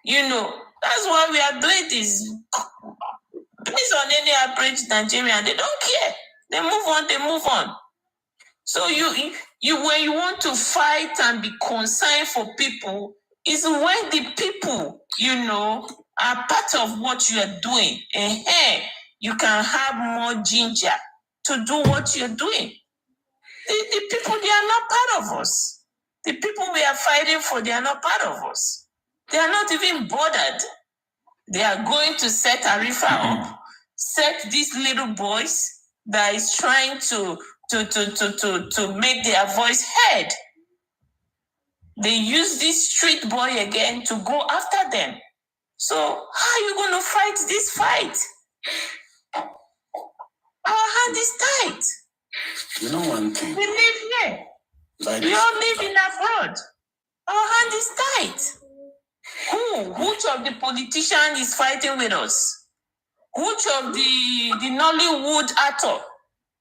That's why we are doing this. Based on any average Nigerian, they don't care. They move on. So you when you want to fight and be concerned for people, is when the people, are part of what you are doing. You can have more ginger to do what you're doing. The people, they are not part of us. The people we are fighting for, they are not part of us. They are not even bothered. They are going to set Arifa up, set these little boys that is trying to make their voice heard. They use this street boy again to go after them. So how are you going to fight this fight? Our hand is tight. You know one thing? We live here. We all live in abroad. Our hand is tight. Which of the politician is fighting with us? Which of the Nollywood actor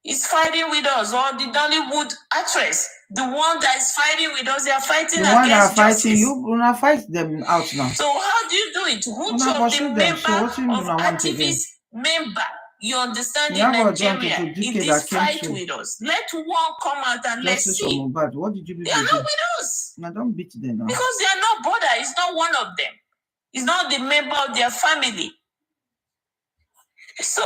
is fighting with us, or the Nollywood actress, the one that is fighting with us? They are fighting the one against that are justice. fighting you, gonna fight them out now. So how do you do it? Which of the member of activist member, you understand, in Nigeria, in this fight with us? Let one come out and let's see. What did you do? They are not with us. Now don't beat them now. Because they are not bothered. It's not one of them. It's not the member of their family. So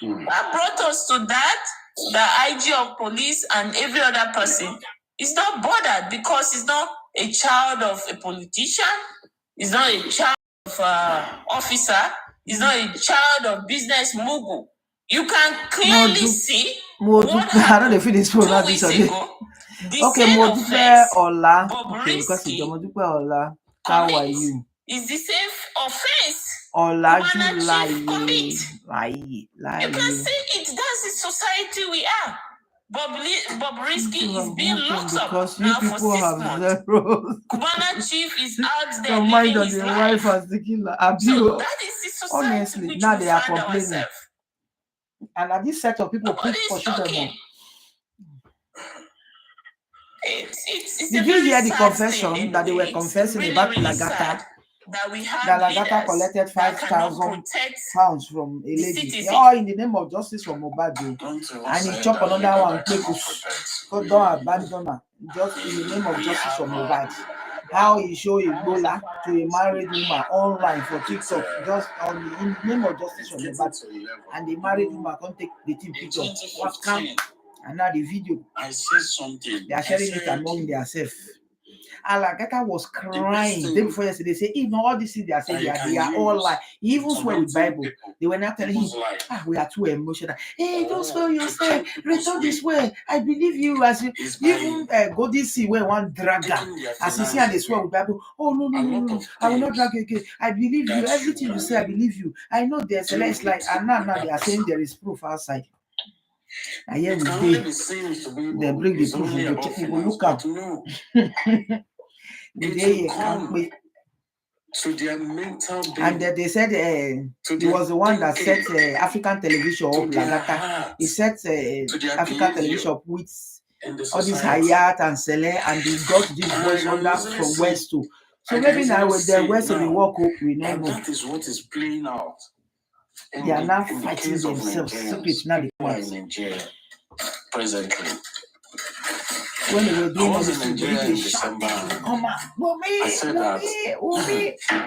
that brought us to that. The IG of police and every other person is not bothered because he's not a child of a politician. He's not a child of officer. He's not a child of business mogul. You can clearly see what happened 2 weeks ago. Okay, Modupe Ola. Okay, because it's Modupe Ola. How are you? It's the same offense. Ola, you lie. You can see it. That's the society we are. Bobrisky is being locked up now for 6 months. Cubana Chief is out there living his life. So that is the society. Honestly, which now we they are find complaining. ourselves. And at this set of people push for children. Did you hear the confession that they were confessing about Lagata? That Lagata collected 5,000 pounds from a lady, all in the name of justice from Obado, and he chopped another one. God don't abandon her, just in the name of justice from Obado. How he showed Ebola to a married woman online for TikTok, just in the name of justice from Obado, and the married woman can't take the team picture. What can? And now the video, I said something. They are sharing it among themselves. And Lagata was crying the day before yesterday. They say, even all these things they are saying, they are all lie. He even swear with Bible. They were not telling him, we are too emotional. Hey, don't swear yourself. Return this way. I believe you. As you even go this way, one dragger. As you see, and they swear with Bible. Oh, no. I will not drag you again. I believe you. Everything you say, I believe you. I know there's a less like, and now they are saying there is proof outside. And here we did. They bring the proof. We will look up. To their mental being. And they said he was the one that set African television up. Lagata. He set African television up with all this Hayat and Sele, and he got this voice under from West too. So maybe now with the West of the walk up, we know. That is what is playing out. They are now fighting themselves. Secret now in Nigeria presently. when they were doing all in this thing, Nigeria in they shout, December. come on, I said that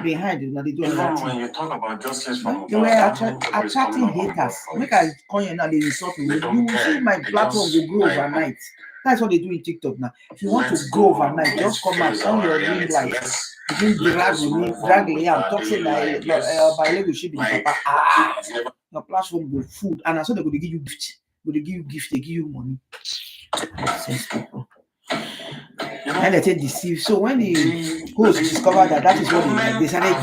behind you, now they do all even that when thing. you talk about justice from They were above, attracting haters. Make I call you now, they insult me. You see my platform will grow overnight. That's what they do in TikTok now. If you want to grow overnight, just come out on your ring light. Drag Liam, talk say my biology should be papa. Your platform will food, and so they're going to give you gift. They give you gift, they give you money. Nonsense people. And they take deceive. So when the host discovered that is what they like, they started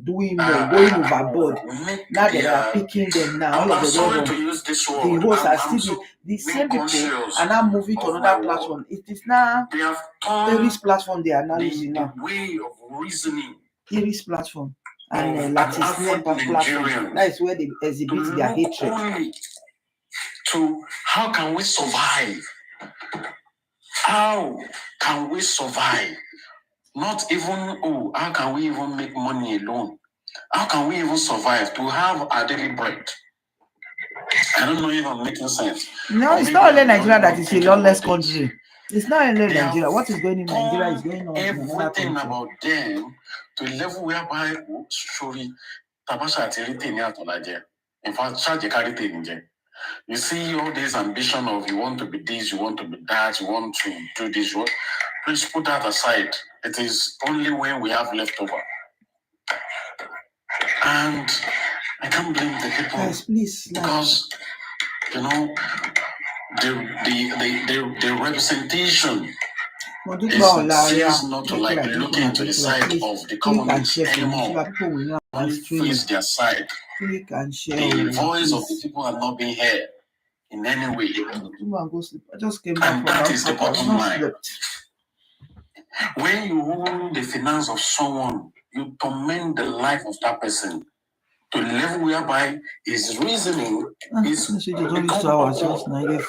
doing more, going overboard. Now they are picking them now. All of the hosts are still the same people are now moving to another platform. It is now Aries platform they are now using now. Way of reasoning. Aries platform and Latin platform. That is where they exhibit their hatred. To how can we survive? How can we survive? Not even, how can we even make money alone? How can we even survive to have our daily bread? I don't know if I'm making sense. No, it's not only Nigeria that is a lawless country. It's not only Nigeria. What is going in Nigeria is going on in another country. Everything about them to a level whereby, sorry, Tabasha Tiriti Niatolaje. In fact, charge a carry. You see all this ambition of you want to be this, you want to be that, you want to do this. Please put that aside. It is only when we have leftover. And I can't blame the people. Yes, please. Because, you know, the representation is not to like look into the side of the communists anymore. Only face their side. The voice of the people are not being heard in any way. I just came back and that is the bottom line. When you own the finance of someone, you torment the life of that person to the level whereby his reasoning is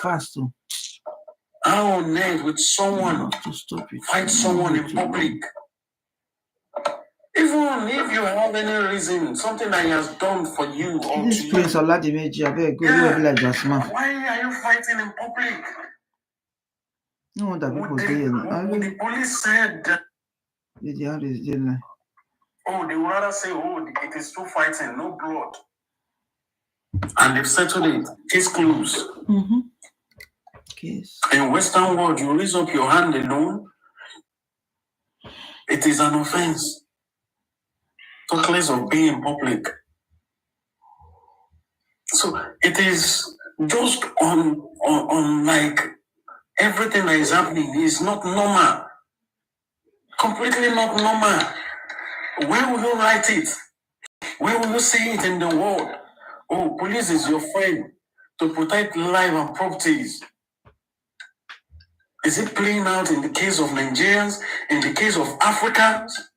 fast. How on earth would someone fight someone in public? Even if you have any reason, something that he has done for you or this to Prince you. Why Why are you fighting in public? No wonder people the police said that, they would rather say, it is still fighting, no blood. And they've settled it. Case closed. Mm-hmm. Case. In Western world, you raise up your hand alone, it is an offense. Talk less of being in public. So it is just on like everything that is happening is not normal. Completely not normal. Where will you write it? Where will you say it in the world? Police is your friend to protect life and properties. Is it playing out in the case of Nigerians, in the case of Africans?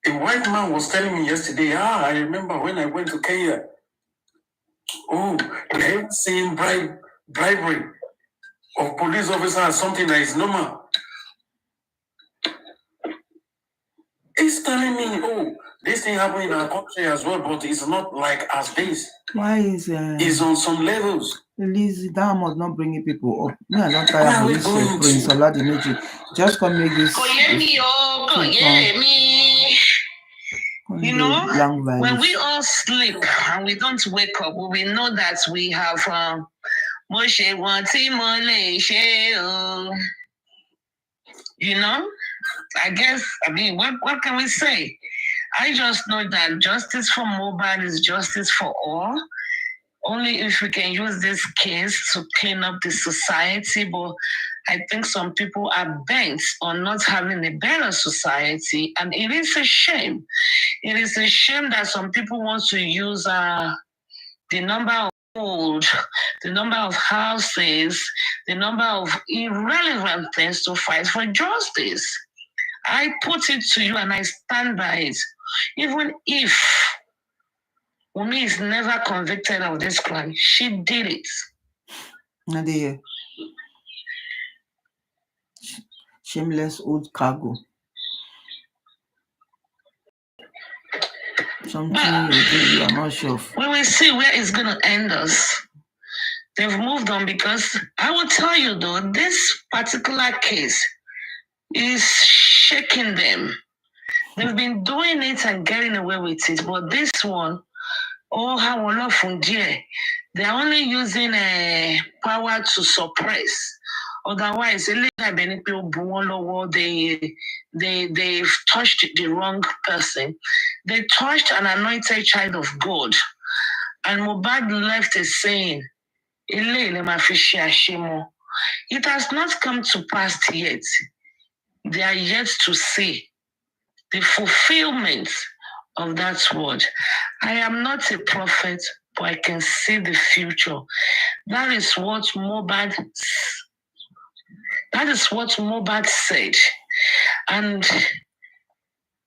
A white man was telling me yesterday, I remember when I went to Kenya. They're saying bribery of police officers as something that is normal. He's telling me, this thing happened in our country as well, but it's not like as this. Why is it's on some levels. Lizzie, that must not bring people up. Me, I don't tire for this Prince Oladimeji. Just come make this. You know, when we all sleep and we don't wake up, we know that we have you know, what can we say? I just know that justice for Mohbad is justice for all. Only if we can use this case to clean up the society, but I think some people are bent on not having a better society, and it is a shame. It is a shame that some people want to use the number of gold, the number of houses, the number of irrelevant things to fight for justice. I put it to you and I stand by it. Even if Wunmi is never convicted of this crime, she did it. Nadia. Shameless old cargo. Something you are not sure of. We will see where it's going to end us. They've moved on because I will tell you though, this particular case is shaking them. They've been doing it and getting away with it, but this one, oh, how often, dear, they're only using power to suppress. Otherwise, they've touched the wrong person. They touched an anointed child of God. And Mohbad left a saying, it has not come to pass yet. They are yet to see the fulfillment of that word. I am not a prophet, but I can see the future. That is what Mohbad said. And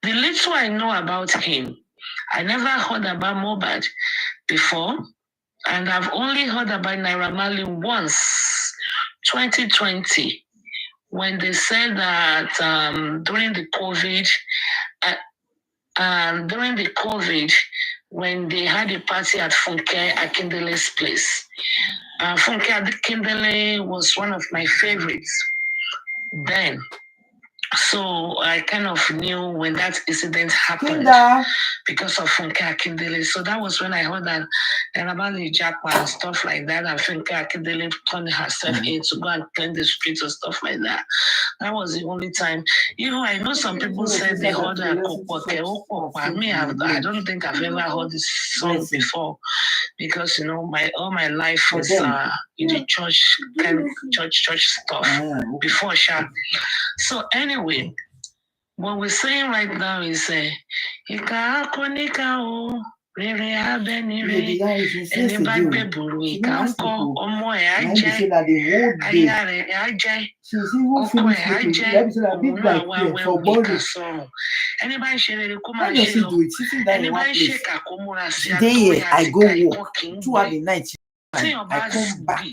the little I know about him, I never heard about Mohbad before, and I've only heard about Naira Marley once, 2020, when they said that during the COVID, when they had a party at Funke Akindele's place. Funke Akindele was one of my favorites then. So I kind of knew when that incident happened because of Funke Akindele. So that was when I heard that Rabali Japa and stuff like that, and Funke Akindele turned herself in to go and clean the streets and stuff like that. That was the only time. You know, I know some people said they heard I don't think I've ever heard this song before because, you know, all my life was in the church, kind of church stuff before Sha. So anyway, what we're saying right now is Day I go walk throughout the night. I come back.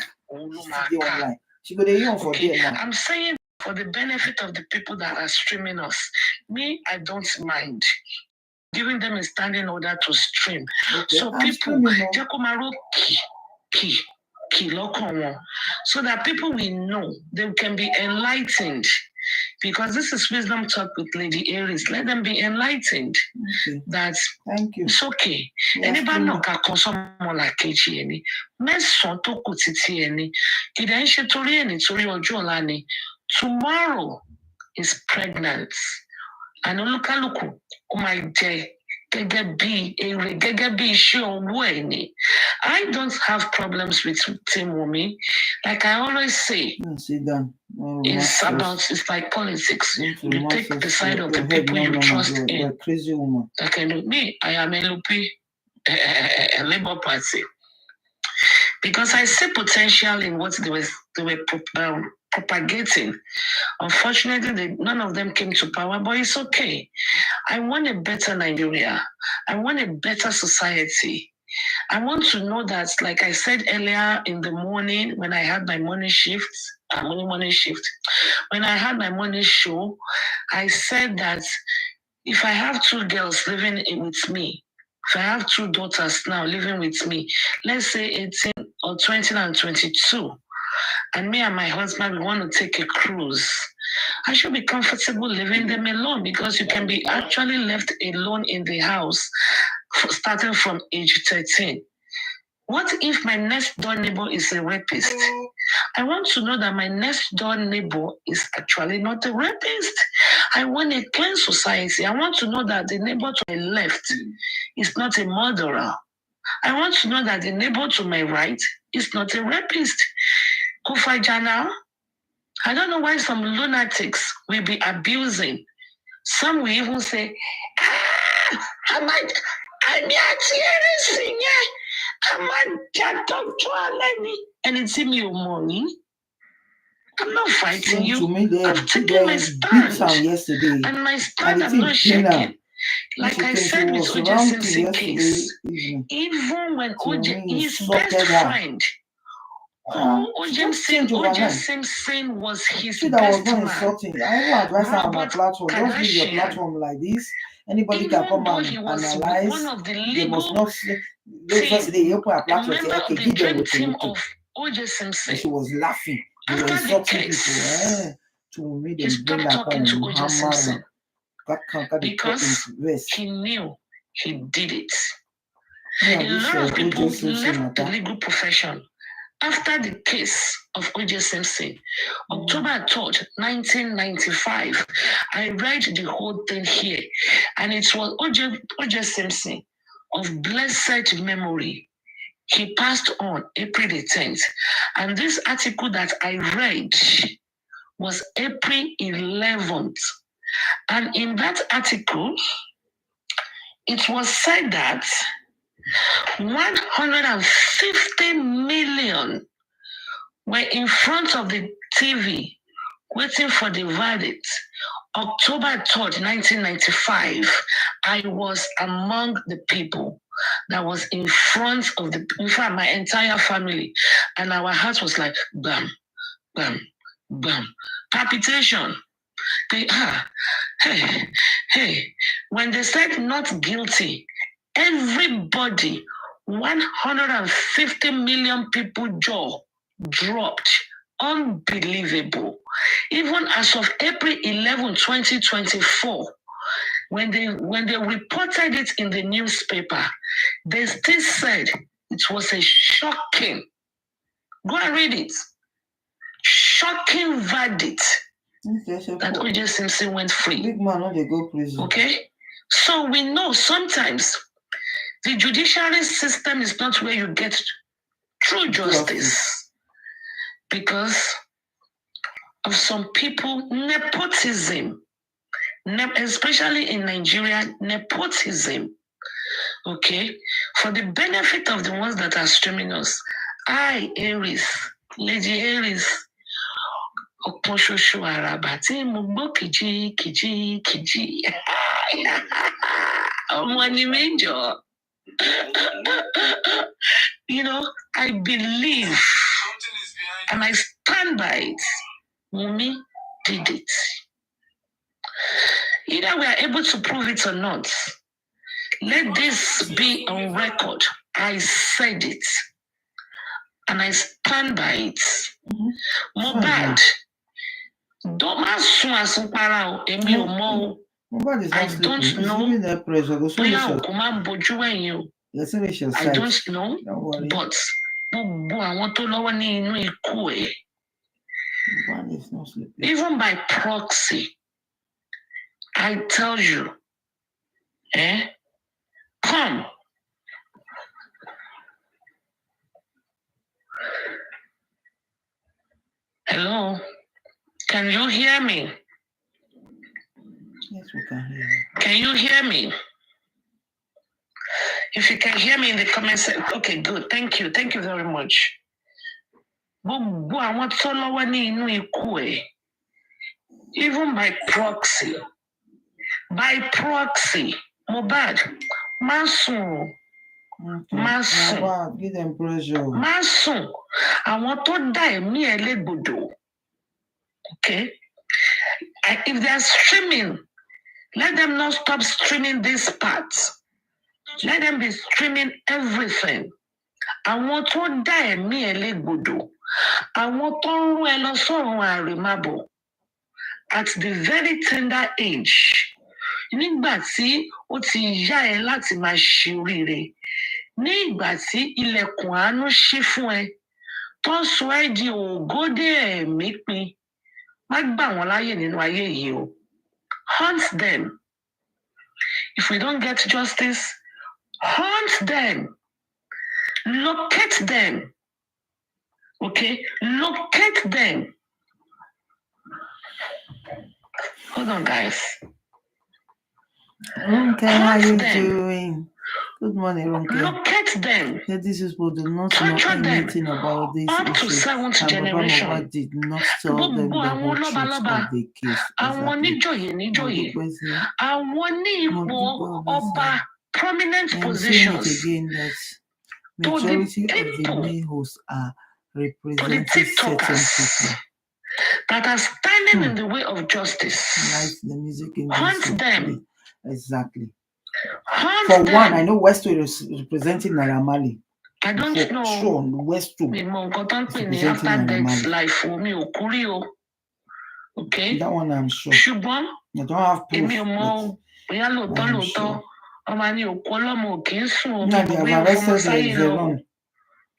She go there for there now. I'm saying for the benefit of the people that are streaming us, me, I don't mind giving them a standing order to stream. Okay, so people, so that people will know, they can be enlightened. Because this is Wisdom Talk with Lady Aries. Let them be enlightened. Okay. That thank you. It's okay. Anybody know can consume more like KG. Tomorrow is pregnant. And look, oh my day. I don't have problems with Team Wumi. Like I always say, it's like politics. You take the side of the people you trust in. Crazy woman. Okay, me, I am LP, a Labour Party. Because I see potential in what they were propagating. Unfortunately, none of them came to power, but it's okay. I want a better Nigeria. I want a better society. I want to know that, like I said earlier in the morning when I had my morning shift, when I had my morning show, I said that if I have two girls living with me, if I have two daughters now living with me, let's say 18 or 20 and 22, and me and my husband, we want to take a cruise, I should be comfortable leaving them alone because you can be actually left alone in the house starting from age 13. What if my next door neighbor is a rapist? I want to know that my next door neighbor is actually not a rapist. I want a clean society. I want to know that the neighbor to my left is not a murderer. I want to know that the neighbor to my right is not a rapist. Kufajana, I don't know why some lunatics will be abusing. Some will even say, I'm and it's in your money. I'm not fighting you. I've taken my stand. Yesterday. And my stand, I'm not shaking. Like I said with OJ Simpson case, even when OJ, his best friend, OJ Simpson was his best man. I advise her on my platform. Don't use your platform like this. Anybody can come and analyze. They must not say. First, they open a platform. Say, okay, give them what they O.J. Simpson. And she was laughing. They were After the insulting case, people. To me, he stopped talking to O.J. Simpson because he knew he did it. A lot of people left the legal profession after the case of O.J. Simpson. October 3rd, 1995. I read the whole thing here, and it was O.J. Simpson of blessed memory. He passed on April the 10th. And this article that I read was April 11th. And in that article, it was said that 150 million were in front of the TV waiting for the verdict. October 3rd, 1995, I was among the people that was in front of in fact, my entire family. And our heart was like, bam, bam, bam. Palpitation. Hey. When they said not guilty, everybody, 150 million people jaw dropped. Unbelievable. Even as of April 11, 2024, when they reported it in the newspaper, they still said it was a shocking, go and read it, shocking verdict that O.J. Simpson went free. Big man, no, they go prison. Okay? So we know sometimes the judiciary system is not where you get true justice because of some people, nepotism, especially in Nigeria, nepotism. Okay? For the benefit of the ones that are streaming us, Aries, Lady Aries, Okposhosho Arabati, Mugbo Kiji. Money Major. You know, I believe and I stand by it. Mumi did it. Either we are able to prove it or not. Let this be on record. I said it. And I stand by it. Mohbad. Don't ask Emi Omo. I don't know. I don't know. But even by proxy, I tell you, come. Hello, can you hear me? Yes, we can hear you. Can you hear me? If you can hear me in the comments section, okay, good. Thank you. Thank you very much. Even by proxy, Mohbad, Masun, give them pressure. Masun, I want to die me a legodo. Okay, if they are streaming, let them not stop streaming this part. Let them be streaming everything. I want to die me a legodo. I want to remember at the very tender age. Nígbà tí ó ti yá ẹ láti máa ṣe oríire, ní ìgbà tí ilẹ̀kùn àánú ṣí fún ẹ, tó sọ ẹ́ di ògódé ẹ̀mí pin, má gbà wọ́n láyè nínú ayé yìí o. Hunt them. If we don't get justice, hunt them. Locate them. Okay? Locate them. Hold on, guys. Ronke, how you doing? Good morning, Ronke. Locate them. Yeah, these people do not know anything about this up to issue. 7th generation. Baba did not tell them the whole truth of the case. Exactly. Prominent positions. Again, that majority of the main hosts are representing certain people that are standing in the way of justice. Like the music Hunt them. Exactly. Hunt For them. one, I know Westwood is representing Naira Marley. I don't know. Sure, West too. After death life for me, okay? That one I'm sure. Ṣùgbọ́n, I don't have proof. Èmi ò mọ̀ bóyá lóòótọ́ ọmọ ní òkú ọlọ́mọ kì í sùn omi They have arrested Veron.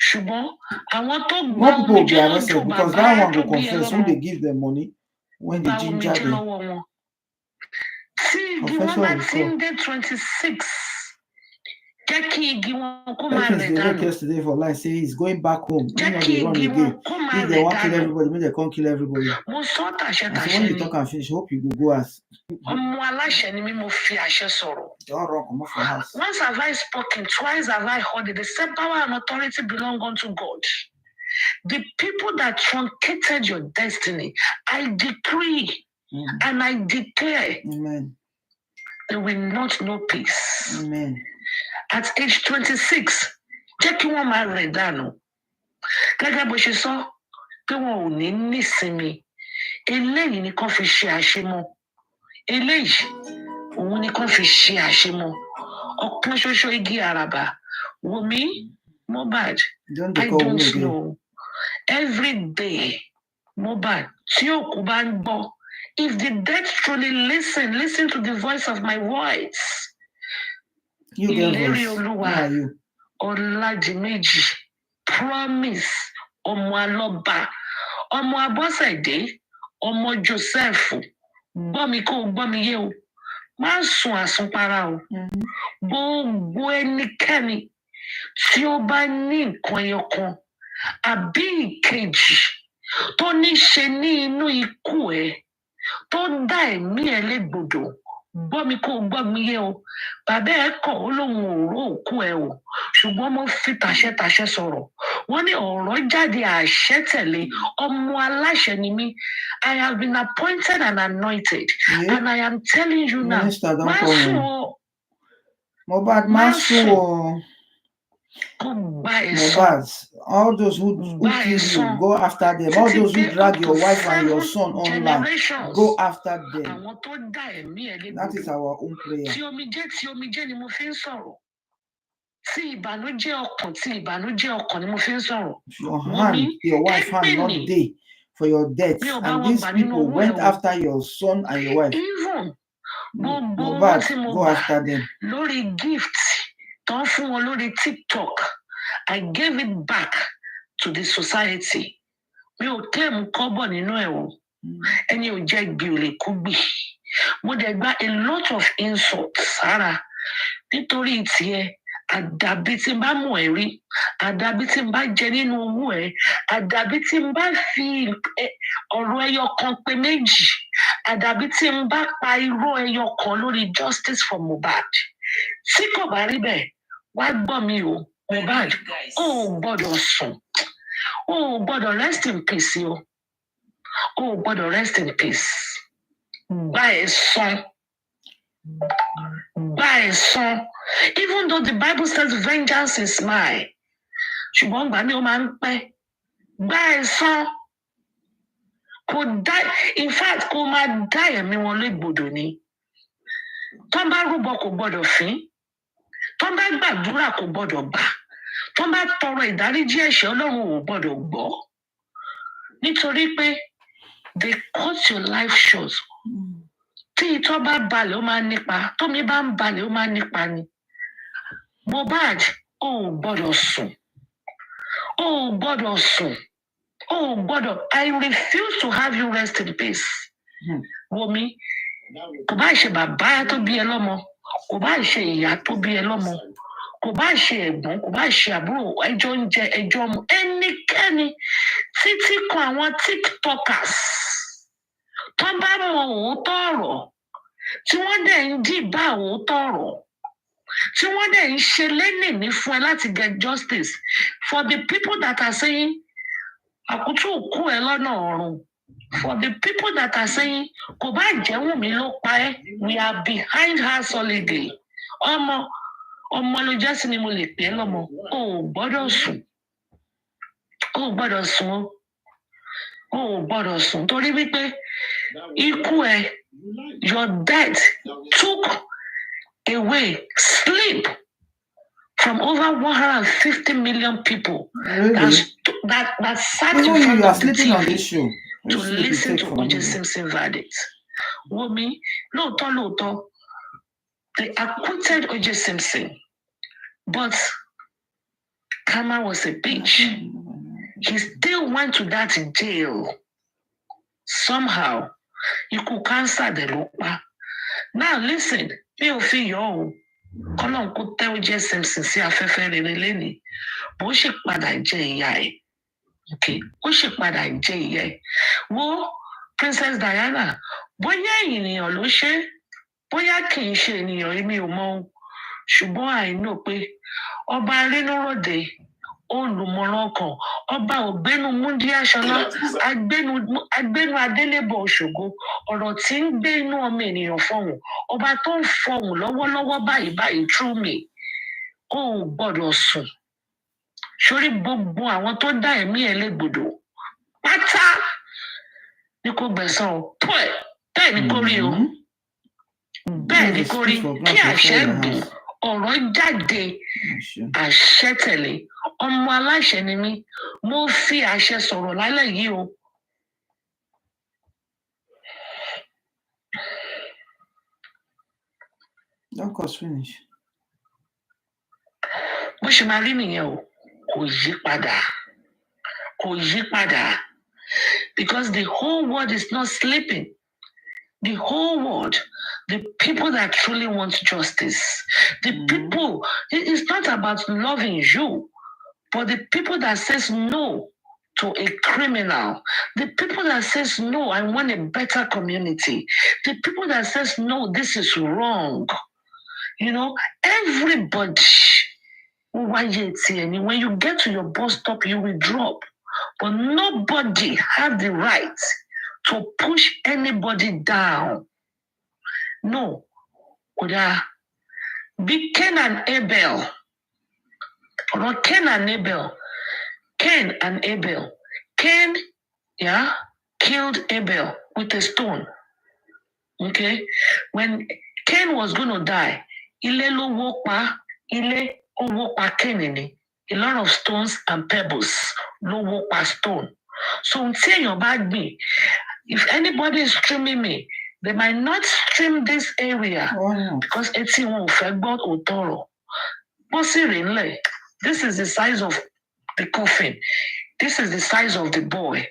Ṣùgbọ́n àwọn tó gbọ́ More people will omi be jẹ́ arrested lójú because bàbá that one tó will bí ẹ confess when they give them money, when they gba omi ginger jẹ́ them. lọ́wọ́ wọn. Tí igi wọn bá ti ń dé 26, jẹ́ kí igi wọn kó máa rẹ̀ dànù. Yesterday for life say he's going back home. Jẹ́ kí igi wọn kó máa If they rẹ̀ want to kill dànù. everybody, maybe they can't kill everybody. Mo sọ And tàṣẹ so when you ni. talk and finish, hope you go as. Ọmọ aláṣẹ ni mí, mo fi àṣẹ sọ̀rọ̀. Don't run, come off your house. Once have I spoken, twice have I heard it. The same power and authority belong unto God. The people that truncated your destiny, I decree and I declare, Amen. They will not know peace. Amen. At age 26, jẹ́ kí wọ́n máa rẹ̀ dànù. Gẹ́gẹ́ bó ṣe sọ pé wọn ò ní nísinmi. Eléyìí ni kán fi ṣe àṣemọ. Eléyìí òun ni kán fi ṣe àṣemọ. Ọ̀kan ṣoṣo igi àràbà. Wùmí, Mohbad, I don't know. Every day, Mohbad, tí òkú bá ń gbọ́, if the dead truly listen to the voice of my voice. Ìlérí Olúwa, Ọládiméjì, Promise, ọmọ Alọ́ba, ọmọ Abọ́sẹ̀dé, ọmọ Joseph, gbọ́ mi kó o gbọ́ mi yé o, má sùn àsùnpara o. Gbogbo ẹnikẹ́ni tí ó bá ní nǹkan ẹyọ kan àbí ìkejì tó ní ṣe ní inú ikú ẹ tó dá ẹ̀mí ẹ légbodò, gbọ́ mi kó o gbọ́ mi yé o. Bàbá ẹ kọ̀ ó lóun ò ró òkú ẹ o, ṣùgbọ́n mo fi tàṣẹ sọ̀rọ̀. Wọ́n ní ọ̀rọ̀ jáde àṣẹ tẹ̀lé. Ọmọ aláṣẹ ni mí. I have been appointed and anointed. And I am telling you now, má sùn o. Mohbad, má sùn o. Mohbad, all those who kill you, go after them. All those who drag your wife and your son online, go after them. That is our own prayer. Tí omijé ni mo fi ń sọ̀rọ̀. Tí ìbànújẹ́ ọkàn ni mo fi ń sọ̀rọ̀. Your hand, your wife hand not day for your death. And these people went after your son and your wife. Even Mohbad, go after them. Lórí gift tó ń fún wọn lórí TikTok, I gave it back to the society. Mi ò claim kọ́bọ̀ nínú ẹ̀ o. Ẹni ò jẹ́ gbì ò lè kú gbì. Mo dẹ̀ gba a lot of insults sára nítorí tiẹ̀. Àdàbí tí n bá mú ẹ rí, àdàbí tí n bá jẹ nínú owó ẹ, àdàbí tí n bá fi ọ̀rọ̀ ẹyọ kan pé méjì, àdàbí tí n bá pa irọ́ ẹyọ kan lórí justice for Mohbad. Tí kò bá rí bẹ́ẹ̀, wá gbọ́ mi o, Mohbad, o ò gbọ́dọ̀ sùn, o ò gbọ́dọ̀ rest in peace o, o ò gbọ́dọ̀ rest in peace. Gbá ẹ̀san. Gbá ẹ̀san. Even though the Bible says vengeance is mine, ṣùgbọ́n gbà mí ó máa ń pẹ́. Gbá ẹ̀san. Kò dá, in fact, kò máa dá ẹ̀mí wọn légbodò ni. Tó bá rúbọ kò gbọ́dọ̀ fín. Tó bá gbàdúrà kò gbọ́dọ̀ gbà. Tó bá tọrọ ìdáríjì ẹ̀ṣẹ̀ Ọlọ́run ò gbọ́dọ̀ gbọ́. Nítorí pé they cut your life short. Tí ìtọ́ bá balẹ̀ ó máa nípa, tómi bá ń balẹ̀ ó máa nípa ni. Mohbad, o ò gbọ́dọ̀ sùn. O ò gbọ́dọ̀ sùn. O ò gbọ́dọ̀. I refuse to have you rest in peace. Wòmí, kò bá ṣe bàbá tó bí ẹ lọ́mọ, kò bá ṣe ìyá tó bí ẹ lọ́mọ, kò bá ṣe ẹ̀gbọ́n, kò bá ṣe àbúrò, ẹjọ́ ń jẹ ẹjọ́ mu. Ẹnikẹ́ni títí kan àwọn TikTokers tó bá mọ òótọ́ ọ̀rọ̀, tí wọ́n dẹ̀ ń dìbà òótọ́ ọ̀rọ̀, tí wọ́n dẹ̀ ń ṣe lénìí fún ẹ láti get justice for the people that are saying àkútù òkú ẹ lọ́nà ọ̀run, for the people that are saying kò bá jẹ́ Wùmí ló pa ẹ́, we are behind her solidly. Ọmọ ló jẹ́ sí ni mo lè pè é lọ́mọ. O ò gbọ́dọ̀ sùn. O ò gbọ́dọ̀ sùn o. O ò gbọ́dọ̀ sùn torí wípé ikú ẹ, your death took away sleep from over 150 million people Really? that sat Even in front you are of the sleeping on TV this show. to Which sleep you listen take to for O.J. me? Simpson verdict. Womi, lóòótọ́, they acquitted O.J. Simpson, but Kama was a bitch. He still went to that jail. Somehow, you could cancel the lopa. Now listen, mi ò fi yọ o. Kọ́lọ́n kó tẹ́ O.J. Simpson sí afẹ́fẹ́ rere lẹ́nìí. Bó ṣe padà jẹ ìyá ẹ̀. Okay, ó ṣe padà jẹ ìyá ẹ̀. Wo Princess Diana, bóyá ènìyàn ló ṣe, bóyá kì í ṣe ènìyàn èmi ò mọ o. Ṣùgbọ́n àìní pé ọba arínúròde olùmọ̀ràn kan ọba ògbénu múndí aṣọlá agbénu adélébọ̀ òṣògo ọ̀rọ̀ tí ń gbé inú ọmọ ènìyàn fọhùn ọba tó ń fọhùn lọ́wọ́lọ́wọ́ báyìí through me ó gbọ́dọ̀ sùn sórí gbogbo àwọn tó dá ẹ̀mí ẹ̀ légbodò pátá ni kò gbẹ̀san o tó ẹ̀ bẹ́ẹ̀ ni kò rí o bẹ́ẹ̀ ni kò rí kí àṣẹ gùn ọ̀rọ̀ jáde àṣẹ tẹ̀lé ọmọ aláṣẹ ni mí mo fi àṣẹ sọ̀rọ̀ lálẹ́ yìí o. Don't cause finish. Bó ṣe máa rí nìyẹn o kò yí padà because the whole world is not sleeping. The whole world, the people that truly want justice, the people, it's not about loving you, but the people that says no to a criminal, the people that says no, I want a better community, the people that says no, this is wrong. You know, everybody, when you get to your bus stop, you will drop, but nobody has the right to push anybody down. No. Be Cain and Abel. Or Cain and Abel. Cain and Abel. Cain, killed Abel with a stone. Okay? When Cain was going to die, ile lo wo pa Cain ni. A lot of stones and pebbles. Lo wo pa stone. So until your bad me, if anybody is streaming me, they might not stream this area because it's in Otoro. This is the size of the coffin. This is the size of the boy.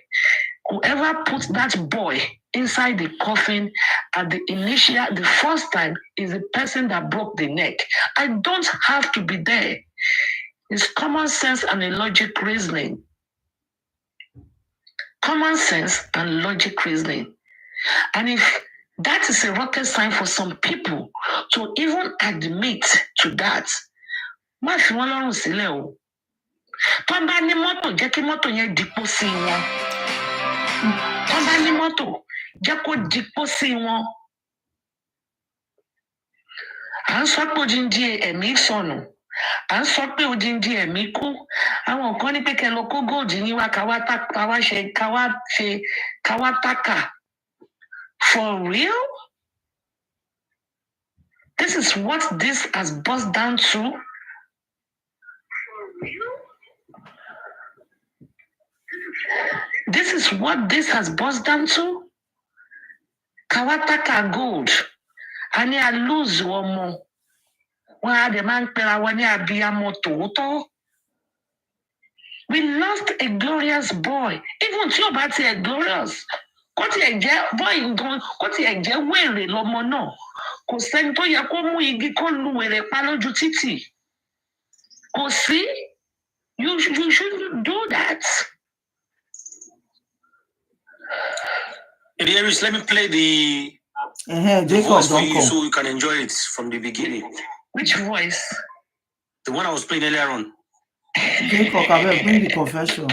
Whoever put that boy inside the coffin at the first time is the person that broke the neck. I don't have to be there. It's common sense and a logic reasoning. Common sense and logic reasoning. And if that is a rocket sign for some people to even admit to that, má fi wọ́n lọ́rùn sílẹ̀ o. Tó bá ní mọ́tò, jẹ́ kí mọ́tò yẹn dìpọ̀ sí wọn. Tó bá ní mọ́tò, jẹ́ kó dìpọ̀ sí wọn. À ń sọ pé odindi ẹ̀mí sọnù. À ń sọ pé odindi ẹ̀mí kú. Àwọn kan ní pé kẹ́ lọ kó góòdì yín wá káwá tákà. For real? This is what this has boiled down to. This is what this has boiled down to. Kawataka gold. Ani a lose womo. Wa de man pera wani abiyamo toto. We lost a glorious boy. Even tí ó bá tiẹ̀ glorious. Kó tiẹ̀ jẹ́ boy gan, kó tiẹ̀ jẹ́ wèrè lọ́mọ náà. Kò sẹ́ni tó yẹ kó mú igi kó lu wèrè pa lójú títì. Kò sí. You shouldn't do that. Aries, let me play the voice for you so you can enjoy it from the beginning. Which voice? The one I was playing earlier on. Jacob, I will bring the confession.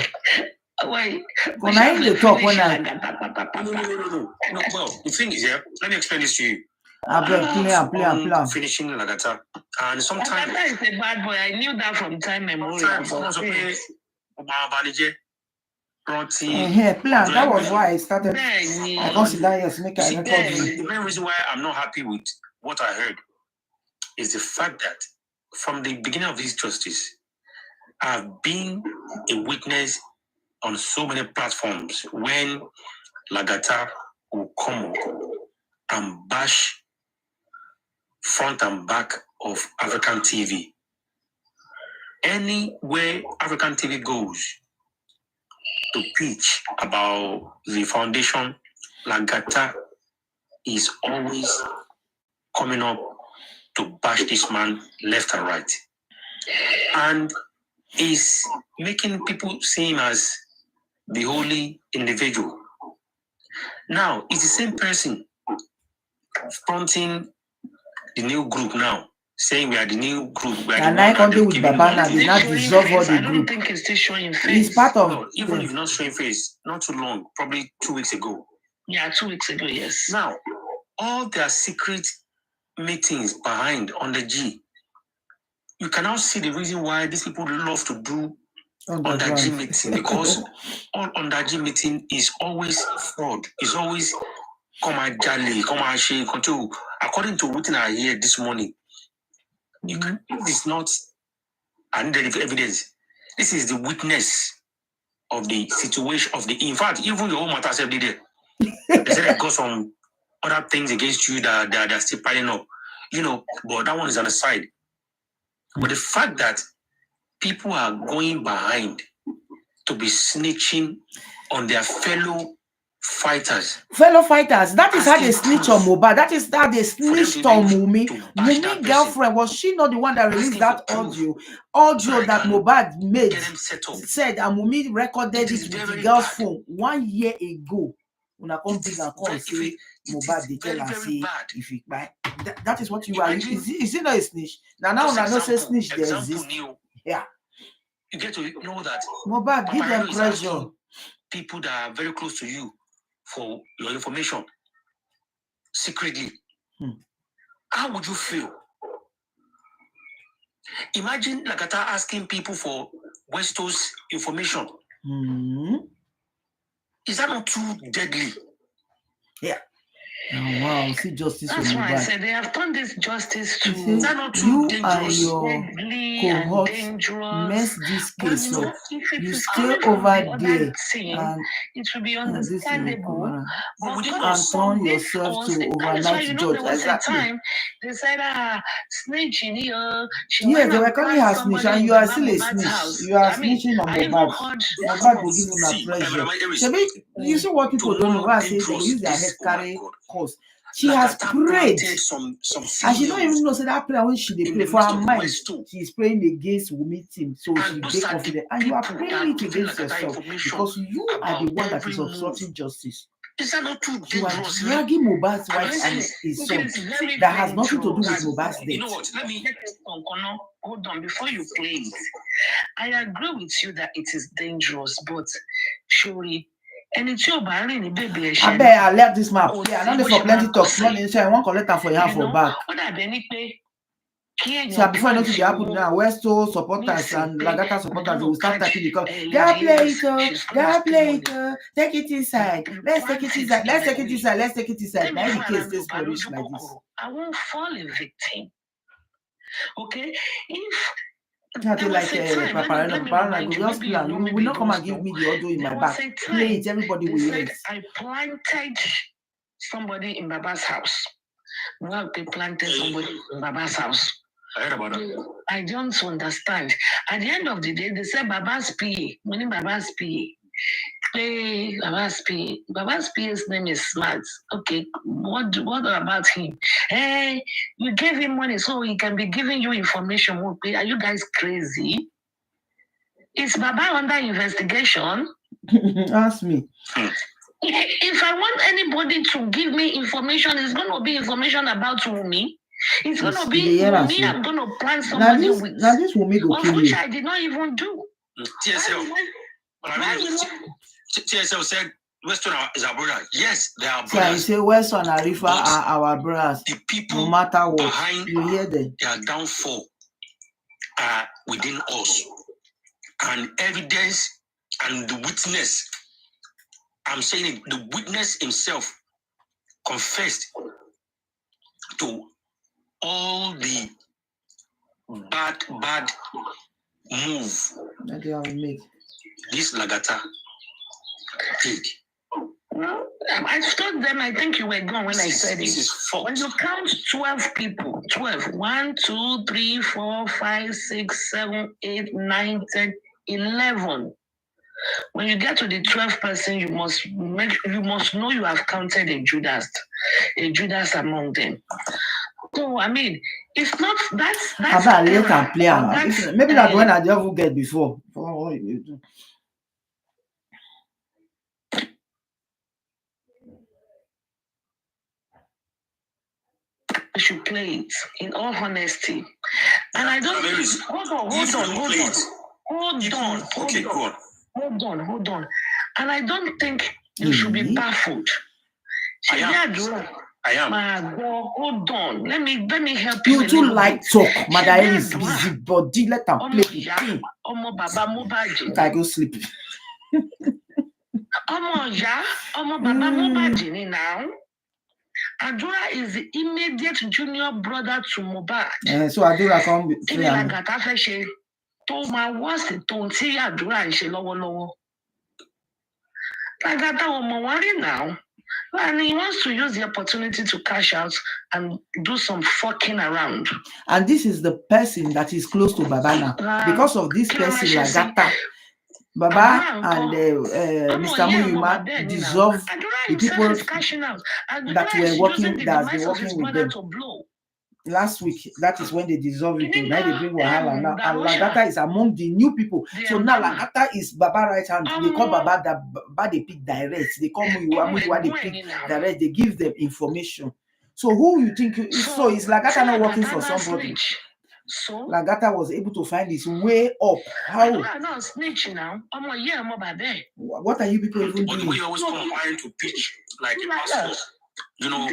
Wait. When I hear the talk, when I... No. Well, the thing is, let me explain this to you. I play. Finishing Lagata. And sometimes... Lagata is a bad boy. I knew that from time memorial. Plan. That was why I started. I consider yes, make a record. The main reason why I'm not happy with what I heard is the fact that from the beginning of this justice, I've been a witness on so many platforms when Lagata will come up and bash front and back of African TV. Anywhere African TV goes to pitch about the foundation, Lagata is always coming up to bash this man left and right. And is making people see him as the holy individual. Now, it's the same person fronting the new group now, saying we are the new group. We are and the I one can't that do they've with given Babana, money. they not dissolve all the I don't group. think it's still showing face. It's part of No, even if not showing face, not too long, probably 2 weeks ago. Yeah, 2 weeks ago, yes. Now, all their secret meetings behind on the G, you can now see the reason why these people love to do on that G meeting, because all on that G meeting is always fraud. It's always come and jolly, come and shake until, according to what I hear this morning, it's not an evidence. This is the witness of the situation of the. In fact, even your own matter said there. They said they got some other things against you that are still piling up, but that one is on the side. But the fact that people are going behind to be snitching on their fellow fighters. That is how they snitch on Mohbad. That is how they snitched on Wunmi. Wunmi girlfriend, was she not the one that released that audio that Mohbad made? Said and Wunmi recorded it with the girl's phone 1 year ago. When I come big and come say Mohbad, they tell her say if it buy. That is what you are. Is it not a snitch? Now I know say snitch there exist. Yeah. You get to know that Mohbad, give them pressure. People that are very close to you for your information secretly. How would you feel? Imagine Lagata asking people for Westo's information. Is that not too deadly? Yeah. Oh, wow, see justice. That's why I said they have turned this justice to you and your cohort mess this case up. You stay over there and it will be understandable. And turn yourself to overnight judge. Exactly. They said, snitching here. Yes, they were calling her snitch, and you are still a snitch. You are snitching on the back. Mohbad will give you a pressure. You see what people don't know. I say they will use their head carry cause. She has prayed, and she don't even know. So that prayer when she they pray for her mind, she is praying against Wunmi team, so she be confident. And you are praying it against yourself because you are the one that is obstructing justice. You are dragging Mohbad's wife and his son that has nothing to do with Mohbad's death. You know what? Let me hold on before you play it. I agree with you that it is dangerous, but surely. And it's your barren, baby. I bet I left this map. Yeah, I know for plenty talk. I won't collect her for your for back. So before I know to the happen now, Westo supporters and Lagata supporters they will start typing the call. They play it. Take it inside. Let's take it inside. Let's take it inside. Let's take it inside. Now the case this for reach like this. I won't fall a victim. Okay, if. Nothing like Papa, just plan. You will not come and give me the audio in my back. Play it, everybody will hear it. I planted somebody in Baba's house. Well, they planted somebody in Baba's house. I heard about that. I don't understand. At the end of the day, they said Baba's PA, meaning Baba's PA. Hey, Baba's PA. Baba's PA's name is Smart. Okay, what about him? Hey, you gave him money so he can be giving you information. Are you guys crazy? Is Baba under investigation? Ask me. If I want anybody to give me information, it's going to be information about Wunmi. It's going to be Wunmi. I'm going to plan somebody with. Now this Wunmi go kill which you. I did not even do. TSL said Weston is our brother. Yes, they are brothers. So you say Weston and Arifa are our brothers. The people no matter what, behind you hear them. Their downfall are within us. And evidence and the witness, I'm saying it, the witness himself confessed to all the bad move that they have made. This Lagata did. Well, I told them, I think you were gone when I said it. This is fault. When you count 12 people, 12, 1, 2, 3, 4, 5, 6, 7, 8, 9, 10, 11. When you get to the 12th person, you must know you have counted a Judas among them. So I mean, it's not that's About let can play around. Maybe that's when I just get before. What you do? I should play it in all honesty. And I don't hold on. And I don't think you should be baffled. I am. Hold on. Let me help you. You too like talk. Mother Aries busy body. Let them play the thing. I go sleep. Now. Adura is the immediate junior brother to Mohbad. So Adura come with Lagata fẹ́ ṣe tó máa worst tó tí Adura ń ṣe lọ́wọ́lọ́wọ́. Lagata ọmọ wọn rí now. And he wants to use the opportunity to cash out and do some fucking around. And this is the person that is close to Baba now. Because of this person, Lagata, Baba and Mr. Muyuma dissolve the people that were working, that has been working with them. Last week, that is when they dissolve it. Now they bring Wahala now. And Lagata is among the new people. So now Lagata is Baba right hand. They call Baba that Baba they pick direct. They call Muyuma they pick direct. They give them information. So who you think so is Lagata not working for somebody? So Lagata was able to find his way up. How? What are you people even doing? We always combine to pitch like pastors. You know.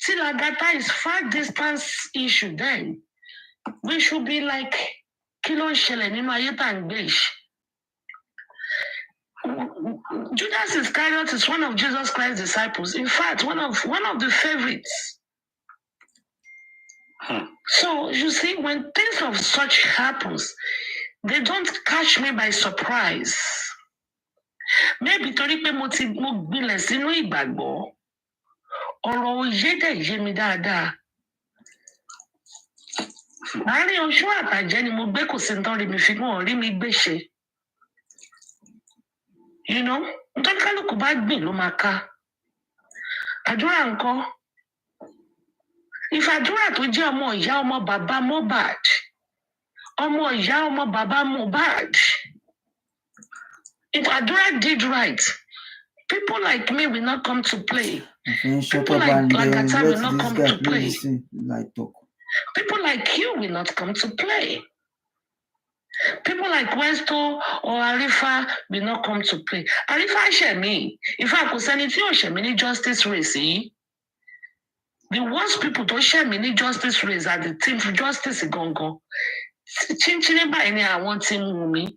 See, Lagata is far distance issue then. We should be like Kilo Shelen in Mayeta and Bish. Judas Iscariot is one of Jesus Christ's disciples. In fact, one of the favorites. So you see, when things of such happens, they don't catch me by surprise. Maybe Toripe mo gbilẹ̀ sínú ìgbàgbọ́. Ọ̀rọ̀ òye dẹ̀ yé mi dáadáa. Àárín oṣù àtàjẹ́ ni mo gbé kò sí nítorí mi fi mọ́ rí mi gbé ṣe. You know, nítorí kálukú bá gbìn ló máa ká. Àdúrà ńkọ́. Ìfàdúrà tó jẹ́ ọmọ ìyá ọmọ bàbá Mohbad. Ọmọ ìyá ọmọ bàbá Mohbad. If Adura did right, people like me will not come to play. People like Lagata will not come to play. People like you will not come to play. People like Westo or Arifa will not come to play. Arifa Shemi, if I could send it to you, Shemi justice race, the worst people to Shemi justice race are the team for justice gongo. Chinchini by any I want him me.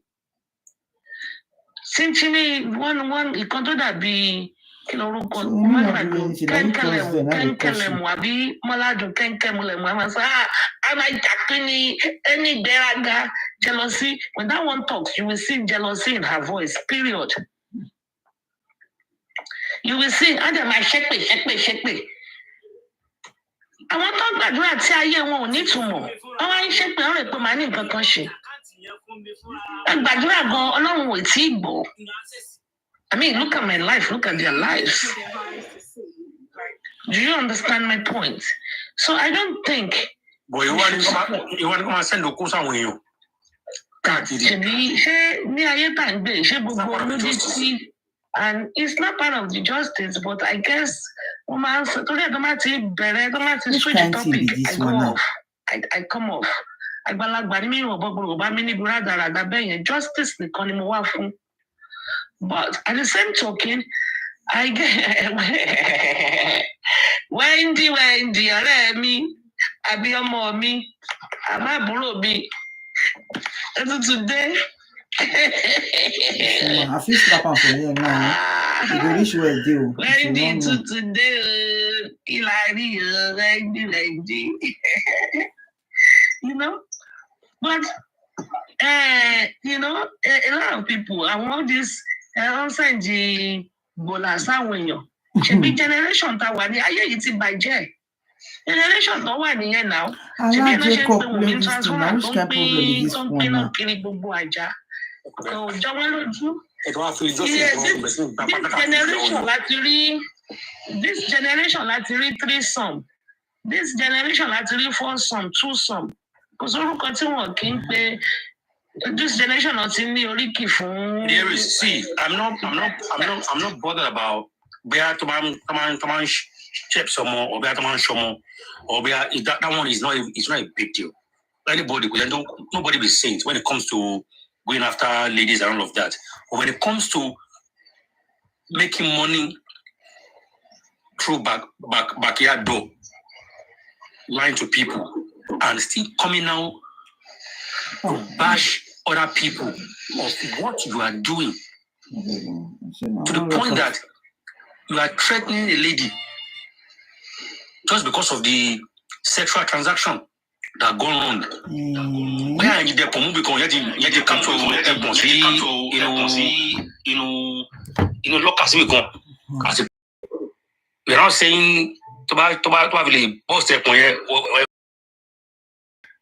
Chinchini one ìkan that be kilorúkọ kẹ́ńkẹ́lẹ̀mù àbí mọ́ládùn kẹ́ńkẹ́mùlẹ̀mù àmà sọ àmàjàkínní any deraga jealousy. When that one talks, you will see jealousy in her voice, period. You will see Adam ṣépè. Àwọn tó ń gbàdúrà tí ayé wọn ò ní ìtumọ̀, àwọn ayé ṣépè ọ̀rẹ́ pé màá ní nǹkan kan ṣe. Gbàdúrà gan Ọlọ́run ò tí ì gbọ́. I mean, look at my life, look at their lives. Do you understand my point? So I don't think. Boy, you want to come and send the course on you. And it's not part of the justice, but I guess woman today don't switch the topic. I go off. I come off. Justice but at the same token, I get Wendy, me, I be a mommy, I'm a bro me. Today. I feel slap for you now. You go reach where you do. Wendy to today. You know, but you know, a lot of people, I want this Bola Sawenyo. Should be generation that one. Aye, it's by J. Generation no one here now. Allah Jacob play this thing. Now which kind of problem is this one now? This generation actually three some. This generation actually four some, two some. Because all continue king play. This generation not in the Oriki phone. There is, see, I'm not bothered about where to man shape some more or where to man show more or where that one is not a big deal. Anybody, nobody be saint when it comes to going after ladies and all of that. But when it comes to making money through backyard door, lying to people, and still coming out to bash other people of what you are doing, to the point that you are threatening a lady just because of the sexual transaction that gone on. Where are you there? You capture look as we go. We're not saying to really boss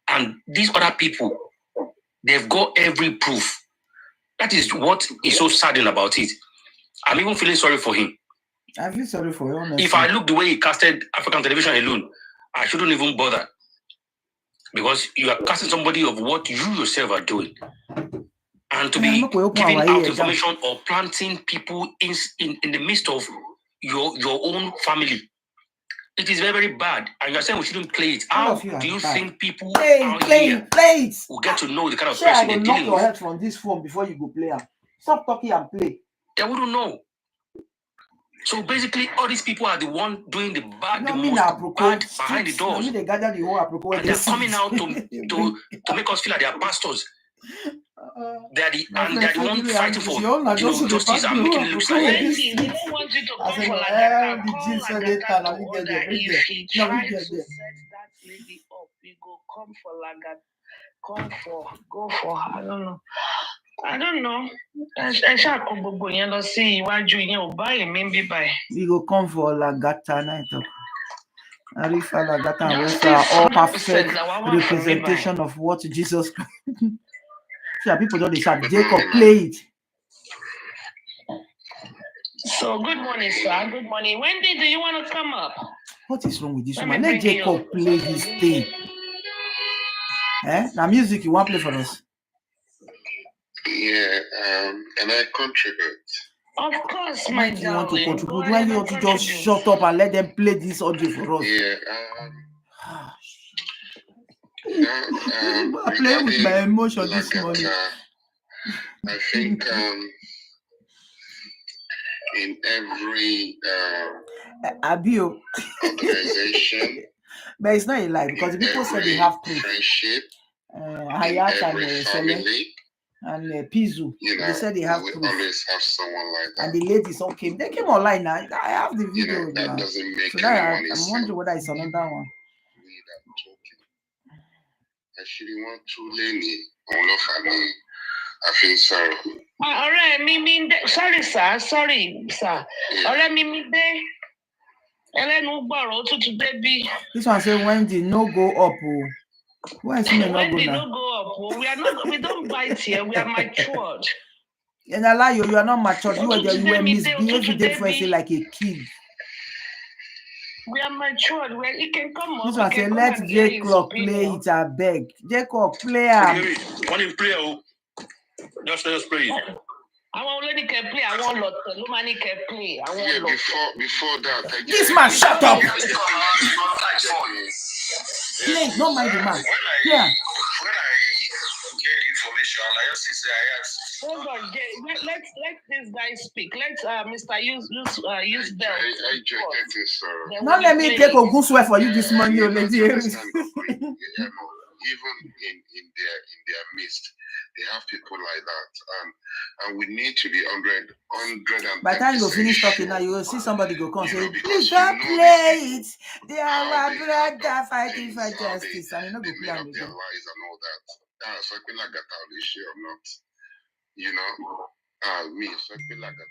and these other people, they've got every proof. That is what is so saddening about it. I'm even feeling sorry for him. I feel sorry for you, honestly. If I look the way he casted African television alone, I shouldn't even bother. Because you are casting somebody of what you yourself are doing. And to be giving out information or planting people in the midst of your own family. It is very, very bad. And you're saying we shouldn't play it. How do you think people out here will get to know the kind of person they're dealing with? Knock your head from this phone before you go play. Stop talking and play. They wouldn't know. So basically, all these people are the one doing the bad, the most bad behind the doors. They gather the whole and they're coming out to make us feel like they are pastors. They're the one fighting for justice and making it look like they don't want you to come for like that. If he tries to set that lady up, we go come for like that. Go for I don't know. We go come for Lagata night. Arifa Lagata and West are all perfect representation of what Jesus Christ. So people don't decide. Jacob, play it. So good morning, sir. Good morning. Wendy, do you want to come up? What is wrong with this woman? Let Jacob play his thing. Now music you want to play for us? Yeah, and I contribute. Of course, my darling. You want to contribute? Why you want to just shut up and let them play this audio for us? Yeah. I play with my emotion this morning. I think in every organization, but it's not a lie because the people say they have proof. Friendship, Hayat and family. And Pizu, they said they have proof. Always have someone like that. And the ladies all came. They came online now. I have the video. That doesn't make so I'm wondering whether it's another one. I should want to Lenny. I feel sorry. All right, sorry, sir. Sorry, sir. All right, Mimi. This one say Wendy no go up. Why is it not go up? We don't bite here. We are matured. And I lie, you are not matured. You were misbehaving differently like a kid. We are matured. Well, it can come up. This one say let Jacob play it. I beg. Jacob play it. One in prayer. Just let us pray. I want only can play. I want lot. No money can play. I want before that. This man, shut up. Play, don't mind the man. Yeah. When I get information, I just say I ask. Hold on, let this guy speak. Let Mr. use Bell. I not let me take a good swear for you this morning, lady. even in their midst, they have people like that, and we need to be 100. By the time you finish talking now, you will see somebody go come say, please don't play it. They are our brother fighting for justice, and you know go play them their lives and all that. That's something like that. They share or not, you know. Me, something like that.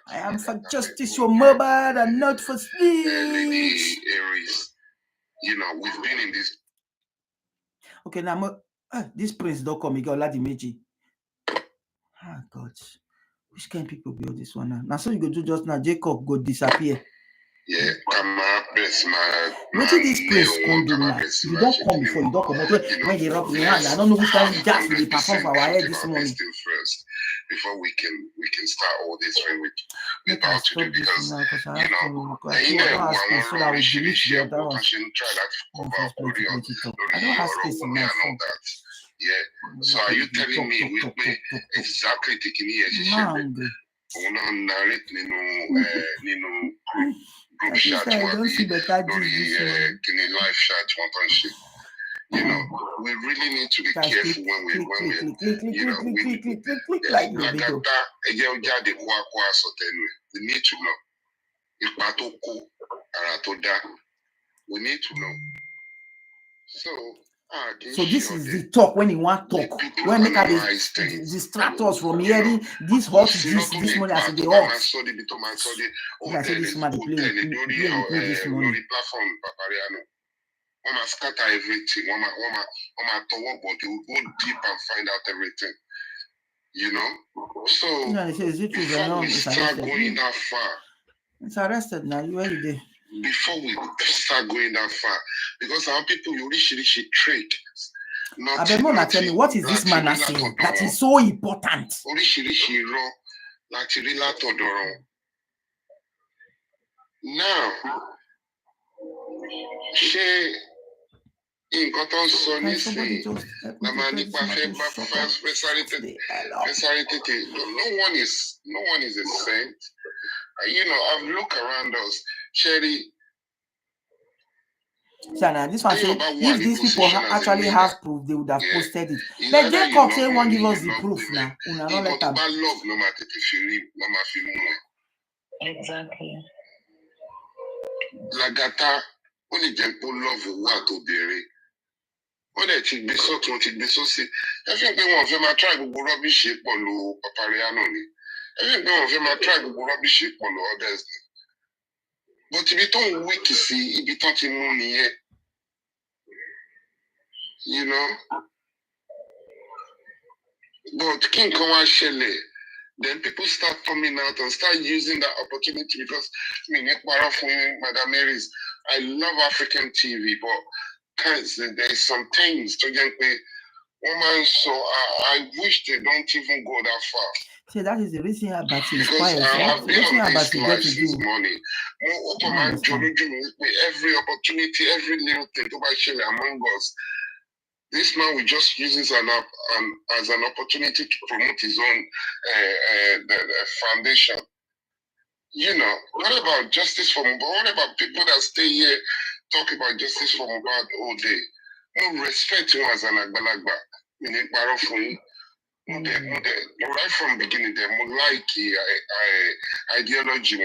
I am for justice for mobile and not for speech. Lady Aries, you know, we've been in this. Okay, now this prince don't come. He got Ladimeji. Ah, God. Which kind of people build this one now? Now, so you go do just now, Jacob go disappear. Yeah, what did this prince come do now? You don't come before, you don't come out. When they rub your hand, I don't know which kind of jazz they perform for our head this morning. First, before we can start all this thing with about to do, because now, I have to, you know, I don't have space so that we delete the other one. I don't have space in my phone. Yeah. So are you telling me we pay exactly taking here? Narrate group chat, don't see better live chat, you know, we really need to be careful when we need to know. We need to know. So this is the talk when you want talk. When make distract us from hearing this hot this morning as the hot. I say this man play with me this morning. One must scatter everything. One must talk, but they will go deep and find out everything. You know? So before we start going that far, it's arrested now. Where you there? Before we start going that far, because our people you really trick. I bet more tell me what is this man saying that is so important. Now, she nǹkan tó ń sọ nísìnyí la máa nípa fẹ́ bá fẹ́ tètè. No one is a saint. You know, I've looked around us, Sherry. Now this one say if these people actually have proof, they would have posted it. But Jacob say won't give us the proof now. Exactly. Lagata only jẹ́ kó love wà tó bẹ̀rẹ̀. Wọ́n dẹ̀ ti gbé sọ́tún ti gbé sósì. Ẹ fi pé wọ́n fẹ́ máa try gbogbo rubbish pọ̀ lo Papariano ni. Ẹ fi pé wọ́n fẹ́ máa try gbogbo rubbish pọ̀ lo others ni. But ibi tó ń weak sí ibi tó ti mú nìyẹn. You know? But kí nǹkan wá ṣẹlẹ̀, then people start coming out and start using that opportunity because Madam Aries, I love African TV, but there's some things to get me. Woman, so I wish they don't even go that far. See, that is the reason about his because I have been on this life since morning. Every opportunity, every little thing to buy share among us. This man will just use this as an opportunity to promote his own the foundation. You know, what about justice for Mohbad? What about people that stay here talk about justice for Mohbad all day? No respect him as an agbalagba. Right from the beginning, they more like ideology,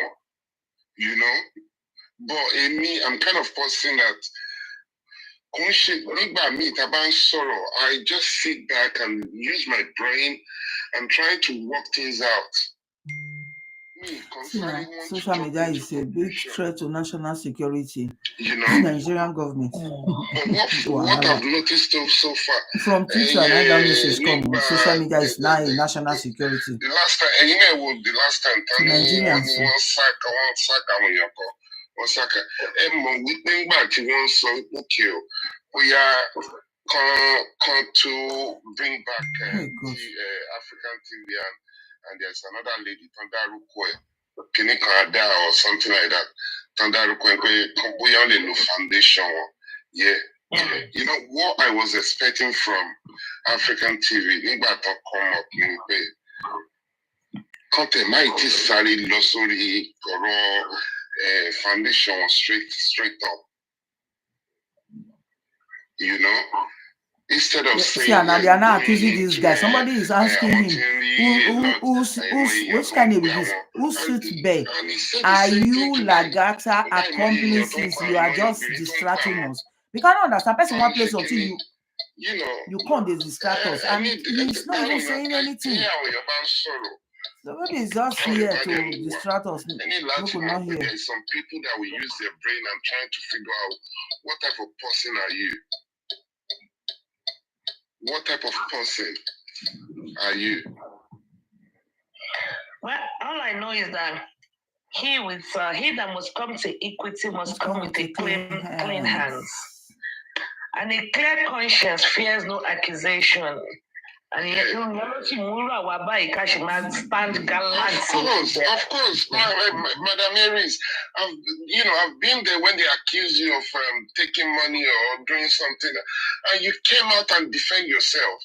you know. But in me, I'm kind of person that I just sit back and use my brain and try to work things out. Social media is a big threat to national security. You know, the Nigerian government. What I've noticed so far from Twitter, social media is now a national security. The last time, the last time, Nigerians. We are come to bring back the African TV and there's another lady, Tandarukwe, Kinikada or something like that. Tandarukwe, Foundation. Yeah. You know what I was expecting from African TV, Nigba to come up, Content mighty Sally Losori Foundation straight up. You know, instead of saying, now they are now accusing this guy. Somebody is asking him, which kind of this? Who's suit bay? Are you Lagata accomplices? You are just distracting us. We cannot understand. Person one place until you can't distract us, and he's not even saying anything. So maybe it's just here to distract us. Any large amount, there is some people that will use their brain and trying to figure out what type of person are you? What type of person are you? Well, all I know is that he that must come to equity must come with a clean hands. And a clear conscience fears no accusation. And yet, stand gallant. Of course, Madam Aries. I've been there when they accuse you of taking money or doing something, and you came out and defend yourself.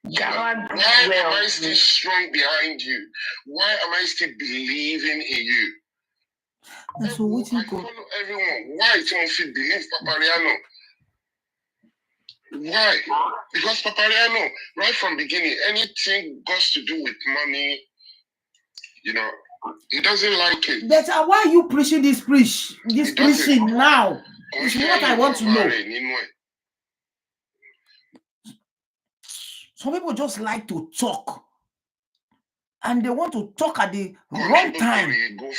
Why am I still strong behind you? Why am I still believing in you? And so what you follow everyone. Why don't you believe Papariano? Why? Because Papariano, right from beginning, anything got to do with money, he doesn't like it. That's why are you preaching this preaching now? It's what I want to know. Some people just like to talk. And they want to talk at the wrong time. You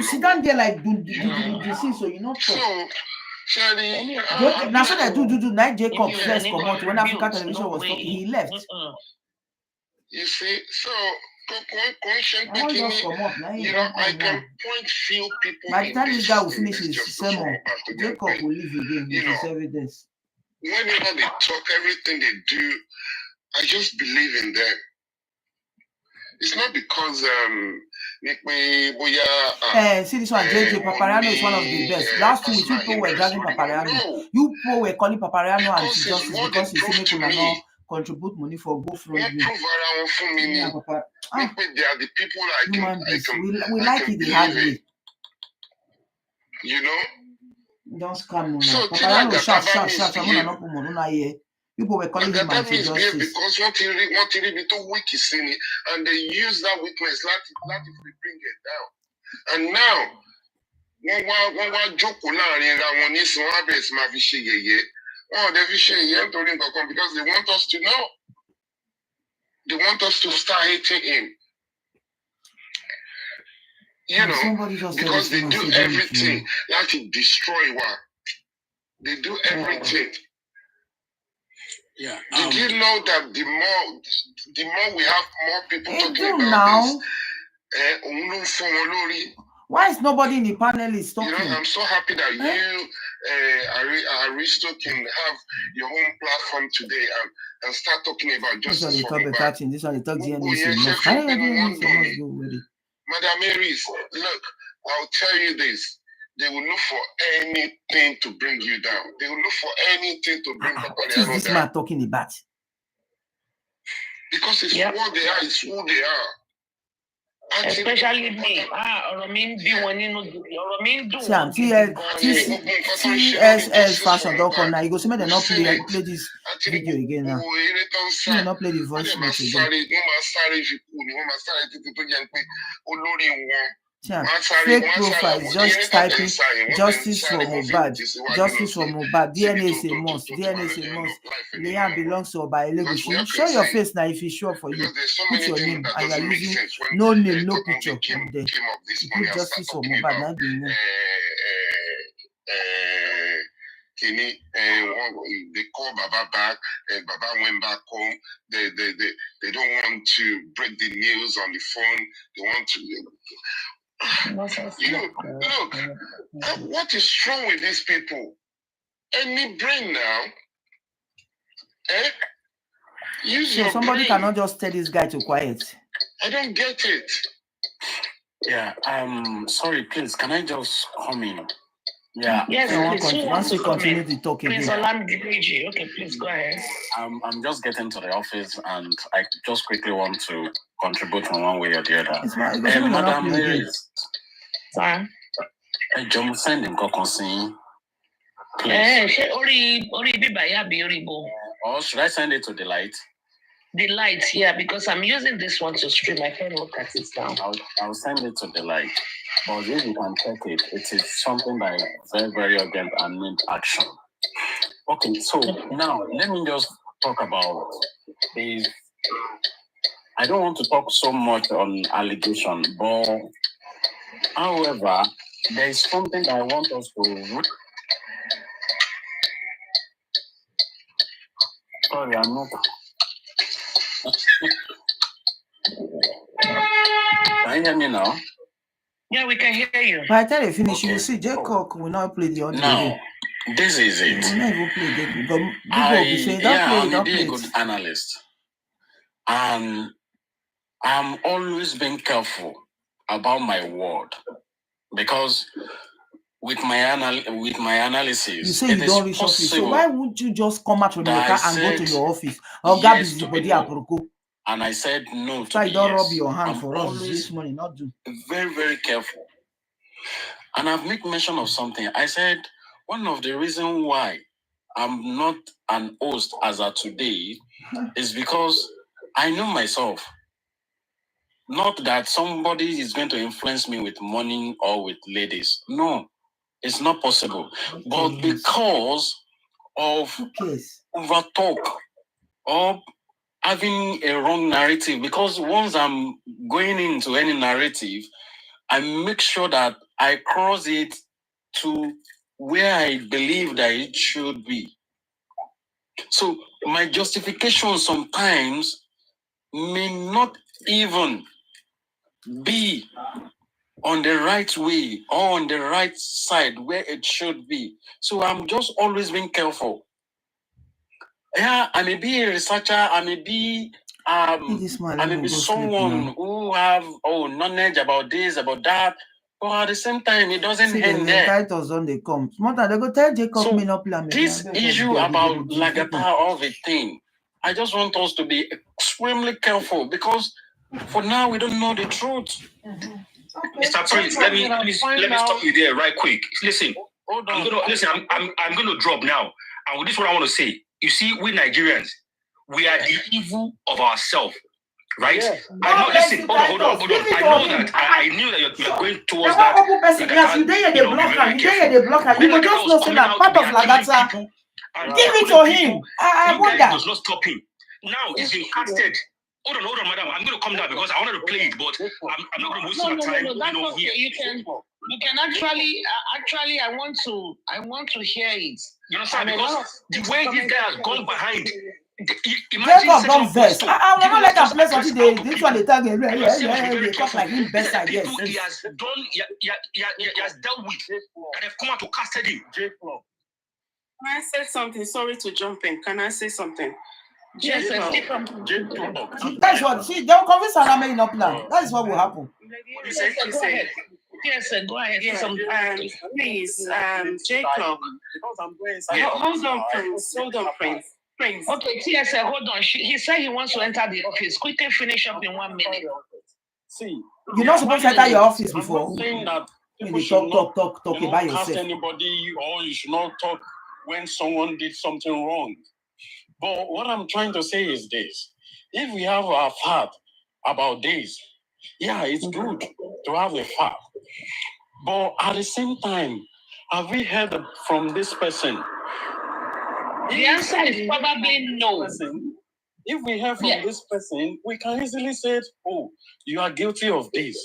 sit down there like so you not talk. Now so that do night Jacob first come out when African television was talking, he left. You see, so I can point few people. By the time this guy will finish his sermon, Jacob will leave again with his evidence. Whenever they talk, everything they do, I just believe in them. It's not because see this one, JJ Papariano is one of the best. Last 2 weeks, you people were dragging Papariano. You people were calling Papariano anti-justice because he said they could not contribute money for GoFundMe. Yeah, Papa. They are the people I can we like it the hard way. You know? Don't scam me. Papariano shout. I'm not put money here. People were calling him anti-justice. Because what he be too weak is in it, and they use that weakness to bring it down. And now, one joke because they want us to know. They want us to start hating him. Because they do everything like to destroy one. They do everything. Yeah. Did you know that the more we have more people talking about this, why is nobody in the panel is talking? I'm so happy that you, Aristo, can have your own platform today and start talking about justice for Mohbad. This one they talk Madam Aries, look, I'll tell you this. They will look for anything to bring you down. They will look for anything to bring what is this man talking about? Because it's what they are, it's who they are. Especially me. TSS fashion don't come now. You go see me they not play this video again now. You not play the voice note again. Fake profiles, just typing justice for Mohbad, justice for Mohbad, DNA is a must, DNA is a must. Liam belongs to Oba Elegushi. Show your face now if it's sure for you. Put your name and you are using no name, no picture on there. Put justice for Mohbad, now be name. They call Baba back, and Baba went back home. They don't want to break the news on the phone. They want to. Look, what is wrong with these people? Any brain now? Use your somebody brain. Cannot just tell this guy to quiet. I don't get it. Yeah, sorry, please, can I just come in? Yeah. Yes, once you continue to talk again. Okay, please go ahead. I'm just getting to the office and I just quickly want to contribute in one way or the other. Madam Aries. Sorry. John send him Please. Or should I send it to the light? The light, yeah, because I'm using this one to stream. I can't look at it now. I'll send it to the light. But if you can check it, it is something that is very, very urgent and need action. Okay, so now let me just talk about this. I don't want to talk so much on allegation, but however, there is something that I want us to. Sorry, I'm not. Can you hear me now? Yeah, we can hear you. By the time you finish, you will see Jacob will not play the audio. Now, this is it. He will not even play it because people will be saying, don't play a good analyst. And I'm always being careful about my word because with my analysis, you say you don't reach office. So why would you just come out from your car and go to your office? Or yes to body and I said no to so you don't rub your hand for us this money, not do. Very, very careful. And I've made mention of something. I said one of the reasons why I'm not an host as of today is because I know myself. Not that somebody is going to influence me with money or with ladies. No, it's not possible. But because of overtalk or having a wrong narrative, because once I'm going into any narrative, I make sure that I cross it to where I believe that it should be. So my justification sometimes may not even be on the right way or on the right side where it should be. So I'm just always being careful. Yeah, I may be a researcher, I may be someone who have knowledge about this, about that, but at the same time it doesn't end there. Titles on the come. They go tell Jacob so this issue about Lagata of a thing, I just want us to be extremely careful because for now we don't know the truth. Okay. Mr. Prince, let me stop you there right quick. Listen, I'm gonna drop now. And with this, what I want to say. You see, we Nigerians, we are the evil of ourselves, right? Yeah. I know. Listen, hold on. I knew that you're going towards that. You blocker. You just know say that part of Lagata. Give it to him. I wonder. Does not stop him. Now it's been casted. Hold on, madam. I'm going to come down because I wanted to play it, but I'm not going to waste my time. No, that's okay. You can actually. I want to hear it. You understand? Because the way this guy has gone behind. Jacob don't vex. I will not let him play something. This one they tell him. They talk like him best I guess. He has done. He has dealt with, and they've come out to casted him. Can I say something? Sorry to jump in. Can I say something? Yes, that's what. See, they will convince Aname in plan. That is what will happen. Yes, go ahead. Yeah, please, Jacob. Hold on, Prince. Prince. Okay, TSA, hold on. He said he wants to enter the office. Quickly finish up in 1 minute. See, you're not supposed to enter your office before. I'm saying that you talk about yourself. Cast anybody, or you should not talk when someone did something wrong. But what I'm trying to say is this: if we have a fact about this, yeah, it's good to have a fact. But at the same time, have we heard from this person? The answer is probably no. If we hear from this person, we can easily say, "Oh, you are guilty of this."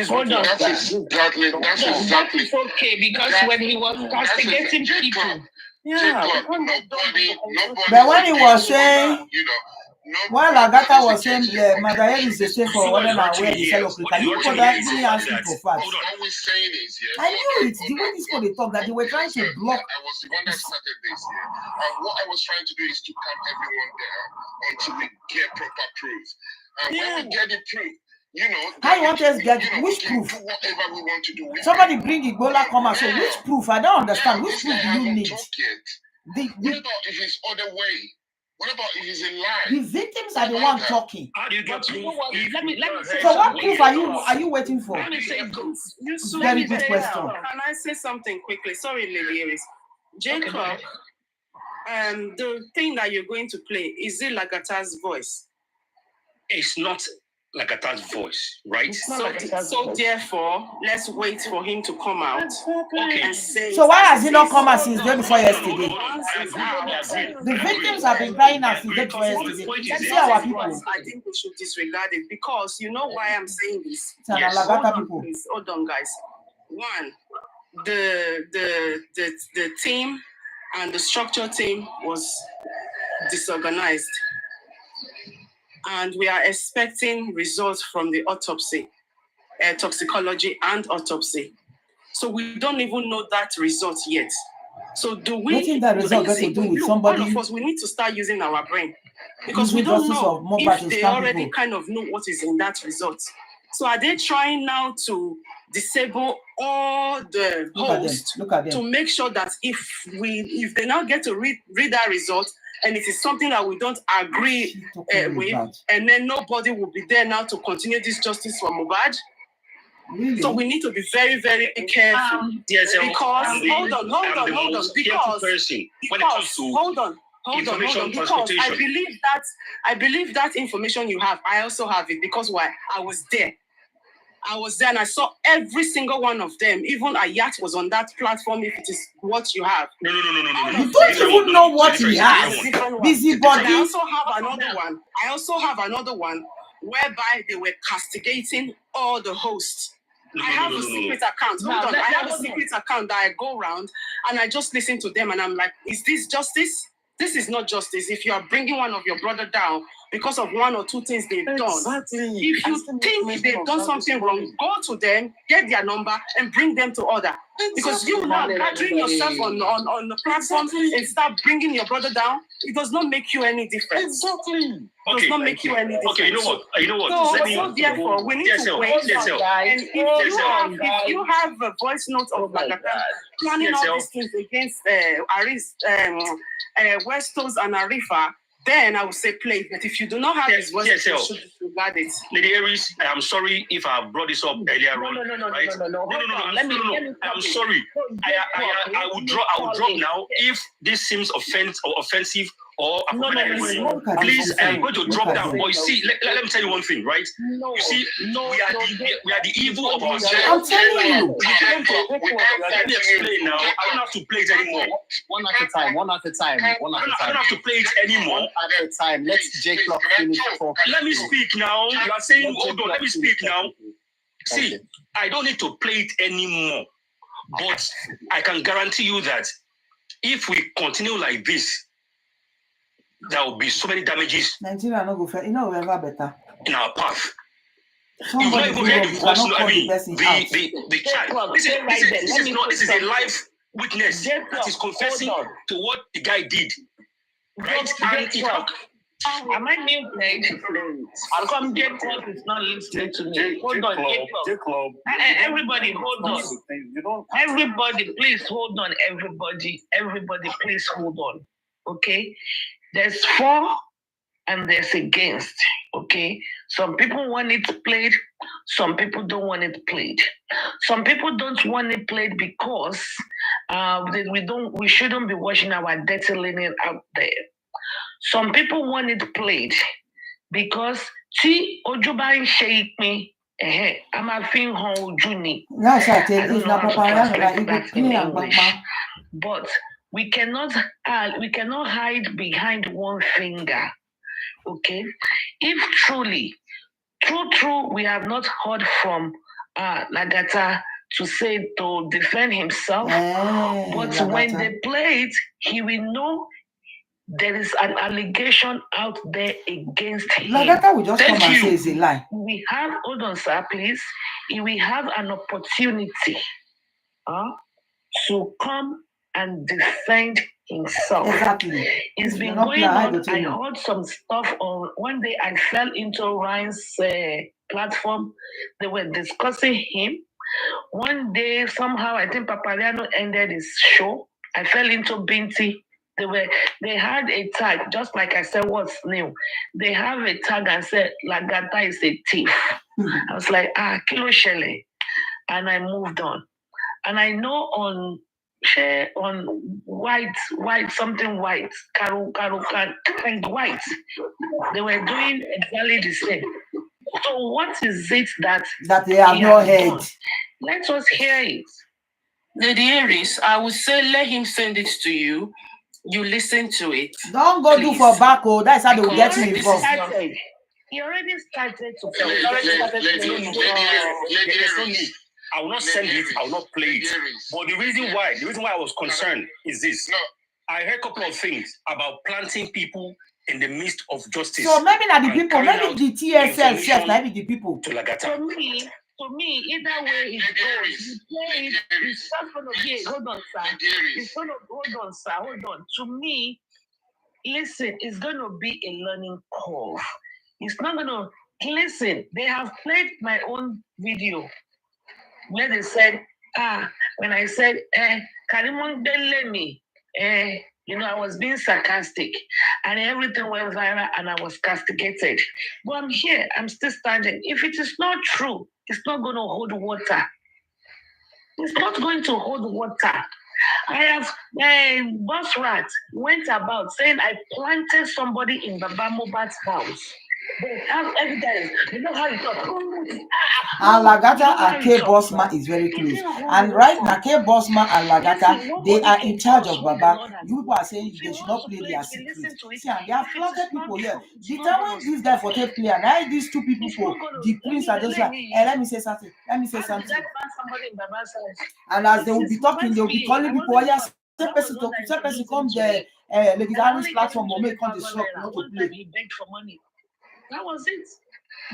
Hold on. That's exactly. It's okay because when he was castigating people. Yeah, but when he was saying, while Agata was saying, Mother Aries is the same for whether or where the fellow Africa, you could actually ask him for facts. I knew it. The way these people they talk that they were trying to block. I was the one that started this. And what I was trying to do is to calm everyone down until we get proper proof. And when we get the proof, how you want us to get which proof? Whatever we want to do. Somebody bring Ebola come and say which proof? I don't understand. Which proof do you need? What about if it's other way? What about if it's a lie? The victims are the ones talking. How do you get proof? Let me say. So what proof are you waiting for? Let me say Very good question. Can I say something quickly? Sorry, Lady Aries. Jacob, the thing that you're going to play, is it Lagata's voice? It's not Lagata's voice, right? So therefore, let's wait for him to come out and say. So why has he not come out since day before yesterday? The victims have been crying out since day before yesterday. Let's see our people. I think we should disregard it because you know why I'm saying this. Yes. Hold on, guys. One, the team and the structure team was disorganized. And we are expecting results from the autopsy, toxicology and autopsy. So we don't even know that result yet. So do we? What is that result got to do with somebody? All of us, we need to start using our brain because we don't know if they already kind of know what is in that result. So are they trying now to disable all the hosts to make sure that if they now get to read that result, and it is something that we don't agree with, and then nobody will be there now to continue this justice for Mohbad. Really? So we need to be very, very careful. Yes, because hold on. Because I believe that information you have, I also have it. Because why? I was there and I saw every single one of them. Even Ayat was on that platform. If it is what you have, no. You don't even know what he has. Busybody. I also have another one whereby they were castigating all the hosts. I have a secret account. Hold on. I have a secret account that I go around and I just listen to them and I'm like, is this justice? This is not justice. If you are bringing one of your brother down because of one or two things they've done, if you think they've done something wrong, go to them, get their number, and bring them to order. Because you now gathering yourself on the platform and start bringing your brother down, it does not make you any different. It does not make you any different. Okay, you know what? So therefore, we need to wait. And if you have a voice note of Lagata planning all these things against Aries, Westos and Arifa, then I would say play. But if you do not have his voice, you should disregard it. Lady Aries, I am sorry if I brought this up earlier on. No. I'm sorry. I will drop now if this seems offensive or please, I am going to drop down. But you see, let me tell you one thing, right? You see, we are the evil of ourselves. I'm telling you. Let me explain now. I don't have to play it anymore. One at a time. I don't have to play it anymore. One at a time. Let Jacob finish talking. Let me speak now. You are saying, hold on, let me speak now. See, I don't need to play it anymore. But I can guarantee you that if we continue like this, there will be so many damages Nigeria no go fair. You know we ever better. In our path. Somebody the child. This is a live witness that is confessing to what the guy did. Right? And am I muted? How come Jacob is not listening to me? Hold on, Jacob. Everybody, hold on. Everybody, please hold on. Everybody, please hold on. Okay? There's for and there's against. Okay? Some people want it played. Some people don't want it played. Some people don't want it played because we shouldn't be watching our dirty linen out there. Some people want it played because see Ojuba shake me. I'm a thing how Juni. But we cannot hide behind one finger. Okay? If truly, true, we have not heard from Lagata to defend himself. But when they play it, he will know there is an allegation out there against him. Lagata will just come and say it's a lie. We have, hold on, sir, please. We have an opportunity to come and defend himself. Exactly. It's been going on. I heard some stuff on one day. I fell into Ryan's platform. They were discussing him. One day, somehow, I think Papariano ended his show. I fell into Binti. They had a tag, just like I said, what's new? They have a tag and said, Lagata is a thief. I was like, Kilo Shele. And I moved on. And I know on on white, something white, and white. They were doing exactly the same. So what is it that they have not heard? Let us hear it. Lady Aries, I would say let him send it to you. You listen to it. Don't go do for back. Oh, that's how they will get you involved. He already started to play. I will not send it. I will not play it. But the reason why I was concerned is this. I heard a couple of things about planting people in the midst of justice. So maybe not the people, maybe the TSL self, maybe the people. To me, either way it goes. You play it, it's just going to be, hold on, sir. Hold on. To me, listen, it's going to be a learning curve. It's not going to, listen, they have played my own video where they said, when I said, Karimon Delemi, I was being sarcastic and everything went viral and I was castigated. But I'm here, I'm still standing. If it is not true, it's not going to hold water. It's not going to hold water. I have, Boss Rat went about saying I planted somebody in Baba Mobat's house. They have evidence. You know how you talk. And Lagata and K Bossman is very close. And right now, K Bossman and Lagata, they are in charge of Baba. You people are saying they should not play their secret. See, and they have planted people here. The time when this guy for take player, now these two people, the prince are just like, let me say something. And as they will be talking, they will be calling people, oh yes, some person come the Lady Aries platform or make come the shop not to play. He begged for money. That was it.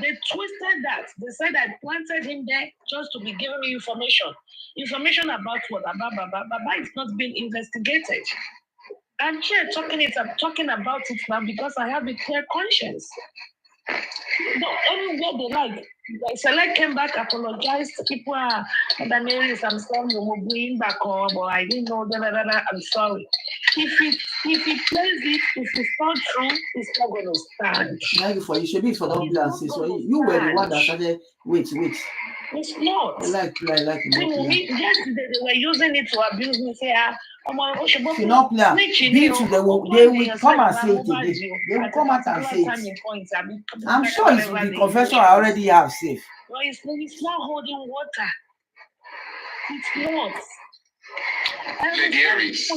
They twisted that. They said I planted him there just to be giving me information. Information about what? About Baba. Baba is not being investigated. I'm here talking about it now because I have a clear conscience. No, anywhere they like. Select came back, apologized. People are, Madam Aries, I'm sorry, we'll bring back on, but I didn't know, I'm sorry. If it plays it, if it's not true, it's not going to stand. Thank you for you. Should be for the ambulance. So you were the one that started. Wait. It's not. Like. Yesterday they were using it to abuse me. Say, they will come and say it again. They will come out and say it. I'm sure it's the confession I already have safe. No, it's not holding water. It's not. Lady Aries.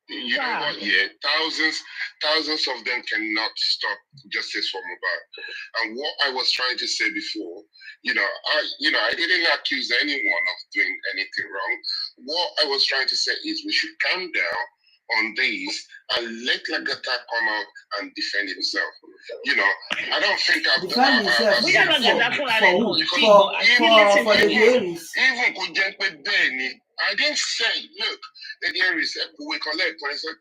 You know what? Yeah, thousands of them cannot stop justice for Mohbad. And what I was trying to say before, I didn't accuse anyone of doing anything wrong. What I was trying to say is we should calm down on these and let Lagata come out and defend himself. I don't think I've defend himself. I didn't say, look, Lady Aries, we collect when I said,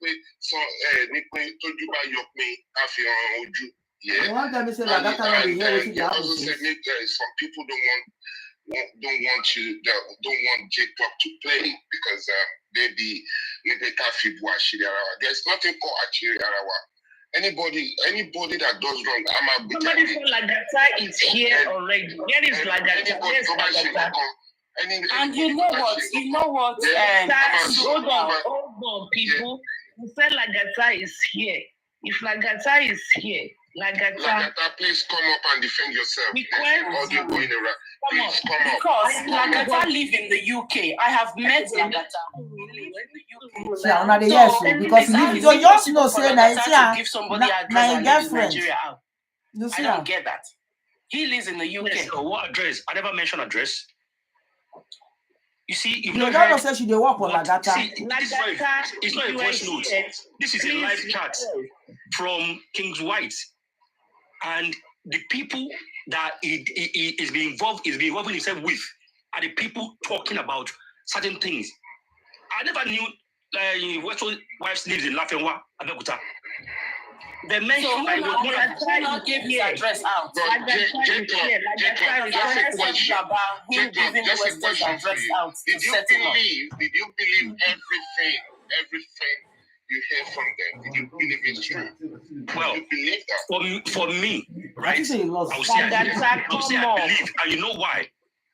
yeah. One time they said that also said some people don't want J-pop to play because maybe there's nothing called Achiri Arawa. Anybody that does wrong, I'm a bit. Somebody from Lagata is here already. Where is Lagata? And you know what? Hold on, people. You said Lagata is here. If Lagata is here, Lagata, please come up and defend yourself. Please come up. Because Lagata live in the UK. I have met Lagata. He lives in the UK. Because you just know say to give somebody address and leave Nigeria out. I don't get that. He lives in the UK. Yes, so what address? I never mentioned address. You see, if you don't say she dey work for Lagata. It's not a voice note. This is a live chat from King's White, and the people that he is being involving himself with are the people talking about certain things. I never knew Westwood wives lives in Lafenwa, Abeokuta. They mentioned I was not give his address out. Did you believe everything you hear from them? Did you believe it's true? Well, you believe that? For me, right? I would say I believe, and you know why?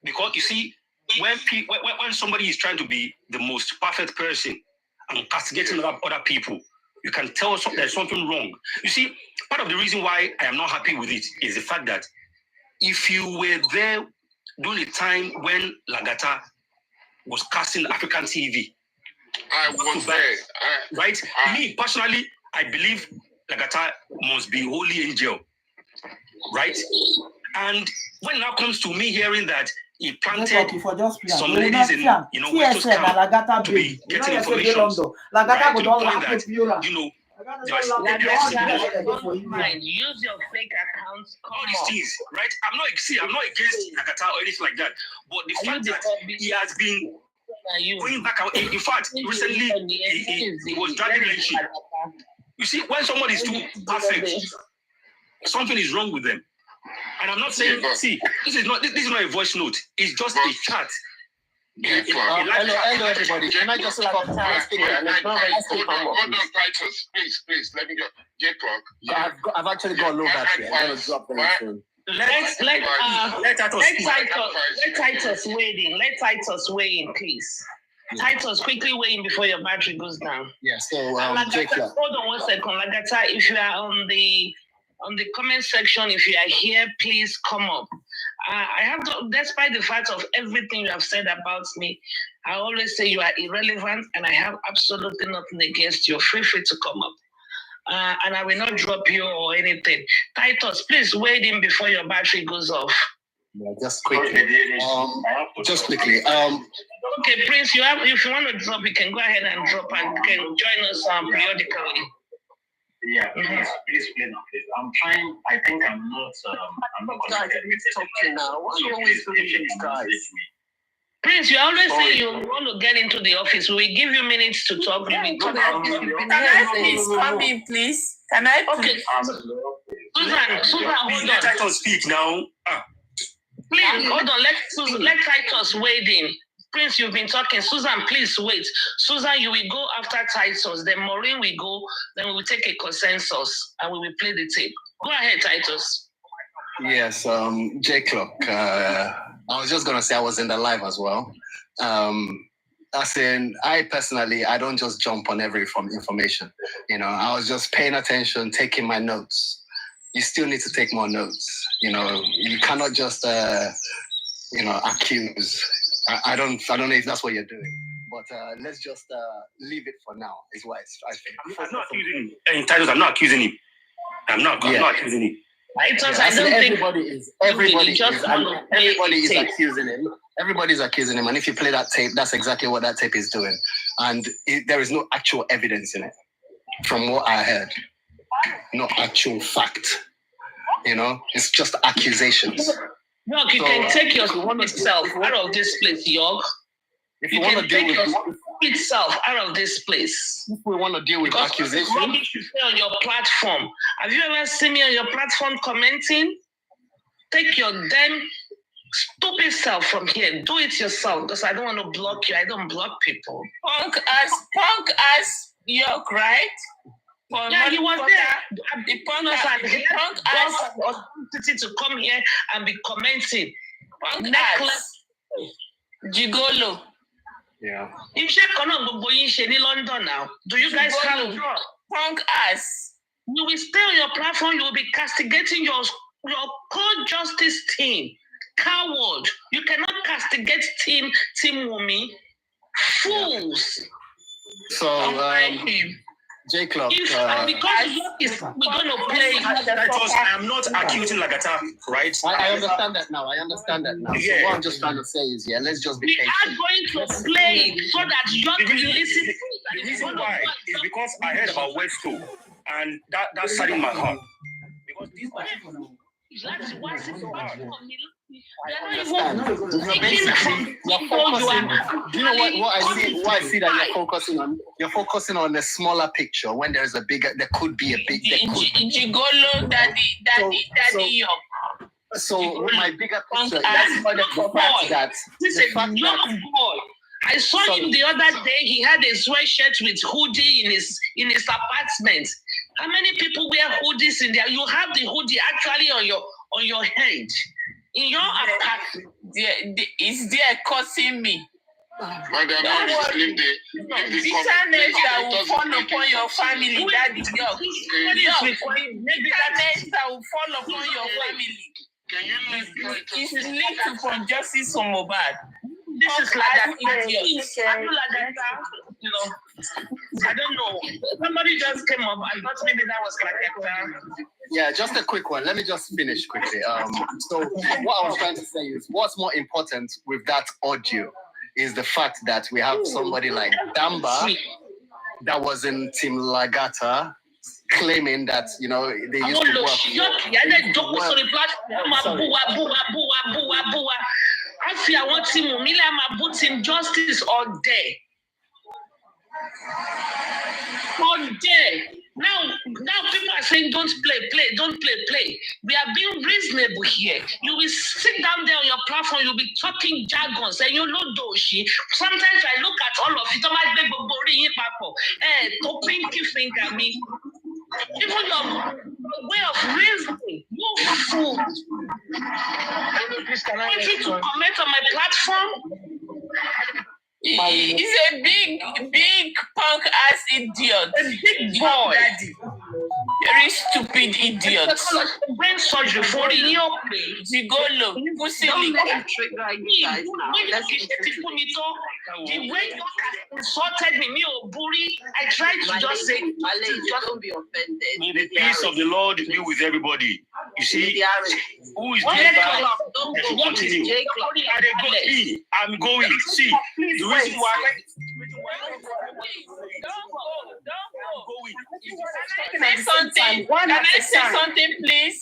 Because you see, when somebody is trying to be the most perfect person and castigating other people, you can tell there's something wrong. You see, part of the reason why I am not happy with it is the fact that if you were there during the time when Lagata was casting African TV, I was there. Right? Me, personally, I believe Lagata must be holy angel. Right? And when it now comes to me hearing that he planted some ladies in, West Coast to be getting information, right, to the point that, use your fake accounts. All these things, right? I'm not against Lagata or anything like that. But the fact that he has been going back out, in fact, recently he was dragging Lenchi. You see, when somebody is too perfect, something is wrong with them. And I'm not saying, see, this is not a voice note. It's just a chat. Hello, everybody. Can I just stop? Hold on, Titus. Please. Let me go. J-Clock. I've actually got a low battery. I'm going to drop them soon. Let Titus weigh in. Let Titus weigh in, please. Yeah. Titus, quickly weigh in before your battery goes down. Yeah, so Lagata, hold on 1 second. Lagata, if you are on the comment section, if you are here, please come up. I have to, despite the fact of everything you have said about me, I always say you are irrelevant and I have absolutely nothing against you. Feel free to come up. And I will not drop you or anything. Titus, please weigh in before your battery goes off. Yeah, just quickly. Okay, Prince, if you want to drop, you can go ahead and drop and you can join us periodically. Yeah, please. I'm trying. I think I'm not going to get talking now. What's wrong with these guys? Prince, you always say you want to get into the office. We will give you minutes to talk. Can I please come in, please? Can I? Okay. Susan, hold on. Let Titus speak now. Please, hold on. Let Titus wade in. Prince, you've been talking. Susan, please wait. Susan, you will go after Titus. Then Maureen will go. Then we will take a consensus and we will play the tape. Go ahead, Titus. Yes, J-Clock. I was just going to say I was in the live as well. As in, I personally, I don't just jump on every information. I was just paying attention, taking my notes. You still need to take more notes. You cannot just, accuse. I don't know if that's what you're doing, but let's just leave it for now. Is what I think. I'm not accusing him. Titus, I'm not accusing him. I'm not accusing him. Everybody is accusing him. Everybody's accusing him, and if you play that tape, that's exactly what that tape is doing. And there is no actual evidence in it, from what I heard. No actual fact. It's just accusations. York, you can take your self out of this place, York. If you want to deal with itself out of this place. If we want to deal with accusations, you should stay on your platform. Have you ever seen me on your platform commenting? Take your damn stupid self from here. Do it yourself, because I don't want to block you. I don't block people. Punk as York, right? Yeah, he was there. The punk has the opportunity to come here and be commenting. Necklace. Gigolo. Yeah. In London now. Do you guys have punk ass? You will stay on your platform. You will be castigating your court justice team. Coward. You cannot castigate team Wumi. Fools. So J-Clock. Because we're going to play. I am not accusing Lagata, right? I understand that now. Yeah. So what I'm just trying to say is, let's just be patient. We are going to play so that you can listen. The reason why is because I heard about Wesco, and that saddened my heart. Because these people. Do you know what I see? What I see that you're focusing on? You're focusing on the smaller picture when there's a bigger. There could be a big. Gigolo, daddy. So my bigger picture. That's not the fact that. This is a young boy. I saw him the other day. He had a sweatshirt with hoodie in his apartment. How many people wear hoodies in there? You have the hoodie actually on your head. in your apartment. Is there causing me? Madam, Don't worry. Bitterness that will fall upon your family, that is yours. Bitterness that will fall upon your family. It's linked to from justice from Mohbad. This is like that idiot. You know, I don't know. Somebody just came up. I thought maybe that was like that. Yeah, just a quick one. Let me just finish quickly. So what I was trying to say is, what's more important with that audio is the fact that we have somebody like Damba that was in Team Lagata claiming that, you know, they used to work. I want him justice all day. All day. Now people are saying don't play. We are being reasonable here. You will sit down there on your platform, you'll be talking jargons, and you know doshi. Sometimes I look at all of it, to pinky finger me. Even your way of reasoning, you fool. Want you to comment on my platform? He's a big punk ass idiot. A big boy. Daddy. Very stupid idiot. Brain surgery for you. Gigolo. Pussy. The way you insulted me, I tried to just say, don't be offended. May the peace of the Lord be with everybody. You see, who is doing bad? Continue. I'm going. See, the reason why. Don't go. Can I say something, please?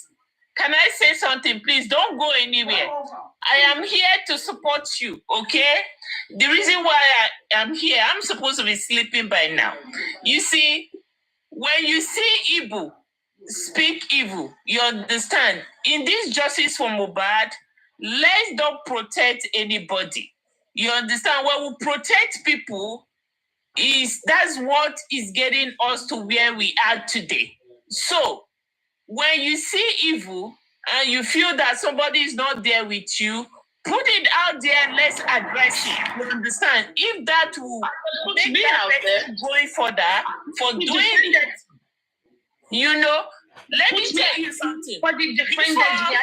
Can I say something, please? Don't go anywhere. I am here to support you, okay? The reason why I am here, I'm supposed to be sleeping by now. You see, when you see evil, speak evil. You understand? In this justice for Mohbad, let's not protect anybody. You understand? When we protect people, that's what is getting us to where we are today. So, when you see evil and you feel that somebody is not there with you, put it out there, let's address it. You understand? If that will make that person going further for doing it, you know, let me tell you something. But the defended me.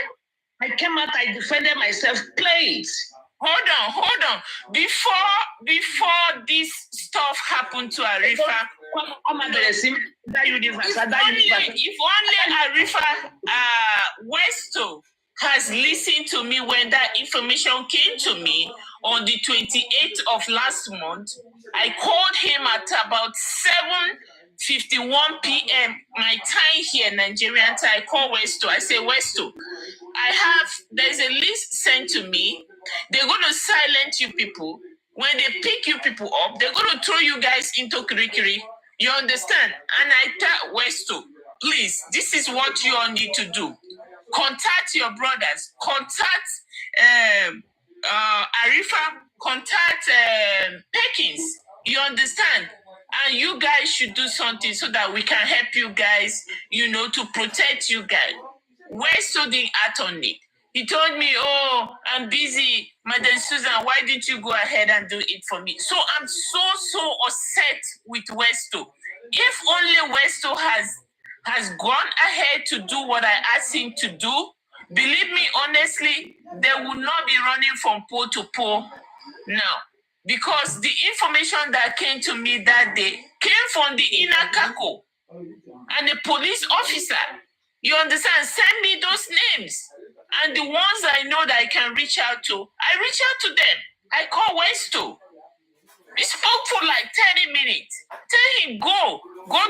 I came out, I defended myself. Please. Hold on. Before this stuff happened to Arifa, if only Arifa Westo has listened to me when that information came to me on the 28th of last month, I called him at about 7:51 p.m. my time here, Nigerian time. I call Westo. I say, Westo, there's a list sent to me. They're going to silence you people. When they pick you people up, they're going to throw you guys into Kirikiri. You understand? And I tell Westo, please, this is what you all need to do. Contact your brothers. Contact Arifa. Contact Perkins. You understand? And you guys should do something so that we can help you guys, you know, to protect you guys. Westo didn't act on it. He told me, oh, I'm busy. Madam Susan, why didn't you go ahead and do it for me? So I'm so upset with Westo. If only Westo has gone ahead to do what I asked him to do, believe me, honestly, they will not be running from pole to pole now. Because the information that came to me that day came from the inner Kako and the police officer. You understand? Send me those names. And the ones I know that I can reach out to, I reach out to them. I call Westo. He spoke for like 30 minutes. Tell him, go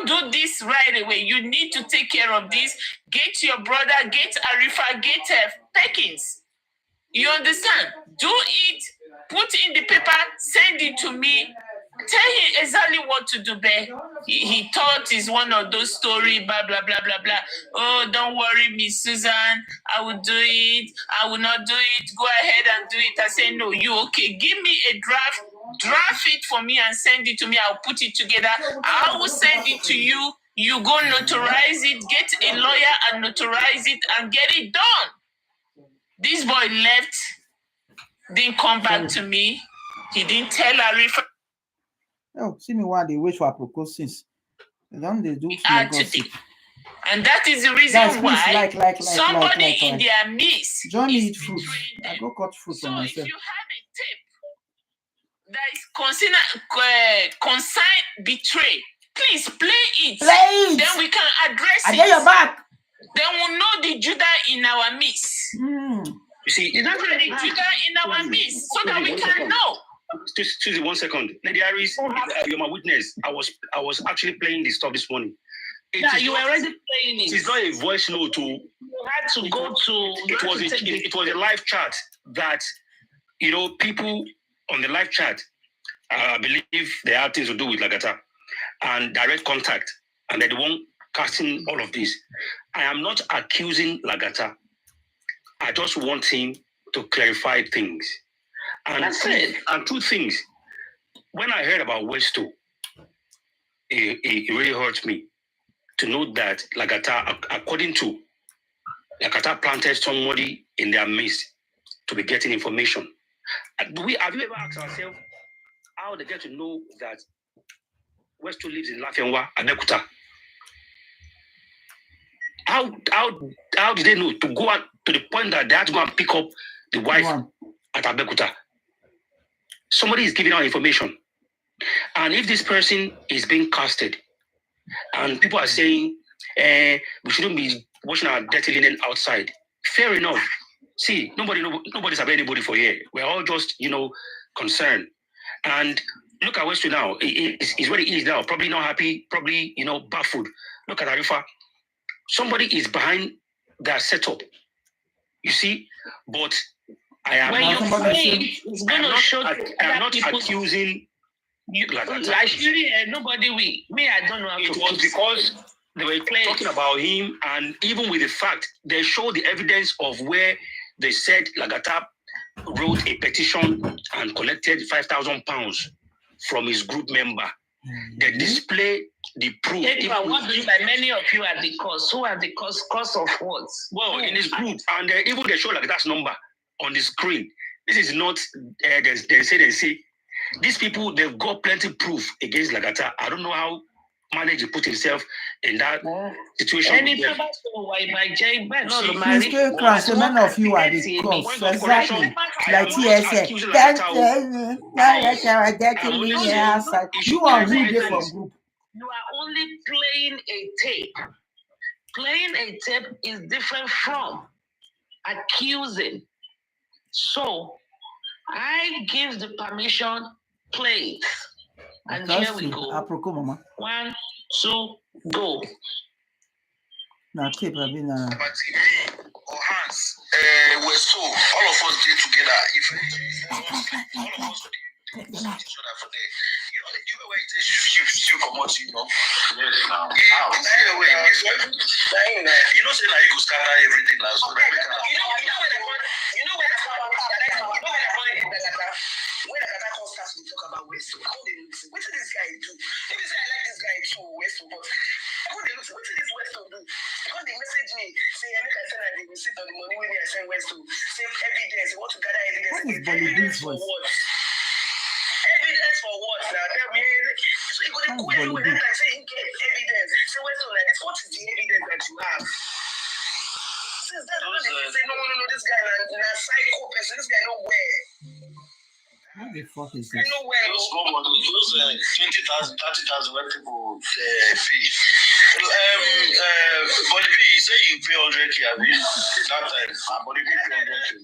do this right away. You need to take care of this. Get your brother, get Arifa, get Perkins. You understand? Do it, put in the paper, send it to me. Tell him exactly what to do, babe. He thought it's one of those stories, blah, blah, blah, blah, blah. Oh, don't worry, Miss Susan. I will do it. I will not do it. Go ahead and do it. I say, no, you okay. Give me a draft it for me and send it to me. I'll put it together. I will send it to you. You go notarize it, get a lawyer and notarize it and get it done. This boy left, didn't come back to me. He didn't tell Aries. Oh, see me why they wait for proposals. They don't they do small gossip. And that is the reason why somebody in their midst. Johnny eat fruit. I go cut fruit for myself. So if you have a tape that is consigned betray, please play it. Then we can address it. I get your back. Then we'll know the Judah in our midst. You see, the Judah in our midst, so that we can know. Susie, 1 second. Lady Aries, you're my witness. I was actually playing this stuff this morning. You were already playing it. It is not a voice note. You had to go to. It was a live chat that, people on the live chat, I believe they have things to do with Lagata and direct contact, and they're the one casting all of this. I am not accusing Lagata. I just want him to clarify things. And that's it. And two things. When I heard about Westo, it really hurt me to know that Lagata, according to Lagata, planted somebody in their midst to be getting information. Have you ever asked ourselves how they get to know that Westo lives in Lafenwa, Adekuta? How did they know to go out to the point that they had to go and pick up the wife at Abekuta? Somebody is giving out information. And if this person is being casted, and people are saying, we shouldn't be washing our dirty linen outside, fair enough. See, nobody's having anybody for here. We're all just, concerned. And look at Westo now. He's where he is now. Probably not happy, probably, baffled. Look at Arifa. Somebody is behind their setup. You see? But I am not accusing you like that. Nobody will. Me, I don't know how it was because they were talking about him, and even with the fact they showed the evidence of where they said Lagata wrote a petition and collected £5,000 from his group member. They display the proof. What do you by many of you are the cause? Who are the cause of what? Well, in his group, and even they show Lagata's number on the screen. This is not. They say. These people, they've got plenty of proof against Lagata. I don't know how manager put himself in that situation. Many of you are the cause. Exactly. Like TSA. You are who they from group. You are only playing a tape. Playing a tape is different from accusing. So I give the permission, play it. And here we go. 1, 2, go. Now tape have been or hands. We're so all of us did together. If all of us did each other for there. You know where it is shift from what you know. Yes, now. Anyway, you know, say like you scatter everything now. So where the Kata starts to talk about Westo, how they listen. What did this guy do? If you say I like this guy too, Westo, but how they listen? What did this Westo do? Because they message me, say I make I send and they will sit on the money when I send Westo. Say evidence, they want to gather evidence. Evidence for what? Evidence for what? Now tell me. So you go to go anywhere that I say you get evidence. Say Westo like this. What is the evidence that you have? Since then, say no, this guy is a psycho person. This guy nowhere. What the fuck is this? No way. Those 20,000, 30,000 when people fee. Body B, you say you pay 100K, have you? That time. Body B pay 100K.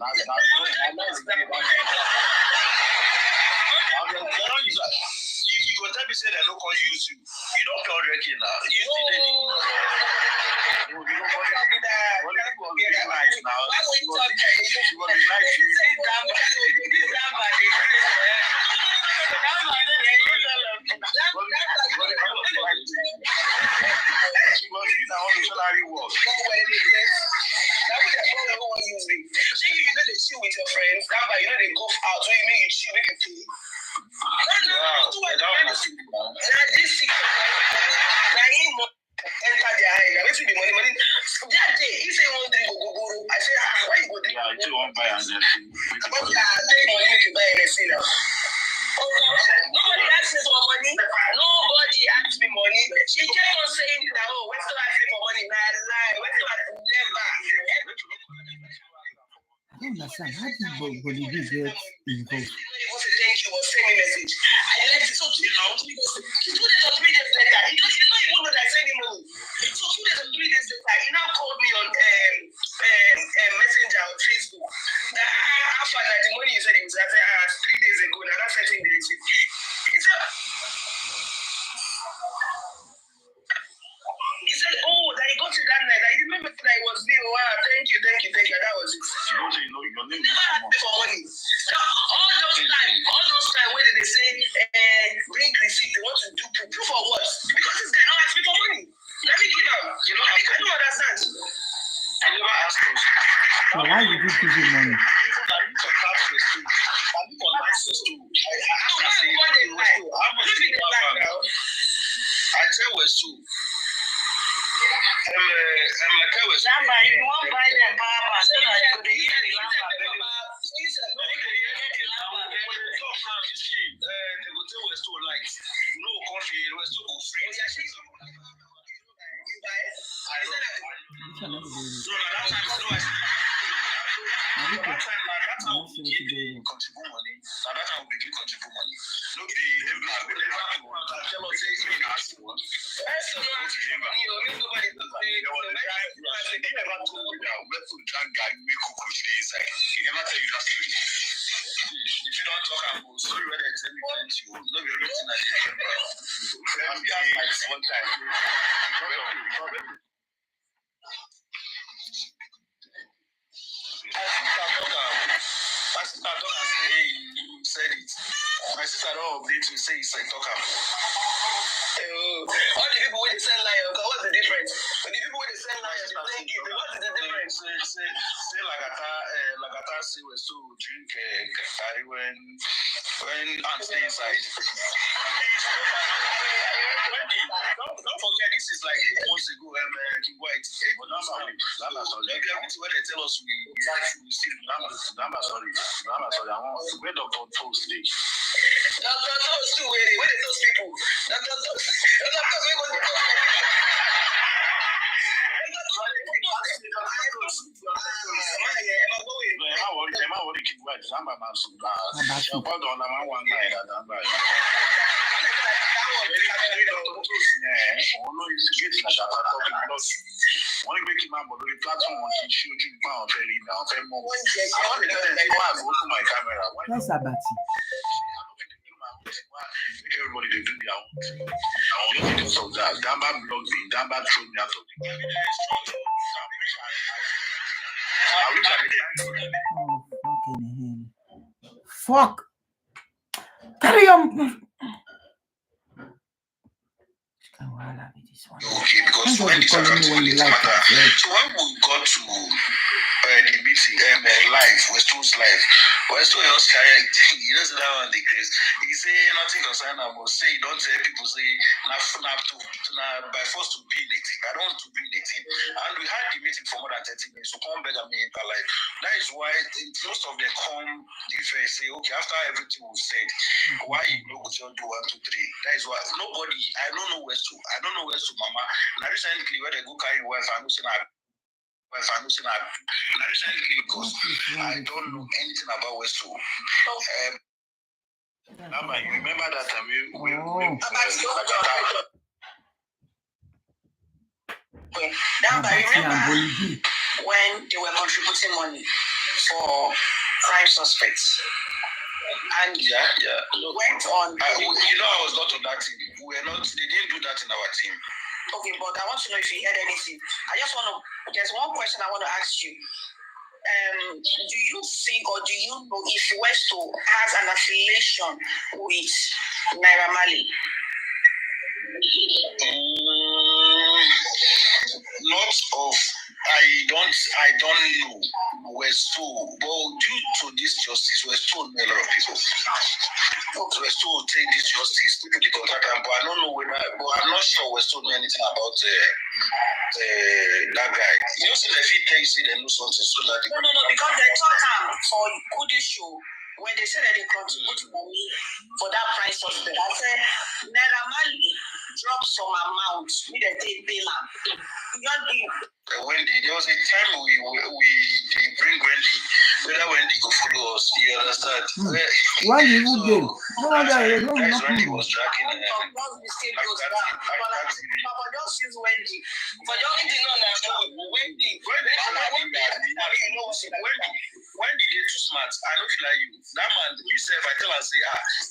You go tell me say they don't call you use you. You don't pay 100K now. You still did it. You don't get it right now. You want to with your friends, you know they go out, so you make it chill, make it pay. Enter their head. I wait till the money. That day, he say one drink go. I say, why you go drink? you want buy and then nobody asked me for money. Nobody asked me money. She kept on saying that, oh, where's the ask me for money? Nah, lie. Where's the never? I don't understand. How did Bolivia get involved? Thank you or send me message. I left it so 2 days or 3 days later. He doesn't even know that I sent him money. So 2 days or 3 days later, he now called me on Messenger on Facebook. After that, the money you said it was 3 days ago. Now that's sending the receipt. He said, oh, that he got it that night. I remember that it was me. Wow, thank you. That was it. Your name never asked me for money. All those time where they say, bring receipt, they want to do proof of what? Because this guy don't ask me for money. Let me give him. I don't understand. I never asked him. So why did you give him money? I tell was too. Lamba, you won't buy them power bank so that you could hear the Lamba. They go tell was too like no country, it was too free. If you don't talk about sorry whether it's any point you know everything I did one time. My sister don't say you said it. My sister don't update you say it's a talker. All the people when they sell lions, what's the difference? When the people when they sell lions, they take it. What's the difference? Say like I say we so drink carry when ants stay inside. Don't forget this is like 8 months ago. White. Everything where they tell us we see sorry. Where Dr. Toast today? Dr. Toast too. Where are those people? Dr. Toast. That's Abati. Everybody they do their own thing. Only because of that, Gamba blocked me. Gamba threw me out of the game. Oh, fuck. Carry on. Okay, because when this happened, so when we got to the meeting, live, Weston's live, Weston was carrying, you know, that one the case. He say nothing concern about say, don't tell people say, by force to be in a team. I don't want to be in a team. And we had the meeting for more than 30 minutes, so come back and me enter live. That is why most of them come defense, say, okay, after everything we said, why you know just do 1, 2, 3? That is why nobody, I don't know where to mama. Now recently where they go carry wife, I know say because I don't know anything about West. Lamba, you remember that time Lamba, you remember when they were contributing money for crime suspects? And went on. I was not on that team. They didn't do that in our team. Okay, but I want to know if you heard anything. There's one question I want to ask you. Do you think or do you know if Westo has an affiliation with Naira Marley? I don't know. were told, but due to this justice, we're told a lot of people. We're told take this justice, take the contract, but I don't know whether, but I'm not sure we're told anything about that guy. You know, so if he tells you they know something, so that no, because they talk for Kudi show. When they said that they contribute money for that price hospital, I said, Naira Marley drop some amount, we they take bail. Wendy, there was a time we they bring Wendy, whether Wendy go follow us, you understand? Why you would game? No wonder I don't that's know. when he was dragging Papa just use Wendy. But the only thing Wendy did too smart. I don't feel like you. That man, you say if I tell her say,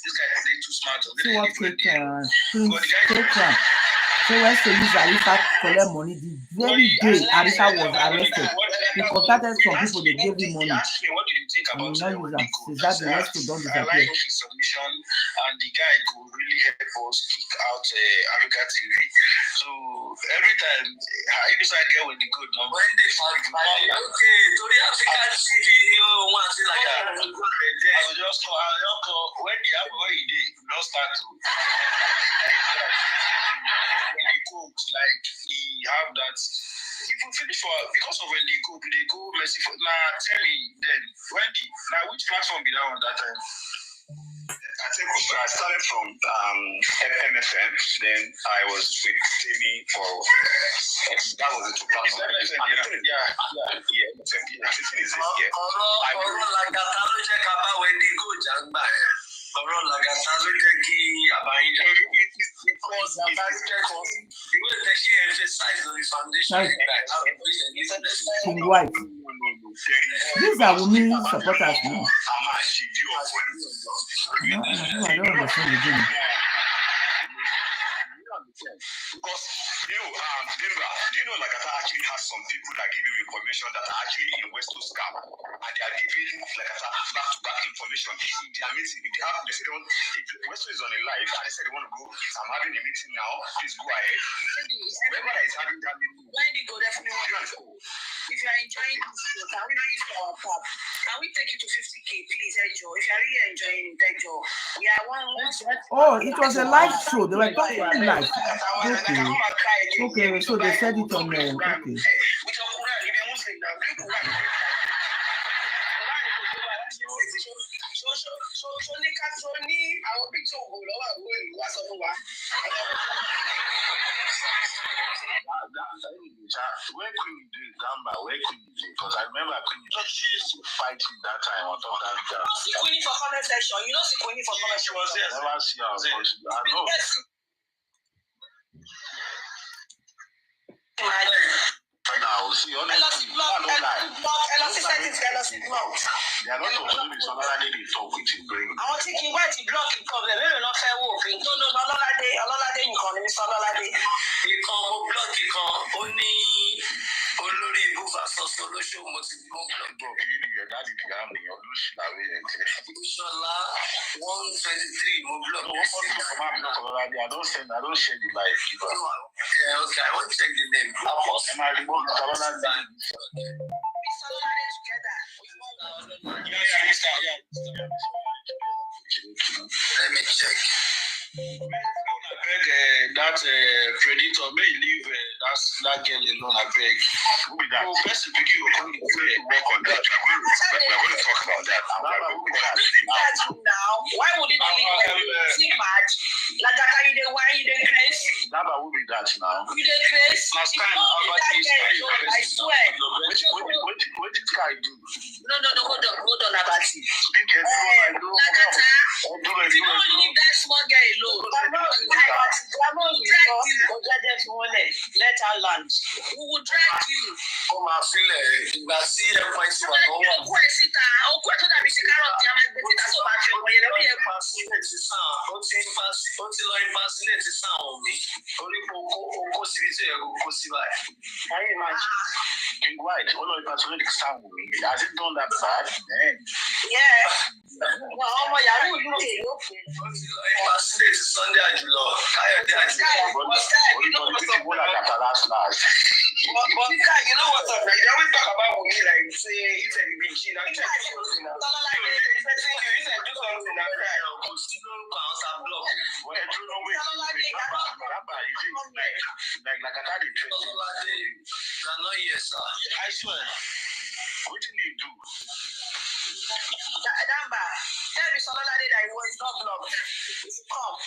this guy is too smart. See what take so let's say this Arisa collect money the very day Arisa was arrested. He contacted some people, they gave him money. Asked me, what did you think about Wendy Go? Is that the rest to don't I disappear? like his submission, and the guy could really help us kick out Africa TV. So every time I decide to get with the good number. When they find okay, to the Africa TV, you want to like that. I will just call when the what he did, not start to. Like he have that. If you finish for because of when they go messy for tell me then Wendy. Now which platform be that on that time? I think I started from MFM, then I was with Timmy for that was the two platforms. Yeah. The thing is this, King White. These are women supporters now. No, I don't understand the game. Because Dimba, do you know Lagata actually has some people that give you information that are actually in West Coast Camp, and they are giving Lagata back-to-back information in their meeting. They say they want, if West Coast is on a live and they say they want to go, I'm having a meeting now, please go ahead. Whoever is having that meeting, when they go, definitely want to go. If you are enjoying this show, can we use our pub? Can we take you to 50K, please, Ejo? If you are really enjoying it, Ejo, we are one. Oh, it was a live show. They were talking live. Okay, so they said it on there. Okay. Where could you do Gamba? Where could you do? Because I remember she's fighting that time on top of that. You know, see Queenie for comment section. You know, see Queenie for comment section. Never see her. I know. Now, see, honestly, they are not supposed to be so that they talk with him brain. I want to keep writing blocking problem. Maybe not fair walking. No, Ololade, you call me Ololade. You can't block, you can't only Olori Bufa solution must be more block. Your daddy, the army, your Inshallah, 123 more block. I don't share the life. Okay, I want to check the name. Let me check. That predator may leave that girl alone. I beg. Who be that? Person begin to come to work on that. We're going to talk about that now. Why would it be see match? Like that, you the why you the Chris? Naba will be that now. You the Chris? Last time, I swear. What did Sky do? No, hold on, Abati. Lagata, you don't leave that small guy alone. Let her land. We will drag you. Come and feel it. You see a point to White, all of us really sound with me. Has it done that bad? Yeah. Well, Yahoo, you Sunday, I do love. You know what's up? Like, they always talk about me, like, say, if She now check something now. You said do something now. Like I can't interest you. They're not here, sir. I swear. What did you do? Damba, tell me some other day that it was not blocked. It should come.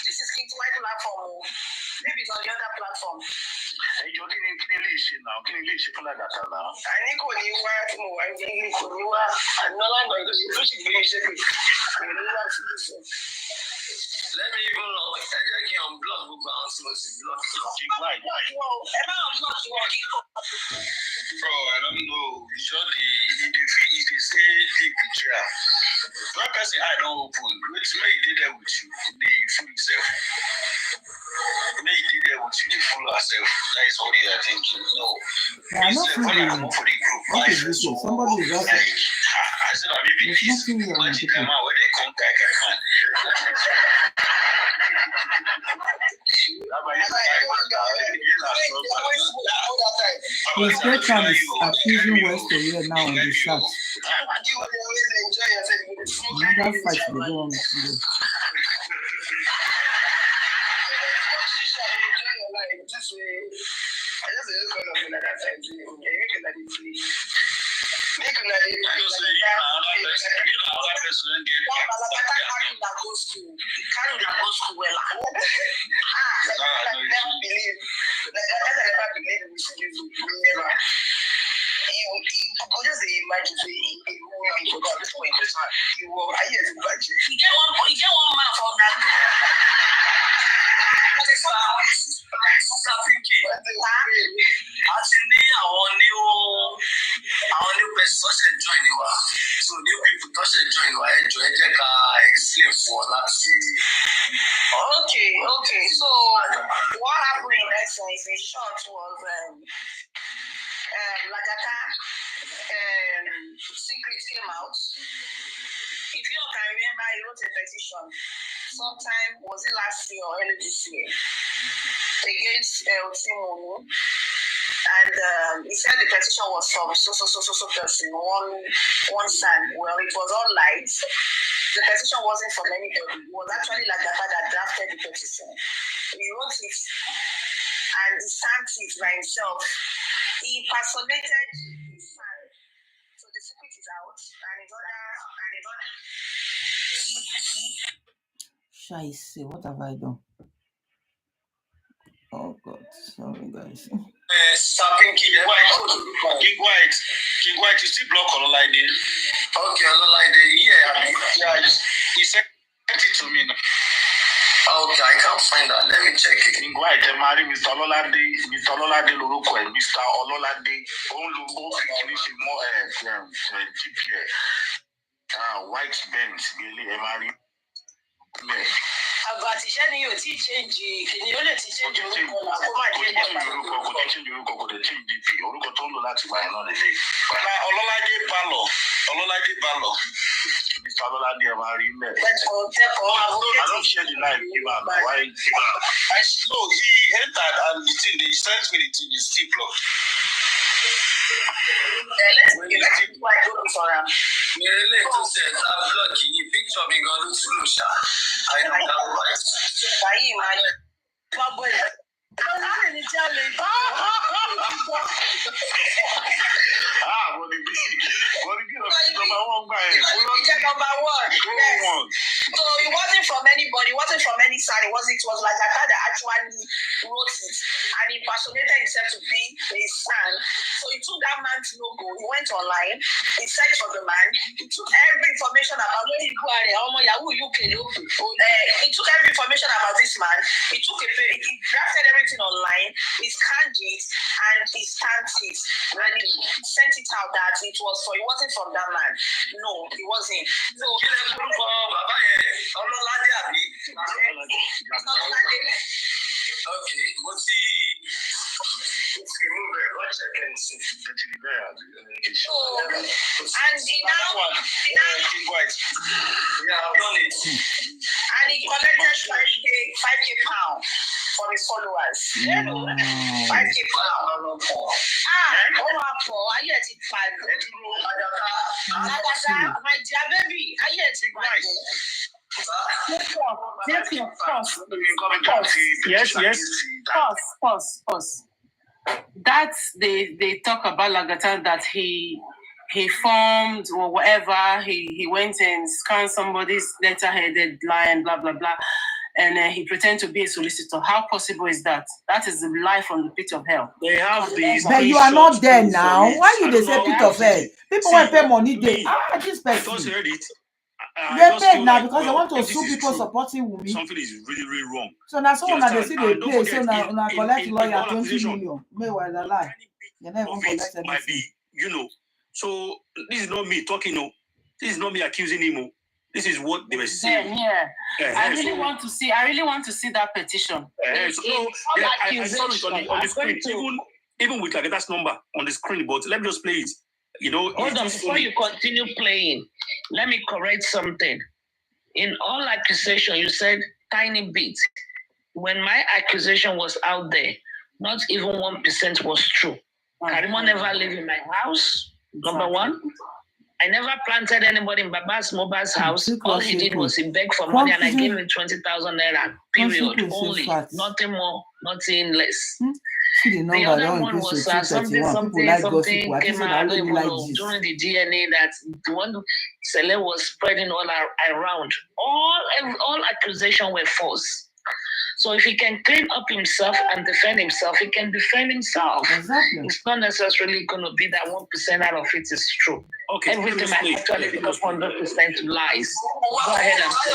This is King's White platform. Maybe it's on the other platform. Hey, you're getting English now. Can English people like that now? I need to know what more. I need to know what. I'm no longer going to push it. Let me even know. I can unblock book bounce. Block. Right. Bro, I don't know. Usually, if they say the picture, one person I don't open. Which may did that with you, the fool itself. May did that with you, the fool herself. That is what they are thinking. No. Yeah, not really. For the group. What is this? Somebody is just. I said, maybe there's nothing here. where they come back and His girlfriend is accusing West to here now on the chat. Another fight they go on today. So new people touch and join Okay. So what happened in essence in short was Lagata secret came out. If you can remember, he wrote a petition sometime, was it last year or early this year, against Timomu. And he said the petition was from so person, one son. Well, it was all light. The petition wasn't from anybody. It was actually Lagata that drafted the petition. He wrote it and he stamped it by himself. He impersonated his son. So the secret is out. And it's Scheiße, what have I done? Oh God, sorry guys. King White, you still block Ololade? Okay, Ololade, yeah, he sent it to me now. Okay, I can't find that. Let me check it. King White, Mr. Ololade Loroko, Mr. Ololade, Olubo, finish more GPA. White Benz, Billy, Emari. Àgbà àtìṣẹ́ ni yóò tí change kìnìún ó lè ti change orúkọ náà kó má jẹ́ nípa orúkọ kò change orúkọ kò lè change DP orúkọ tó ń lò láti gbà yẹn náà lélẹ̀. Bàbá Ọlọ́ládé Balọ̀ Mr. Ọlọ́ládé ẹ̀ máa rí mẹ́. I don't share the life give am why give am. I know he entered and the thing he sent me the thing is still blocked. Ilé tó ṣe ẹ̀ta blọọkì yìí píkítọ̀ mi gan ló tún lò ṣá. Báyìí máa yẹ. Bábọ̀ ẹ̀. Lọ́lá ní jálè. Wọ́n ní bí number one gbà ẹ̀. Number one. So it wasn't from anybody, it wasn't from any side. It was like a guy that actually wrote it and he impersonated himself to be a son. So he took that man's logo, he went online, he searched for the man, he took every information about him. He took every information about this man, he drafted everything online, he scanned it and he stamped it and he sent it out that it wasn't from that man. No, it wasn't. So Ololade àbí? Okay, what's the move it? Let's check and see. And King White. Yeah, I've done it. And he collected 5K pound from his followers. 5K pound. What happened? for? Are you at it 5? My dear baby, are you at it 5? Yes. Pause. That's they talk about Lagata that he formed or whatever. He went and scanned somebody's letter-headed line, blah blah blah, and he pretended to be a solicitor. How possible is that? That is the lie from the pit of hell. They have these. But you are not there now. Why you they say pit of hell? People want to pay money there. This person. Just heard it. They paid now because they want to sue people supporting Wumi. Something is really wrong. So now someone that they see they pay, so now collect lawyer 20 million. Meanwhile, the lie. They never collect anything. So this is not me talking. No, this is not me accusing him. This is what they were saying. I really want to see that petition. I saw it on the screen, even with Lagata's number on the screen. But let me just play it. Hold on, before you continue playing, let me correct something. In all accusation, you said tiny bit. When my accusation was out there, not even 1% was true. Karimo never lived in my house, number one. I never planted anybody in Baba's Moba's house. All he did was he begged for money and I gave him 20,000 naira, period, only. Nothing more, nothing less. The other one was something came out, during the DNA that the one Sele was spreading all around. All accusations were false. So if he can clean up himself and defend himself, he can defend himself. Exactly. It's not necessarily going to be that 1% out of it is true. Okay, everything I actually pick up 100% lies. Go ahead and say.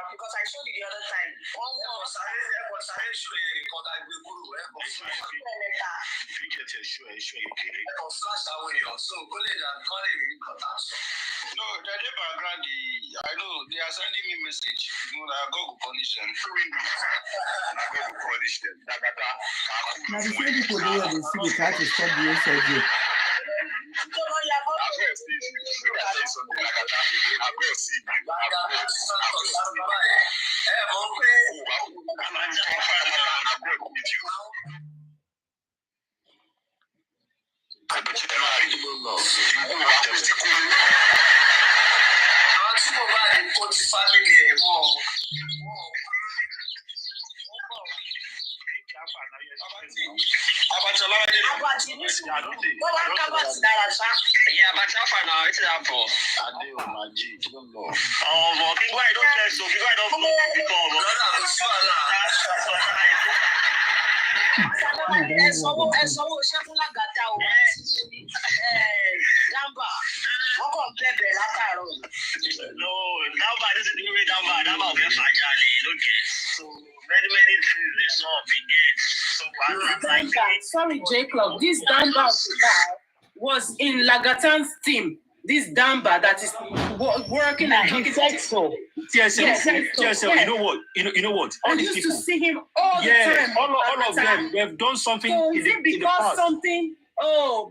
Because I showed you the other time. No, the background, I know they are sending me message. You know, God will punish them. God will punish them. Now the same people there, they see the try to stop the SLJ. Sorry, Jacob. This Damba was in Lagatan's team. This Damba that is working and he said so. Yes. You know what? I used to see him all the time. All of them, they've done something in the past.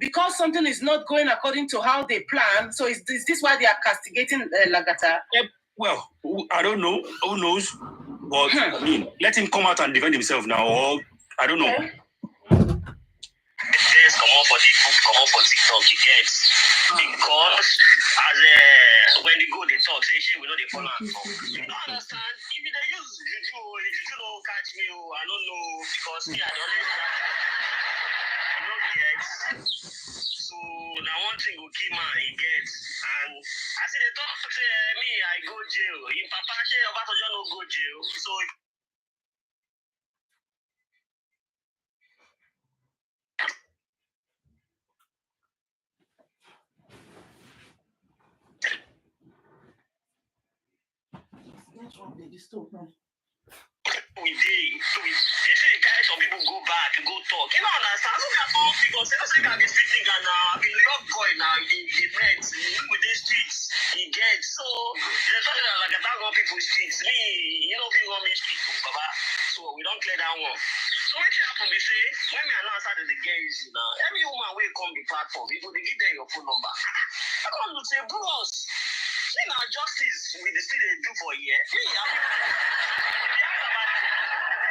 Because something is not going according to how they plan. So is this why they are castigating Lagata? Well, I don't know. Who knows? But I mean, let him come out and defend himself now. Or I don't know. Yes, come on for TikTok, you get. Because when they go, they talk, say, we know they follow and talk. You don't understand? If they use juju, if you don't catch me, I don't know, because me, I don't get. So now one thing will keep man, he gets. And I see they talk, say, me, I go jail. If Papa say, your battle no go jail. So They say they carry some people go back back, go talk. You know, understand? So we are all because they don't say that the street nigga now, I mean, love boy now, he met, with these streets, he gets. So, they're talking about like attack on people's streets. Me, you know, people want me street too, Baba. So, we don't clear that one. So, what happen, we say, when we announce how the game is, you know, every woman will come the platform, people, they give them your phone number. I come to say, bros, see now justice with the thing they do for a year.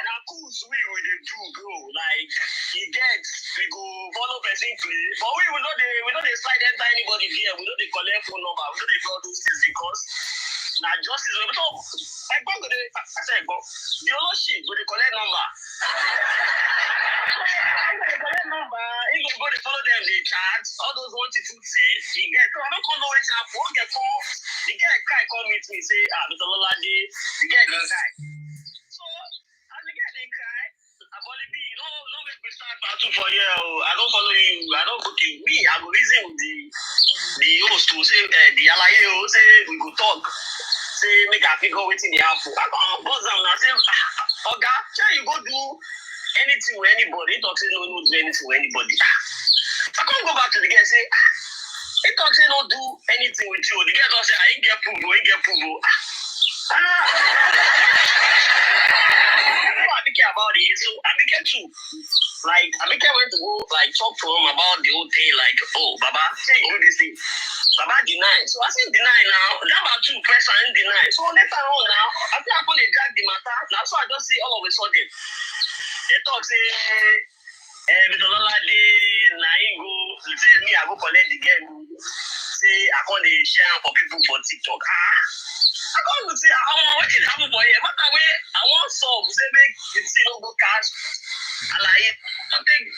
Now, cool, we will do, bro. Like, he gets, we go follow person play. But we know they slide enter anybody here. We know they collect phone number. We know they do all those things because now justice. So, I said, the other shit, but they collect number. They collect number. He go they follow them, they chat. All those wanted to say, he get. So I don't know what's happening. One get call. The guy call me to me say, Mr. Lolade, the guy dey cry. So as the guy dey cry, Aboli B, no make me start battle for you. I don't follow you. I don't book you. Me, I go reason with the host to say the alaye say we go talk. Say make I figure wetin dey happen. I come buzz am now say, Oga, shey you go do anything with anybody. He talk say no do anything with anybody. I can't go back to the guy and say, he talk say no do anything with you. The guy don't say, I ain't get proof, I ain't get proof. I be care about it, so I be care too. Like, I be care went to go, like, talk to him about the whole thing, like, oh, Baba, say you do this thing. Baba deny. So I say deny now. That about two person deny. So later on now, I think I go dey drag the matter. Now so I just see all of a sudden. They talk say, Mr. Lolade, na him go, say me, I go collect the game. Say, I can't share for people for TikTok. I can't say, what did happen for here? But the way I want solve, say, make the thing no go cash. I like it. I think.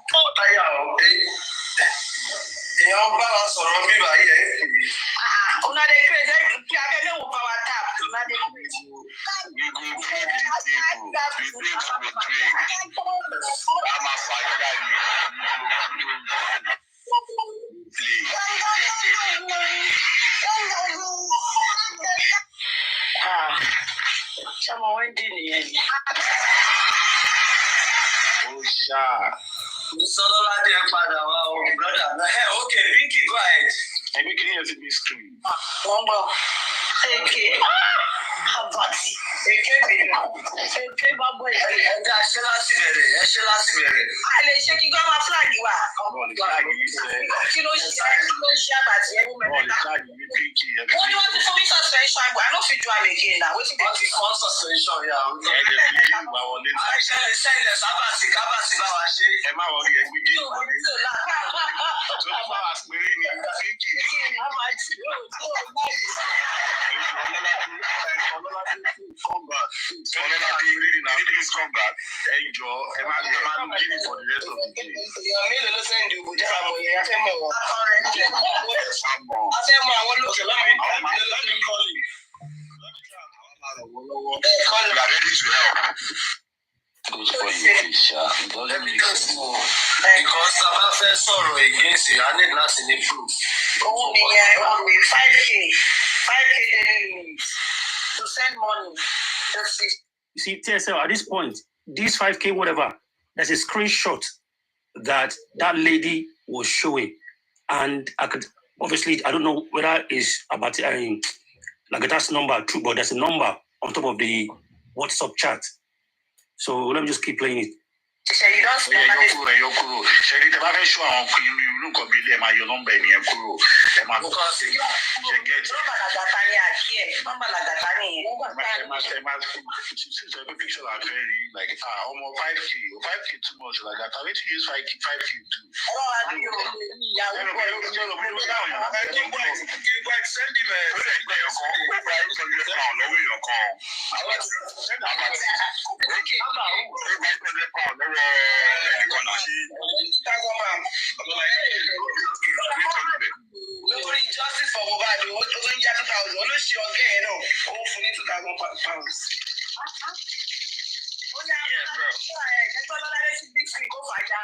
Oh, èèyàn bá wa sọ̀rọ̀ bí báyìí ẹ̀ una dey craze kí abẹ́lé wo power tap una dey craze. We go play the table. I'm a fighter. Ṣọmọ wẹ́ndì nìyẹn. Ó ṣáà. Sololade padà wá o, brother. Okay, Pinky, go ahead. Èmi kì í yẹn ti bí screen. Wọ́n gbọ́. Èké. Àbàtì. Èké mi nà. Èké bá bọ̀ ìdí. Ẹ̀dá ṣe láti bẹ̀rẹ̀. Ẹ ṣe láti bẹ̀rẹ̀. A lè ṣe kí gọ́mà flag wà. Bọ́ọ̀lù flag yìí sẹ́. Kí ló ṣe àbàtì ẹ̀mú mẹ́ta? Bọ́ọ̀lù flag yìí Pinky. Wọ́n ní wọ́n ti fún mi suspension àgbà. I no fit do am again na. Wetin dey do? Wọ́n suspension yà. Ẹ̀ẹ́dẹ̀ bí kí ìwà wọlé. Àìṣẹ́lẹ̀ sẹ́yìn sábàtì kábàtì bá wa ṣe. Ẹ má wọlé ẹgbẹ́ dé ìwọlé. 24 hours péré ni Pinky. Please come back. Enjoy. Ẹ máa lù jí for the rest of the day. Mélòó ló sẹ́yìn dùgbò jẹ́ àwọn èèyàn fẹ́ mọ̀ wọ́n. A fẹ́ mọ àwọn olókè lọ́mọ ìkọ́lé. We are ready to help. Good for you, Fisha. Let me because Saba first sorrow against you, I need nothing to prove. Oh, yeah, 5K daily to send money. You see, TSL, at this point, this 5K, whatever, there's a screenshot that lady was showing. And I could, obviously, I don't know whether it's about like that's number true, but there's a number on top of the WhatsApp chat. So let me just keep playing it. Yokuro. Sherry, the Baba show on you look up in my number in Yokuro. Because she gets a picture like very like almost 5K too much like that. I need to use 5K too. Lórí justice for mobile owó tó ń já 2,000 olóṣì ọgẹ́ yẹn náà ó fún ní 2,000 pounds. Yes, bro. Ẹgbẹ́ lọ́ládé sí big screen kó fàájà.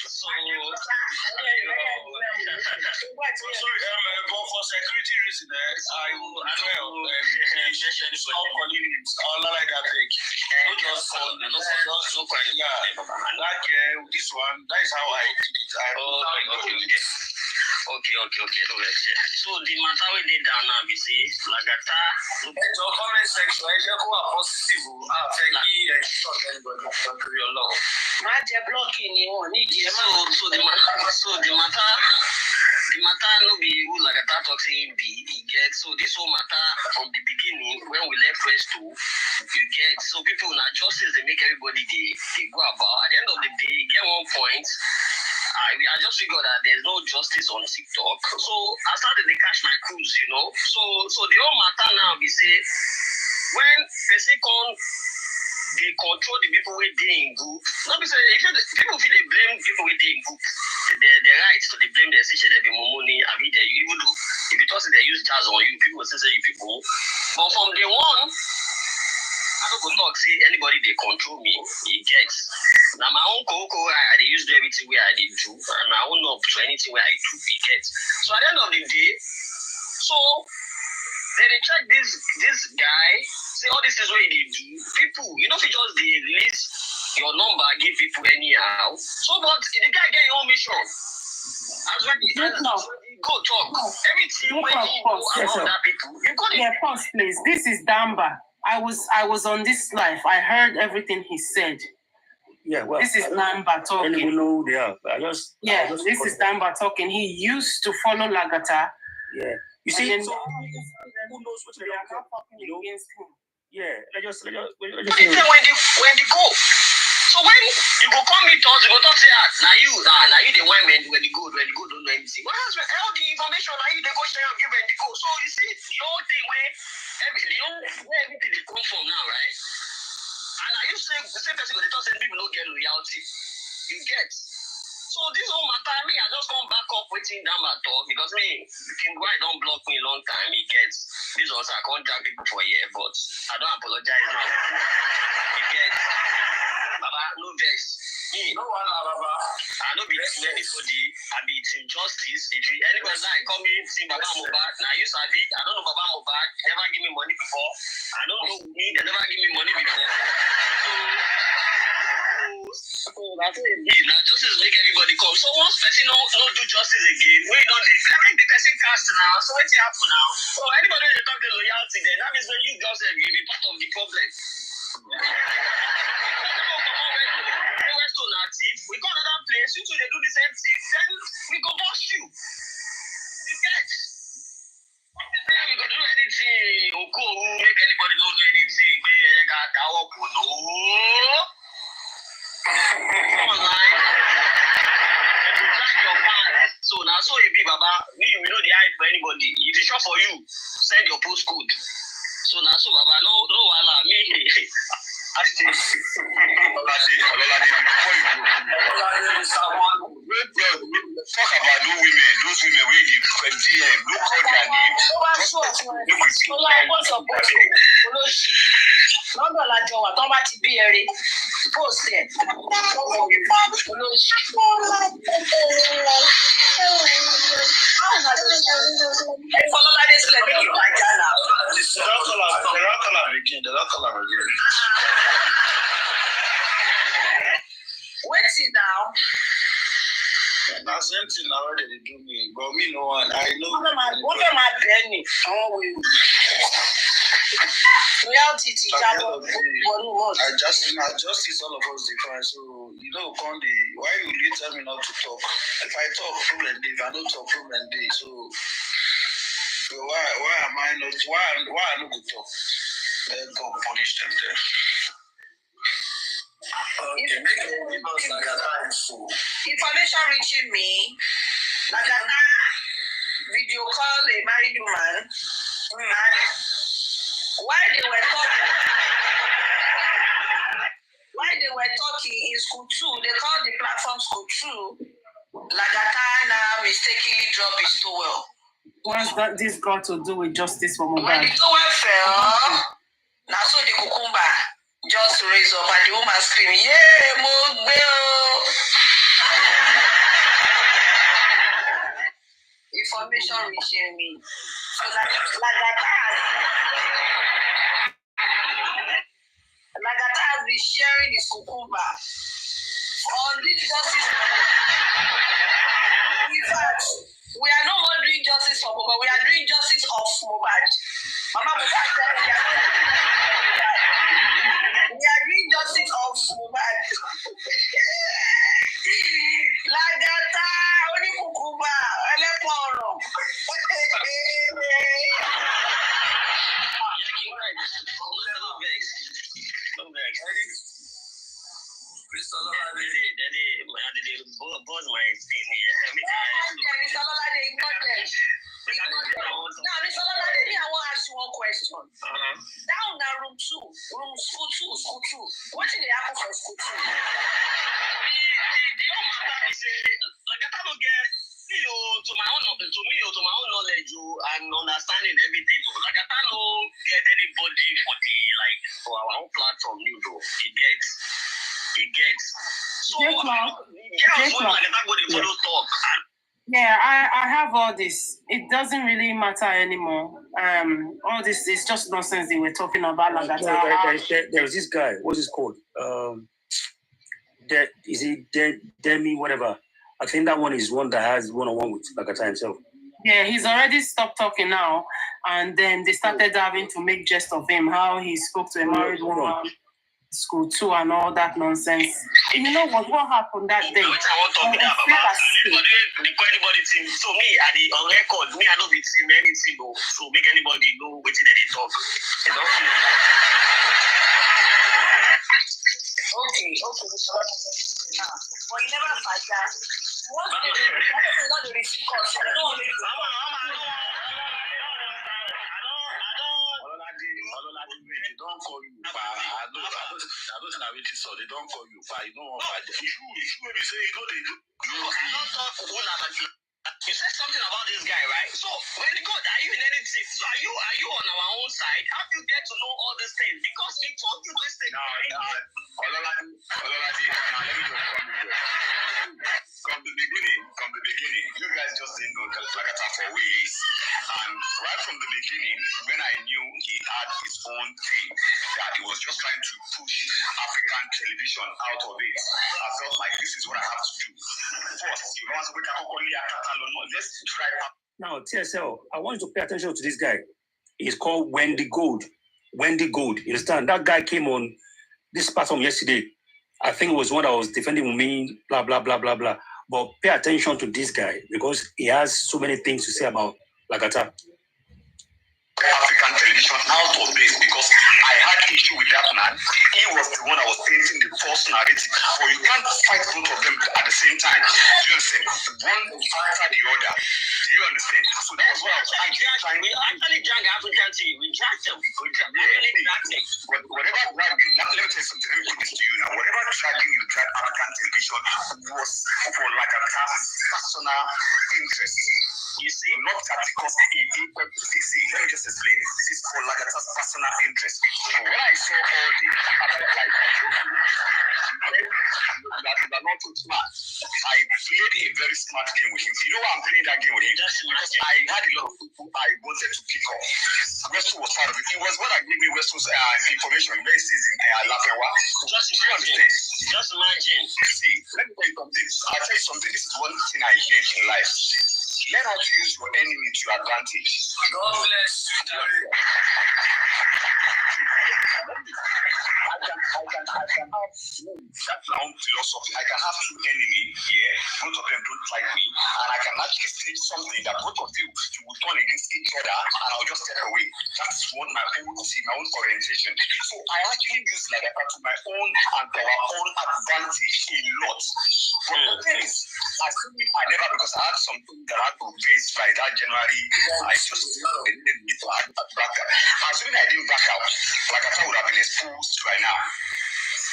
So, sorry, but for security reasons, I will stop calling it all like that big. Not just call it. And that this one, that is how I did it. Okay. No, so the matter we did down now, we see Lagata. Your comment section, I just go positive. I'll take you and shot anybody from your law. Blocking you need so the matter no be who Lagata talks in be get so this whole matter from the beginning when we left West 2, you get so people now justice they make everybody they go about at the end of the day get one point. I just figured that there's no justice on TikTok. So I started to catch my cruise, So the whole matter now we say when person they control the people with they in group. Not because people feel they blame people with they in group. The rights to they blame they say they be more money. I mean they even do if you talk they use jazz on you, people say you people. But from day one, I don't go talk, see anybody they control me, it gets. Now my own coco, I use everything where I did do, and I won't know to anything where I do, it gets. So at the end of the day, so then they check this guy, say all this is what they do. People, if you just release your number, give people anyhow. So but the guy get your own mission. As when go talk. Everything when you know about that people, you got it. Yeah, pause please. This is Damba. I was on this live. I heard everything he said. Yeah, well, this is Damba talking. I don't even know who they are. This is Damba talking. He used to follow Lagata. Yeah. You see, then, so who knows what they are talking against him. Yeah, let's just when they go. So when you go come meet us, you go talk say now you the one when they go don't know anything. What else? All the information now you they go share and give when they go. So you see the whole thing where everything they come from now, right? And I used to say the same person when they talk say people don't get loyalty. You get. So this whole matter, I just come back up waiting down my talk because King White don't block me a long time. He gets this also I can't drag people for a year, but I don't apologize now. He gets Baba, no vex. No one, Baba. I don't be to anybody. I be injustice. If anybody like come in, see Baba Mobad. Now you sabi, I don't know Baba Mobad. Never give me money before. I don't know me. They never give me money before. So that's it. Now justice make everybody come. So once person don't do justice again, we don't make the person cast now. So what's happen now? So anybody when they talk the loyalty, then that means when you just be part of the problem. We go another place, you two they do the same thing, then we go bust you. You get? We go do anything, make anybody don't do anything. No. So now so you be Baba, we know the hype for anybody. If it's short for you, send your postcode. So now so Baba, no allow me. I say, before you go, talk about those women we give 20 don't call their name. Lọ́dọ̀ làjọ wà tán bá ti bí ẹrẹ post ẹ̀. Fọlọ́ládé sílẹ̀ ní ìbàjá náà. Wait it now. That's something already they do me, but me no one. I know. What am I doing? Loyalty to justice all of us different. So you know, why will you tell me not to talk? If I talk, problem day. If I don't talk, problem day. So why am I not? Why I not to talk? Let God punish them there. Information reaching me, Lagata video call a married woman, and while they were talking in school 2, they called the platform school 2. Lagata now mistakenly dropped his towel. What's this got to do with justice for Mohbad? When the towel fell, now so the cucumber just raised up and the woman screamed, "Yeah, Mogbe!" Information reaching me. So Lagata has been sharing his cucumber on this justice. In fact, we are no more doing justice for Mohbad, we are doing justice of Mohbad. Mama Mohbad said we are doing justice of Mohbad. Lagata, only cucumber, eleporo. Now, Mr. Lolade, I want to ask you one question. Down now, room 2, school 2. What did they happen for school 2? To my own knowledge and understanding everything. Like I don't get anybody for our own platform, It gets. So talk. Yeah, I have all this. It doesn't really matter anymore. All this is just nonsense they were talking about. There's this guy. What's his called? Is he Demi? Whatever. I think that one is one that has one-on-one with Lagata himself. Yeah, he's already stopped talking now, and then they started having to make jest of him, how he spoke to a married woman, school 2, and all that nonsense. And you know what happened that day? Which I want to talk about. Anybody team. So me, at the on record, I don't be team anything, so make anybody know what they talk. Okay. But you never fight that. Once they not the receipt cost, I don't want to. They don't call you. I don't know what it so they don't call you. I know what you maybe say you know they do. I don't talk to you said something about this guy, right? So when you go, are you in anything? So are you on our own side? How do you get to know all these things? Because we told you this thing. Now let me just come in here. From the beginning, you guys just didn't know Lagata for who he is. And right from the beginning, when I knew he had his own thing, that he was just trying to push African television out of it, I felt like this is what I have to do. First, you want to wake up, let's drive up. Now, TSL, I want you to pay attention to this guy. He's called Wendy Gold. You understand? That guy came on this platform yesterday. I think it was one that was defending me, blah, blah, blah, blah, blah. But pay attention to this guy because he has so many things to say about Lagata. African television out of this because I had issue with that man. He was the one that was painting the false narrative. But you can't fight both of them at the same time. Do you understand? One after the other. Do you understand? So that was what I was trying. We actually drank African tea. We drank them. But whatever dragging, let me tell you something. Let me put this to you now. Whatever dragging you drag African television was for Lagata's personal interest. You see, not that because let me just explain. This is for Lagata's personal interest. So when I saw all the that are not too smart, I played a very smart game with him. You know why I'm playing that game with him? Because I had a lot of people I wanted to pick up. Westo was part of it. It was what I gave me Westo's information. Where is this in Lafewa? Just imagine. See, let me tell you something. I'll tell you something. This is one thing I learned in life. Learn how to use your enemy to your advantage. God bless you. I can have that's my own philosophy. I can have two enemies here. Both of them don't like me. And I can actually say something that both of you will turn against each other and I'll just step away. That's what my own orientation. So I actually use Lagata to my own and to our own advantage a lot. But the thing is, I never, because I had something that I had to face by that January, I just didn't need to back out. Assuming I didn't back out, Lagata would have been exposed right now.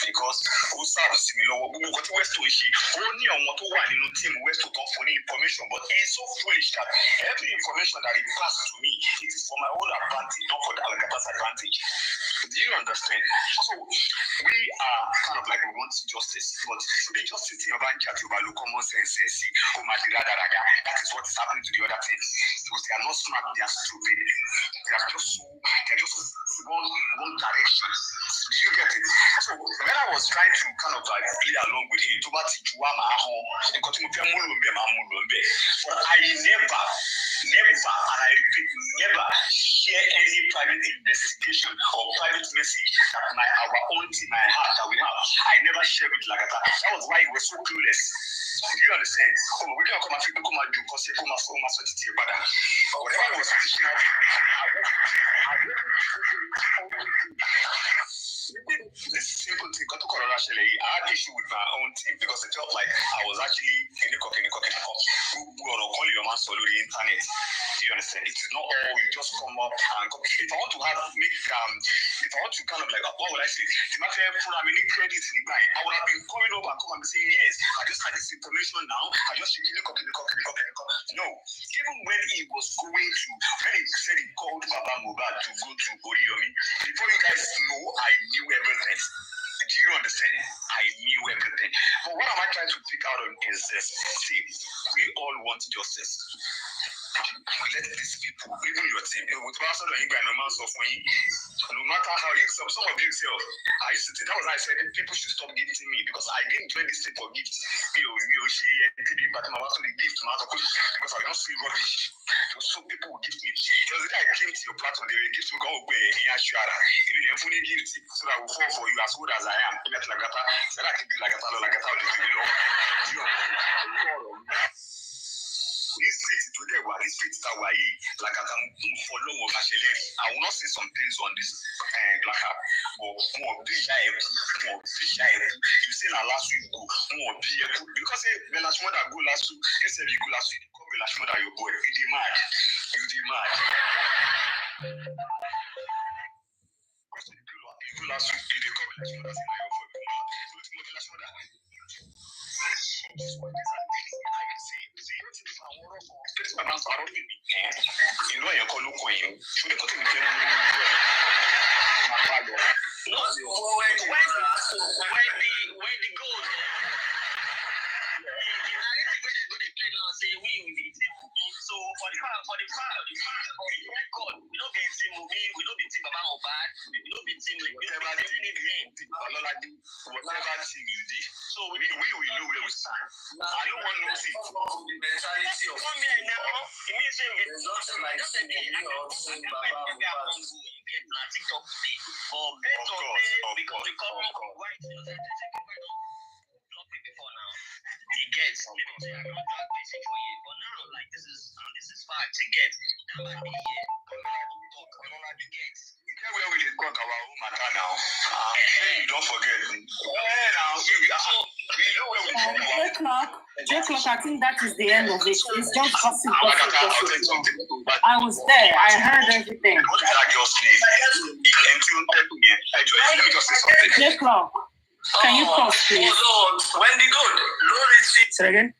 Because who serve similar we got West to issue only on what one in the team West to talk for any information, but it's so foolish that every information that it passes to me, it is for my own advantage, not for the Lagata's advantage. Do you understand? So we are kind of like we want justice, but we just sitting about chatting about common sense. That is what is happening to the other things. Because they are not smart, they are stupid. They are just one direction. Do you get it? So when I was trying to kind of like play along with him, but I never, and I repeat, never share any private investigation or private message that our own team I have that we have. I never share it like that. That was why it was so clueless. Do you understand? We can't come and do because they come and sort it here, but whatever I was teaching out, this simple thing got to call actually. I had issue with my own team because it felt like I was actually in the cooking who are calling your man solo the internet. Do you understand? It is not all you just come up and come. If I want to if I want to kind of like, what would I say? If I put I mean credit in the guy, I would have been coming up and come and saying, yes, I just had this information now. I just cooking. No, even when he was going to, when he said he called Baba Mohbad to go to Oriyomi, before you guys know, I knew everything. Do you understand? I knew everything. But what am I trying to pick out on is this? See, we all want justice. Let these people, even your team, no matter how you some of you say, I used to that was I said people should stop gifting me because I didn't join this thing for gifts. But I want to gift because I don't see rubbish. So people will gift me. Because the I came to your platform, they will gift me go away in your shara. If you fully gift so that I will fall for you as good as I am. Like that, so that I can do like that. This street today, this street that we're in, like I can follow what I will not say some things on this black app, but more you say last week go more because the last one that go last week, you said you go last week, you come last one that your boy, you demand. You go last week, you come last one that your boy, last one that. You know you're calling him. Should put him in when the gold. So for the record, we don't be team movie, we don't be team about Mohbad, we don't be team whatever team you did. So we know where we stand. I don't want no see the mentality of come here now. It means there's nothing like you get na TikTok or based on because the common white before now. He gets maybe say I don't drag basic for you, but now like this is fact to get. That might be where we talk our own matter now. You don't forget. J-Clock, I think that is the end of it. It's just gossip. I was there. I heard everything. What is that girl's name? J-Clock, can you pause, please? Wendy Good. Say again?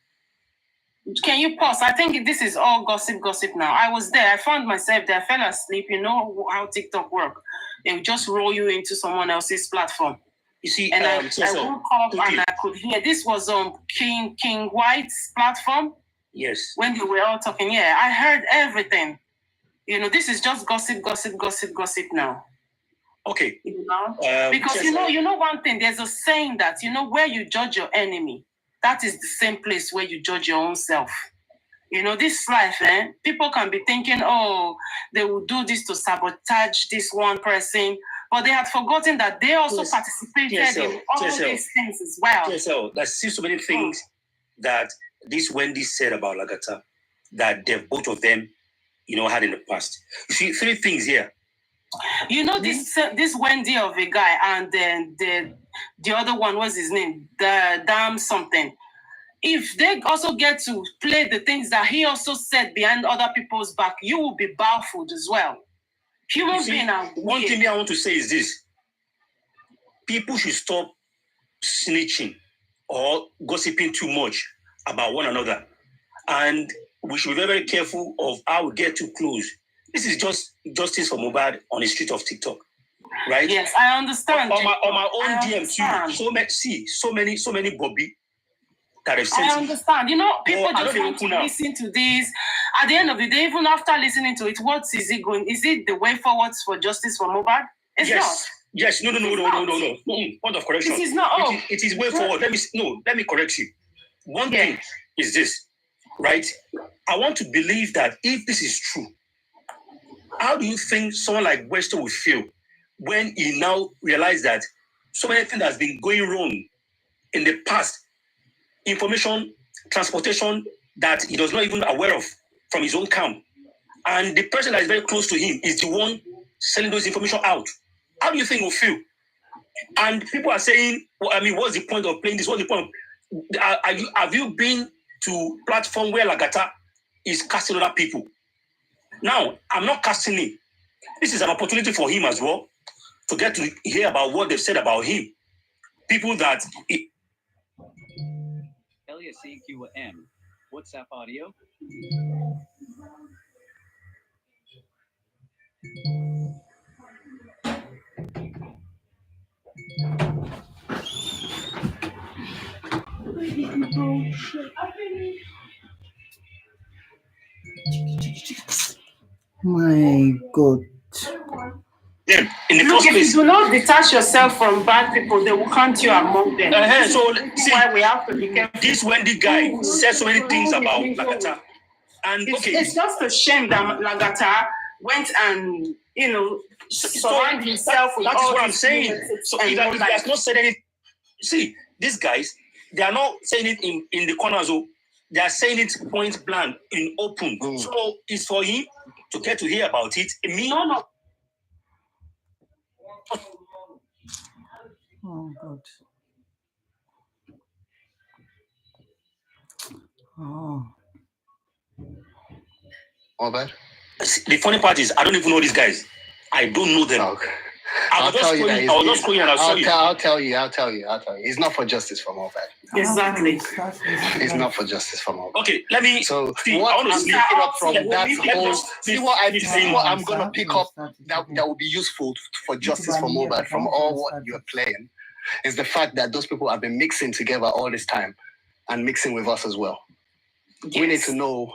Can you pause? I think this is all gossip now. I was there. I found myself there. I fell asleep. You know how TikTok work. They will just roll you into someone else's platform. You see, and I woke up and I could hear. This was on King White's platform. Yes. When they were all talking, yeah, I heard everything. You know, this is just gossip now. Okay. You know, because you know one thing. There's a saying that where you judge your enemy, that is the same place where you judge your own self. You know, this life, people can be thinking, oh, they will do this to sabotage this one person, but they had forgotten that they also participated in all these things as well. Yes, so there's still so many things that this Wendy said about Lagata that both of them, had in the past. You see, 3 things here. You know, this Wendy of a guy, and then the other one, what's his name? The damn something. If they also get to play the things that he also said behind other people's back, you will be baffled as well. Human being are weird. One thing I want to say is this. People should stop snitching or gossiping too much about one another. And we should be very, very careful of how we get too close. This is just justice for Mohbad on the street of TikTok. right? Yes, I understand. On my own DM too. So many Bobby that have sent. I understand. You know, people just want to listen to this. At the end of the day, even after listening to it, what is it going? Is it the way forward for justice for Mohbad? It's not. Yes. No. Point of correction. This is not. It is way forward. Let me correct you. One thing is this, right? I want to believe that if this is true, how do you think someone like Wester will feel when he now realized that so many things has been going wrong in the past? Information, transportation that he was not even aware of from his own camp. And the person that is very close to him is the one selling those information out. How do you think he'll feel? And people are saying, what's the point of playing this? What's the point of, have you been to platform where Lagata is casting other people? Now, I'm not casting him. This is an opportunity for him as well to get to hear about what they've said about him. People that... LSAQM, WhatsApp audio. My God. In the Look, first if place, you do not detach yourself from bad people, they will count you among them. So see why we have to be careful. This Wendy guy said so many things about Lagata. And it's just a shame that Lagata went and surround himself with that is all what I'm these saying. humans So if he has not said anything, see, these guys, they are not saying it in the corners. They are saying it point blank in open. So it's for him to get to hear about it. No. Oh God. Oh. All bad. The funny part is, I don't even know these guys. I don't know them. Okay. I'll tell you. It's not for justice for Mohbad. Exactly. It's not for justice for Mohbad. Okay, let me. So what I'm picking up from that whole, see what I'm gonna pick up that will be useful for justice for Mohbad from all what you're playing is the fact that those people have been mixing together all this time and mixing with us as well. Yes. We need to know